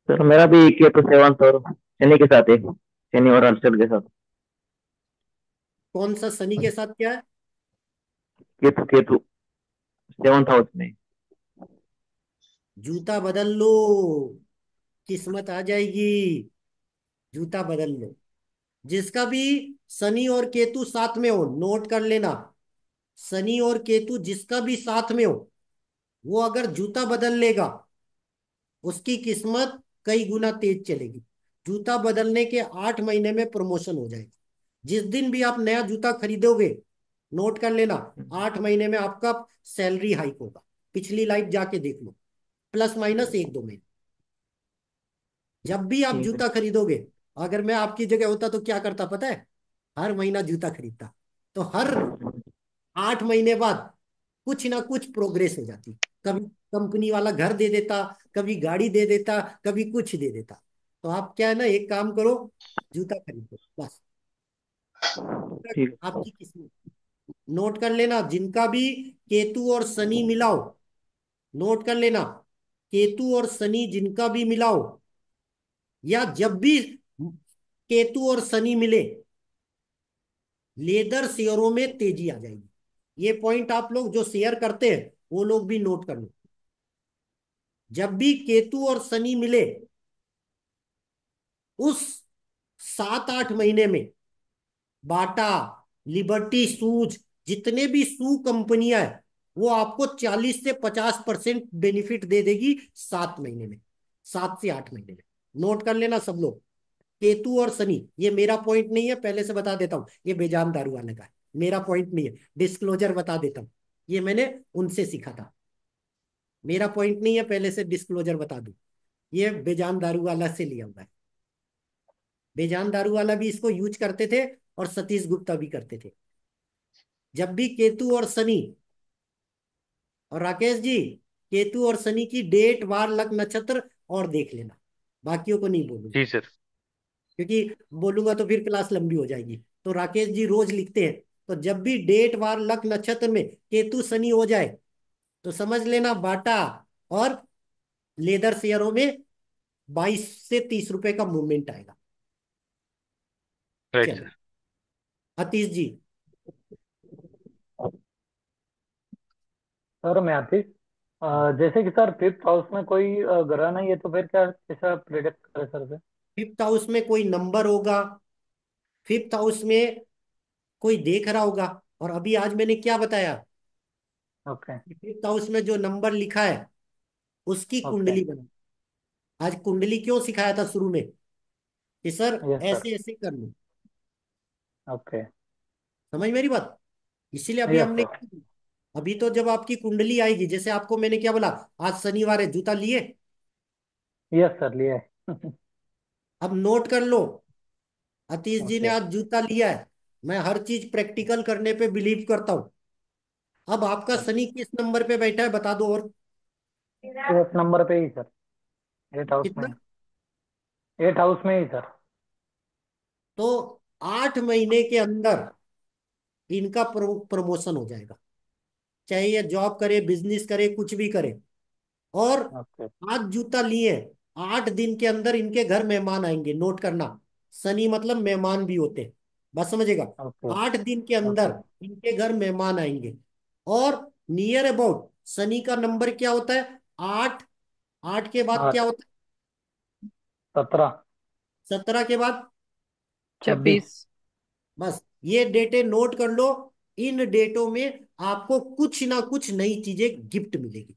सर मेरा भी केतु सेवंथ और शनि के साथ है, शनि और अर्चल के साथ। कौन सा शनि के साथ क्या है? केतु केतु सेवंथ हाउस में। जूता बदल लो, किस्मत आ जाएगी। जूता बदल लो। जिसका भी शनि और केतु साथ में हो, नोट कर लेना। शनि और केतु जिसका भी साथ में हो, वो अगर जूता बदल लेगा, उसकी किस्मत कई गुना तेज चलेगी। जूता बदलने के 8 महीने में प्रमोशन हो जाएगा। जिस दिन भी आप नया जूता खरीदोगे, नोट कर लेना, 8 महीने में आपका सैलरी हाइक होगा। पिछली लाइफ जाके देख लो, प्लस माइनस 1-2 महीने। जब भी आप ठीक है। जूता खरीदोगे, अगर मैं आपकी जगह होता तो क्या करता पता है? हर महीना जूता खरीदता, तो हर 8 महीने बाद कुछ ना कुछ प्रोग्रेस हो जाती। कभी कंपनी वाला घर दे देता, कभी गाड़ी दे देता, कभी कुछ दे देता। तो आप क्या है ना, एक काम करो, जूता खरीदो बस। ठीक है। आपकी किस्मत। नोट कर लेना, जिनका भी केतु और शनि मिलाओ, नोट कर लेना, केतु और शनि जिनका भी मिलाओ, या जब भी केतु और शनि मिले, लेदर शेयरों में तेजी आ जाएगी। ये पॉइंट आप लोग जो शेयर करते हैं, वो लोग भी नोट कर लो। जब भी केतु और शनि मिले, उस 7-8 महीने में बाटा, लिबर्टी शूज, जितने भी शू कंपनियां हैं, वो आपको 40 से 50% बेनिफिट दे देगी 7 महीने में, 7 से 8 महीने में। नोट कर लेना सब लोग। केतु और शनि, ये मेरा पॉइंट नहीं है, पहले से बता देता हूं, ये बेजान दारू वाले का है, मेरा पॉइंट नहीं है, डिस्क्लोजर बता देता हूं। ये मैंने उनसे सीखा था। मेरा पॉइंट नहीं है, पहले से डिस्क्लोजर बता दूं। ये बेजान दारू वाला से लिया हुआ है। बेजान दारू वाला भी इसको यूज करते थे और सतीश गुप्ता भी करते थे। जब भी केतु और शनि, और राकेश जी, केतु और शनि की डेट वार लक नक्षत्र और देख लेना, बाकियों को नहीं बोलूंगा, जी सर। क्योंकि बोलूंगा तो फिर क्लास लंबी हो जाएगी। तो राकेश जी रोज लिखते हैं, तो जब भी डेट वार लक नक्षत्र में केतु शनि हो जाए तो समझ लेना बाटा और लेदर शेयरों में 22 से 30 रुपए का मूवमेंट आएगा। राइट चलो सर। आतीश जी। सर मैं आतिश। जैसे कि सर फिफ्थ हाउस में कोई ग्रह नहीं है तो फिर क्या कैसा प्रेडिक्ट करे सर से? फिफ्थ हाउस में कोई नंबर होगा, फिफ्थ हाउस में कोई देख रहा होगा। और अभी आज मैंने क्या बताया, ओके। फिफ्थ हाउस में जो नंबर लिखा है उसकी ओके। कुंडली बना। आज कुंडली क्यों सिखाया था शुरू में, कि सर यस सर। ऐसे ऐसे कर लो। ओके। समझ मेरी बात। इसीलिए अभी यस हमने, सर। अभी तो जब आपकी कुंडली आएगी, जैसे आपको मैंने क्या बोला, आज शनिवार है, जूता लिए। यस सर लिए है। अब नोट कर लो, अतीश जी ने ओके। आज जूता लिया है। मैं हर चीज प्रैक्टिकल करने पे बिलीव करता हूँ। अब आपका शनि किस नंबर पे बैठा है बता दो। और एट नंबर पे ही सर। एट हाउस में कितना? ही। एट हाउस में ही सर। तो 8 महीने के अंदर इनका प्रमोशन हो जाएगा, चाहे ये जॉब करे, बिजनेस करे, कुछ भी करे। और ओके। आज जूता लिए, 8 दिन के अंदर इनके घर मेहमान आएंगे। नोट करना, शनि मतलब मेहमान भी होते हैं, बस समझेगा। ओके। 8 दिन के ओके। अंदर इनके घर मेहमान आएंगे। और नियर अबाउट शनि का नंबर क्या होता है? 8। 8 के बाद क्या आठ। होता 17। है? 17 के बाद? 26। बस ये डेटे नोट कर लो। इन डेटों में आपको कुछ ना कुछ नई चीजें गिफ्ट मिलेगी।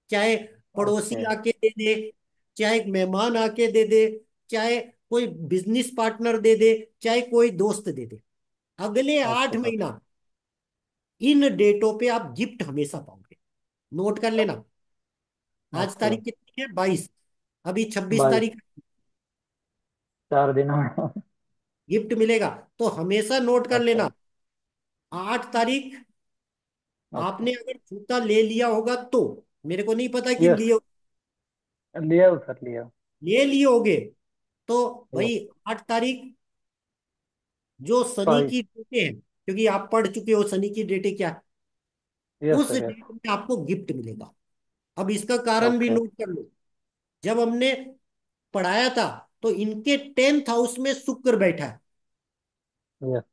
चाहे पड़ोसी ओके। आके दे दे, चाहे एक मेहमान आके दे दे, चाहे कोई बिजनेस पार्टनर दे दे, चाहे कोई दोस्त दे दे। अगले आठ ओके सर। महीना इन डेटों पे आप गिफ्ट हमेशा पाओगे। नोट कर लेना। आज ओके। तारीख कितनी है? 22। अभी 26 तारीख। 22। 4 दिन में। गिफ्ट मिलेगा। तो हमेशा नोट कर ओके। लेना, 8 तारीख ओके। आपने अगर जूता ले लिया होगा तो, मेरे को नहीं पता कि यस। लिए, लिया हूँ सर लिया हूँ। ले लिए होगे तो यस। भाई 8 तारीख जो शनि बाईस। की डेटे है, क्योंकि आप पढ़ चुके हो शनि की डेटे क्या है, यस उस सर यस। डेट में आपको गिफ्ट मिलेगा। अब इसका कारण भी ओके। नोट कर लो। जब हमने पढ़ाया था तो इनके 10th हाउस में शुक्र बैठा है। यस।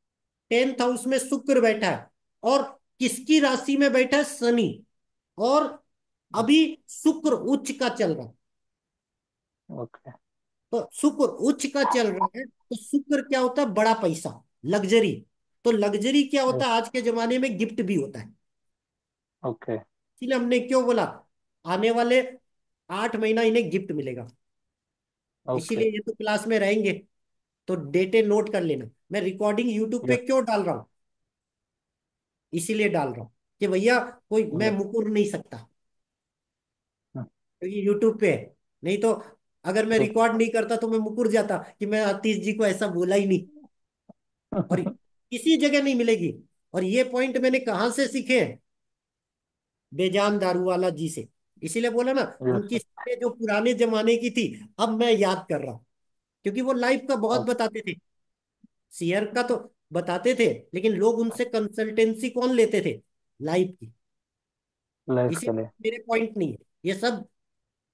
10th हाउस में शुक्र बैठा है, और किसकी राशि में बैठा है? शनि। और अभी शुक्र उच्च का चल रहा है। ओके। तो शुक्र उच्च का चल रहा है, तो शुक्र क्या होता है? बड़ा पैसा, लग्जरी। तो लग्जरी क्या होता यस। है? आज के जमाने में गिफ्ट भी होता है। ओके। इसलिए हमने क्यों बोला, आने वाले 8 महीना इन्हें गिफ्ट मिलेगा। ओके। इसीलिए ये तो क्लास में रहेंगे, तो डेटे नोट कर लेना। मैं रिकॉर्डिंग यूट्यूब पे यस। क्यों डाल रहा हूँ? इसीलिए डाल रहा हूँ कि भैया कोई मैं यस। मुकुर नहीं सकता, क्योंकि यूट्यूब पे है। नहीं तो अगर मैं रिकॉर्ड नहीं करता तो मैं मुकुर जाता कि मैं आतिश जी को ऐसा बोला ही नहीं। और किसी जगह नहीं मिलेगी। और ये पॉइंट मैंने कहाँ से सीखे हैं? बेजान दारूवाला जी से। इसीलिए बोला ना, यस उनकी सर। चीजें जो पुराने जमाने की थी अब मैं याद कर रहा हूँ, क्योंकि वो लाइफ का बहुत बताते थे। शेयर का तो बताते थे, लेकिन लोग उनसे कंसल्टेंसी कौन लेते थे? लाइफ की। लाइफ इसी के लिए। मेरे पॉइंट नहीं है, ये सब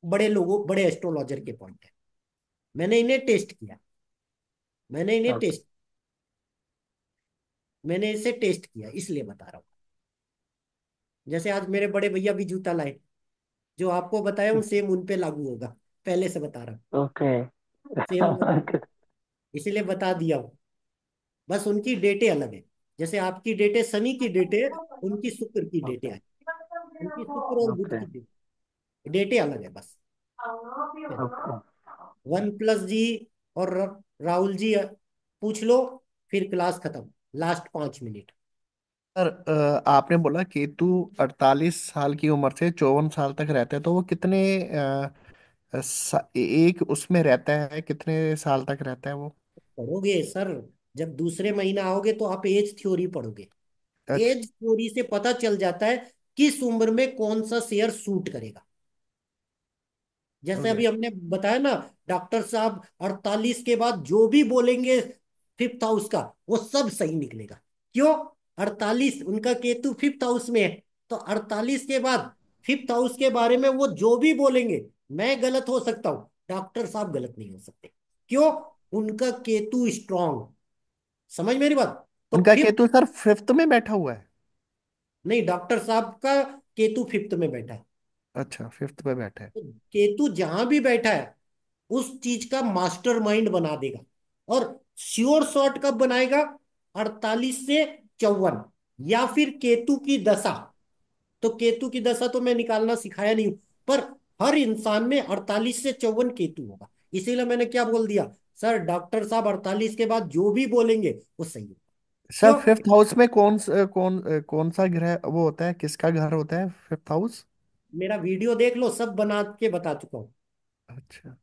बड़े लोगों, बड़े एस्ट्रोलॉजर के पॉइंट है। मैंने इन्हें टेस्ट किया। मैंने इन्हें ओके। टेस्ट मैंने इसे टेस्ट किया, इसलिए बता रहा हूँ। जैसे आज मेरे बड़े भैया भी जूता लाए, जो आपको बताया हूँ सेम उन पे लागू होगा। पहले से बता रहा हूँ, ओके। सेम लागू होगा। इसीलिए बता दिया हूँ। बस उनकी डेटे अलग है। जैसे आपकी डेटे शनि की डेटे है, उनकी शुक्र की डेटे ओके। है। उनकी शुक्र और बुध ओके। की डेटे अलग है बस। ओके। वन प्लस जी और राहुल जी पूछ लो, फिर क्लास खत्म। Last 5 minute. सर आपने बोला केतु 48 साल की उम्र से 54 साल तक रहता है, तो वो कितने एक उसमें रहता है, कितने साल तक रहता है वो? पढ़ोगे सर, जब दूसरे महीना आओगे तो आप एज थ्योरी पढ़ोगे। अच्छा। एज थ्योरी से पता चल जाता है किस उम्र में कौन सा शेयर सूट करेगा। जैसे ओके। अभी हमने बताया ना, डॉक्टर साहब 48 के बाद जो भी बोलेंगे फिफ्थ हाउस का, वो सब सही निकलेगा। क्यों? 48 उनका केतु फिफ्थ हाउस में है, तो 48 के बाद फिफ्थ हाउस के बारे में वो जो भी बोलेंगे, मैं गलत हो सकता हूं, डॉक्टर साहब गलत नहीं हो सकते। क्यों? उनका केतु स्ट्रांग। समझ मेरी बात? तो उनका फिफ्थ, केतु सर फिफ्थ में बैठा हुआ है? नहीं, डॉक्टर साहब का केतु फिफ्थ में बैठा है। अच्छा, फिफ्थ में बैठा है। तो केतु जहां भी बैठा है उस चीज का मास्टरमाइंड बना देगा। और श्योर शॉट कब बनाएगा? 48 से 54, या फिर केतु की दशा। तो केतु की दशा तो मैं निकालना सिखाया नहीं हूं, पर हर इंसान में 48 से 54 केतु होगा। इसीलिए मैंने क्या बोल दिया, सर डॉक्टर साहब 48 के बाद जो भी बोलेंगे वो सही होगा। सर क्यों? फिफ्थ हाउस में कौन सा ग्रह वो होता है, किसका घर होता है फिफ्थ हाउस? मेरा वीडियो देख लो, सब बना के बता चुका हूँ। अच्छा।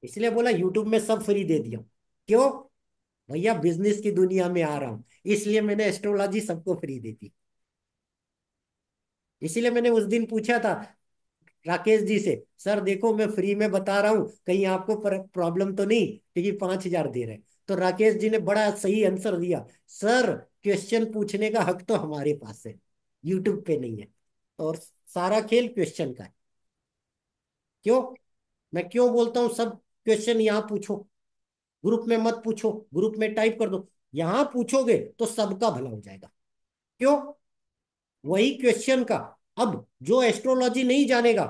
इसलिए बोला यूट्यूब में सब फ्री दे दिया। क्यों? भैया बिजनेस की दुनिया में आ रहा हूं, इसलिए मैंने एस्ट्रोलॉजी सबको फ्री दे दी। इसीलिए मैंने उस दिन पूछा था राकेश जी से, सर देखो मैं फ्री में बता रहा हूँ, कहीं आपको प्रॉब्लम तो नहीं, क्योंकि 5,000 दे रहे हैं। तो राकेश जी ने बड़ा सही आंसर दिया, सर क्वेश्चन पूछने का हक तो हमारे पास है, यूट्यूब पे नहीं है। और सारा खेल क्वेश्चन का है। क्यों? मैं क्यों बोलता हूँ सब क्वेश्चन यहाँ पूछो, ग्रुप में मत पूछो, ग्रुप में टाइप कर दो। यहां पूछोगे तो सबका भला हो जाएगा। क्यों? वही क्वेश्चन का, अब जो एस्ट्रोलॉजी नहीं जानेगा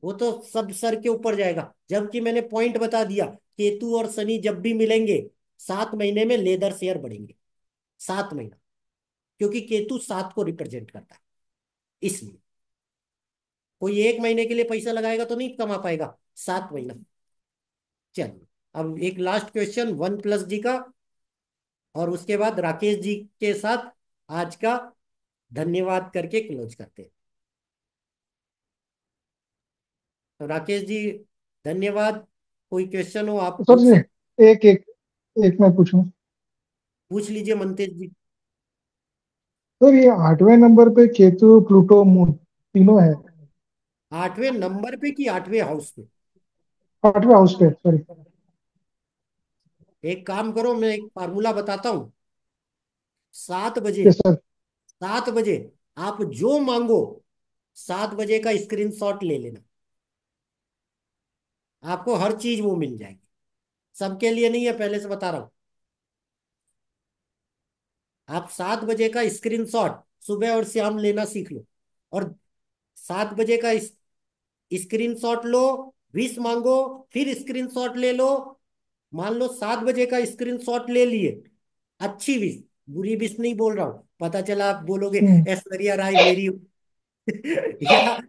वो तो सब सर के ऊपर जाएगा। जबकि मैंने पॉइंट बता दिया, केतु और शनि जब भी मिलेंगे 7 महीने में लेदर शेयर बढ़ेंगे। 7 महीना, क्योंकि केतु 7 को रिप्रेजेंट करता है। इसलिए कोई 1 महीने के लिए पैसा लगाएगा तो नहीं कमा पाएगा, 7 महीना। चलिए, अब एक लास्ट क्वेश्चन 1+G का, और उसके बाद राकेश जी के साथ आज का धन्यवाद करके क्लोज करते हैं। तो राकेश जी, धन्यवाद। कोई क्वेश्चन हो आप सर पूछ जी, सकते। एक एक एक मैं पूछूं? पूछ लीजिए मनतेज जी। सर ये 8वें नंबर पे केतु प्लूटो मून तीनों है। 8वें नंबर पे कि 8वें हाउस पे? 8वें हाउस पे, सॉरी। एक काम करो, मैं एक फार्मूला बताता हूँ। 7 बजे, यस सर। 7 बजे आप जो मांगो, 7 बजे का स्क्रीनशॉट ले लेना, आपको हर चीज वो मिल जाएगी। सबके लिए नहीं है, पहले से बता रहा हूँ। आप 7 बजे का स्क्रीनशॉट सुबह और शाम लेना सीख लो, और 7 बजे का स्क्रीनशॉट लो, विश मांगो, फिर स्क्रीनशॉट ले लो। मान लो 7 बजे का स्क्रीनशॉट ले लिए, अच्छी विश, बुरी विश नहीं बोल रहा हूं, पता चला आप बोलोगे हम्म। ऐश्वर्या राय मेरी या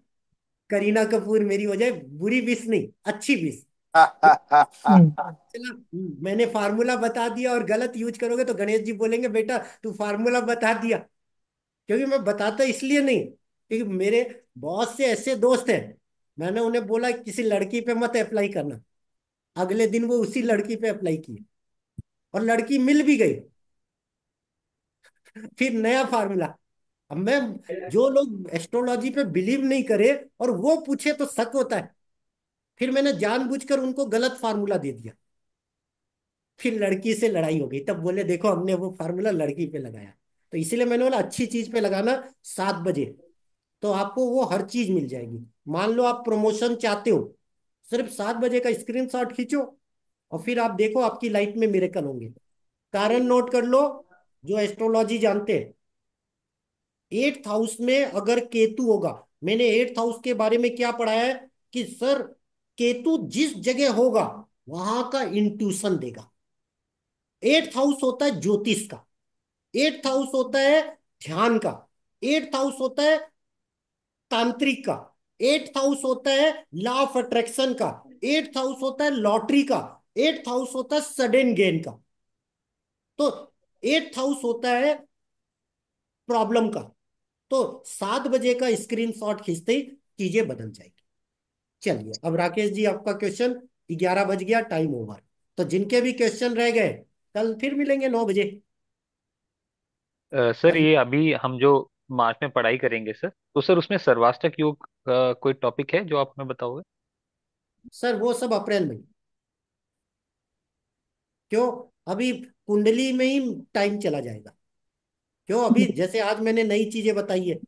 करीना कपूर मेरी हो जाए, बुरी विश नहीं, अच्छी विश। हम्म। चला, मैंने फार्मूला बता दिया और गलत यूज करोगे तो गणेश जी बोलेंगे बेटा तू फार्मूला बता दिया। क्योंकि मैं बताता इसलिए नहीं, क्योंकि मेरे बहुत से ऐसे दोस्त हैं, मैंने उन्हें बोला किसी लड़की पे मत अप्लाई करना, अगले दिन वो उसी लड़की पे अप्लाई किए और लड़की मिल भी गई। फिर नया फार्मूला। अब मैं, जो लोग एस्ट्रोलॉजी पे बिलीव नहीं करे और वो पूछे तो शक होता है, फिर मैंने जानबूझकर उनको गलत फार्मूला दे दिया। फिर लड़की से लड़ाई हो गई, तब बोले देखो हमने वो फार्मूला लड़की पे लगाया। तो इसीलिए मैंने बोला अच्छी चीज पे लगाना। 7 बजे तो आपको वो हर चीज मिल जाएगी। मान लो आप प्रमोशन चाहते हो, सिर्फ 7 बजे का स्क्रीनशॉट खींचो और फिर आप देखो आपकी लाइफ में मिरेकल होंगे। कारण नोट कर लो, जो एस्ट्रोलॉजी जानते हैं, 8th हाउस में अगर केतु होगा, मैंने 8th हाउस के बारे में क्या पढ़ा है कि सर केतु जिस जगह होगा वहां का इंट्यूशन देगा। 8th हाउस होता है ज्योतिष का, 8th हाउस होता है ध्यान का, 8th हाउस होता है तांत्रिक का, 8th हाउस होता है लॉ ऑफ अट्रैक्शन का, 8th हाउस होता है लॉटरी का, 8th हाउस होता है सडन गेन का। तो 8th हाउस होता है प्रॉब्लम का, तो 7 बजे का स्क्रीनशॉट खींचते ही चीजें बदल जाएगी। चलिए अब राकेश जी आपका क्वेश्चन, 11 बज गया, टाइम ओवर। तो जिनके भी क्वेश्चन रह गए कल फिर मिलेंगे 9 बजे। सर कल ये अभी हम जो मार्च में पढ़ाई करेंगे सर, तो सर उसमें सर्वाष्टक योग का कोई टॉपिक है जो आप हमें बताओगे? सर वो सब अप्रैल में। क्यों? अभी कुंडली में ही टाइम चला जाएगा। क्यों? अभी जैसे आज मैंने नई चीजें बताई है,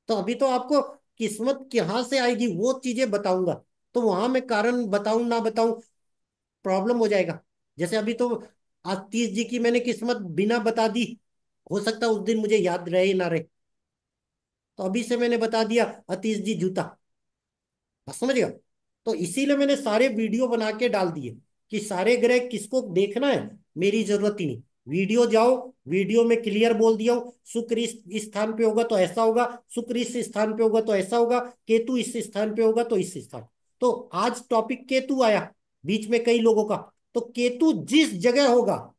तो अभी तो आपको किस्मत कहाँ से आएगी वो चीजें बताऊंगा। तो वहां मैं कारण बताऊं ना बताऊं प्रॉब्लम हो जाएगा। जैसे अभी तो आतीश जी की मैंने किस्मत बिना बता दी, हो सकता है उस दिन मुझे याद रहे ना रहे, तो अभी से मैंने बता दिया आतीश जी जूता। आप समझ गया? तो इसीलिए मैंने सारे वीडियो बना के डाल दिए कि सारे ग्रह किसको देखना है, मेरी जरूरत ही नहीं। वीडियो जाओ, वीडियो में क्लियर बोल दिया हूं, शुक्र इस स्थान पे होगा तो ऐसा होगा, शुक्र इस स्थान पे होगा तो ऐसा होगा, केतु इस स्थान पे होगा तो इस स्थान। तो आज टॉपिक केतु आया बीच में कई लोगों का। तो केतु जिस जगह होगा,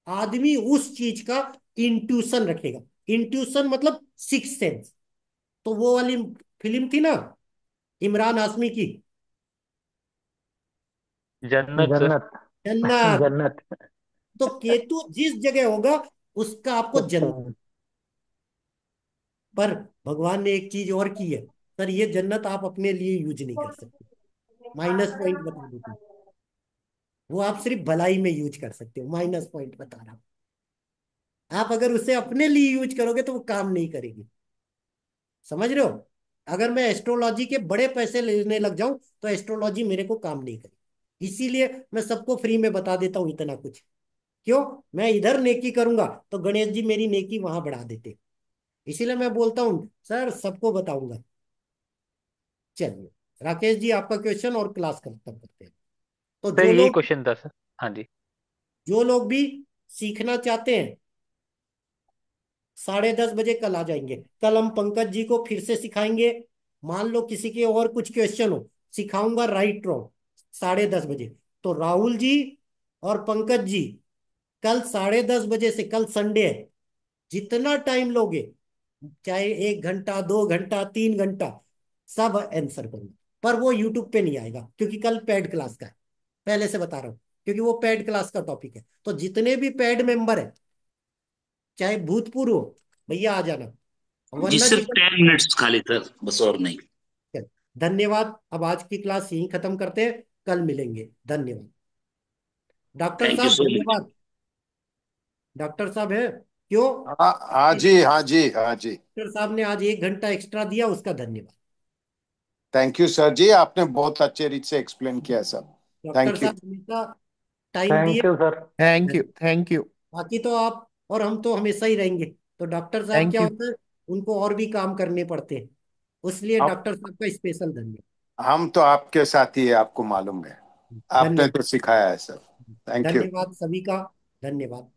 आदमी उस चीज का इंट्यूशन रखेगा। इंट्यूशन मतलब सिक्स सेंस। तो वो वाली फिल्म थी ना इमरान हाशमी की, जन्नत सर। जन्नत। जन्नत। जन्नत। तो केतु जिस जगह होगा उसका आपको अच्छा। जन्नत। पर भगवान ने एक चीज और की है सर, ये जन्नत आप अपने लिए यूज नहीं कर सकते। माइनस पॉइंट बता देती, वो आप सिर्फ भलाई में यूज कर सकते हो। माइनस पॉइंट बता रहा हूं, आप अगर उसे अपने लिए यूज करोगे तो वो काम नहीं करेगी। समझ रहे हो? अगर मैं एस्ट्रोलॉजी के बड़े पैसे लेने लग जाऊं तो एस्ट्रोलॉजी मेरे को काम नहीं करेगी। इसीलिए मैं सबको फ्री में बता देता हूं इतना कुछ। क्यों? मैं इधर नेकी करूंगा तो गणेश जी मेरी नेकी वहां बढ़ा देते। इसीलिए मैं बोलता हूँ सर सबको बताऊंगा। चलिए राकेश जी आपका क्वेश्चन और क्लास खत्म करते हैं। तो सर यही क्वेश्चन था सर। हाँ जी। जो लोग भी सीखना चाहते हैं 10:30 बजे कल आ जाएंगे। कल हम पंकज जी को फिर से सिखाएंगे। मान लो किसी के और कुछ क्वेश्चन हो, सिखाऊंगा राइट रॉन्ग 10:30 बजे। तो राहुल जी और पंकज जी कल 10:30 बजे से, कल संडे है, जितना टाइम लोगे, चाहे 1 घंटा 2 घंटा 3 घंटा, सब आंसर करूंगा। पर वो यूट्यूब पे नहीं आएगा क्योंकि कल पेड क्लास का है, पहले से बता रहा हूँ, क्योंकि वो पेड क्लास का टॉपिक है। तो जितने भी पेड मेंबर है, चाहे भूतपूर्व हो, भैया आ जाना, जी वरना सिर्फ केवल। 10 मिनट्स खाली था बस, और नहीं। धन्यवाद। अब आज की क्लास यहीं खत्म करते हैं, कल मिलेंगे। धन्यवाद डॉक्टर थैंक यू साहब, सो मच। धन्यवाद। डॉक्टर साहब है क्यों? हाँ हाँ जी, हाँ जी, हाँ जी। डॉक्टर साहब ने आज 1 घंटा एक्स्ट्रा दिया, उसका धन्यवाद। थैंक यू सर जी, आपने बहुत अच्छे रीत से एक्सप्लेन किया सब। Doctor thank you. साहब हमेशा टाइम दिए। Thank you sir. Thank you, thank you. बाकी तो आप और हम तो हमेशा ही रहेंगे। तो डॉक्टर साहब थैंक क्या यू। होता है, उनको और भी काम करने पड़ते हैं, इसलिए हम डॉक्टर साहब का स्पेशल धन्यवाद। हम तो आपके साथ ही है, आपको मालूम है। आपने धन्यवाद। तो सिखाया है सर। Thank you. धन्यवाद सभी का। धन्यवाद।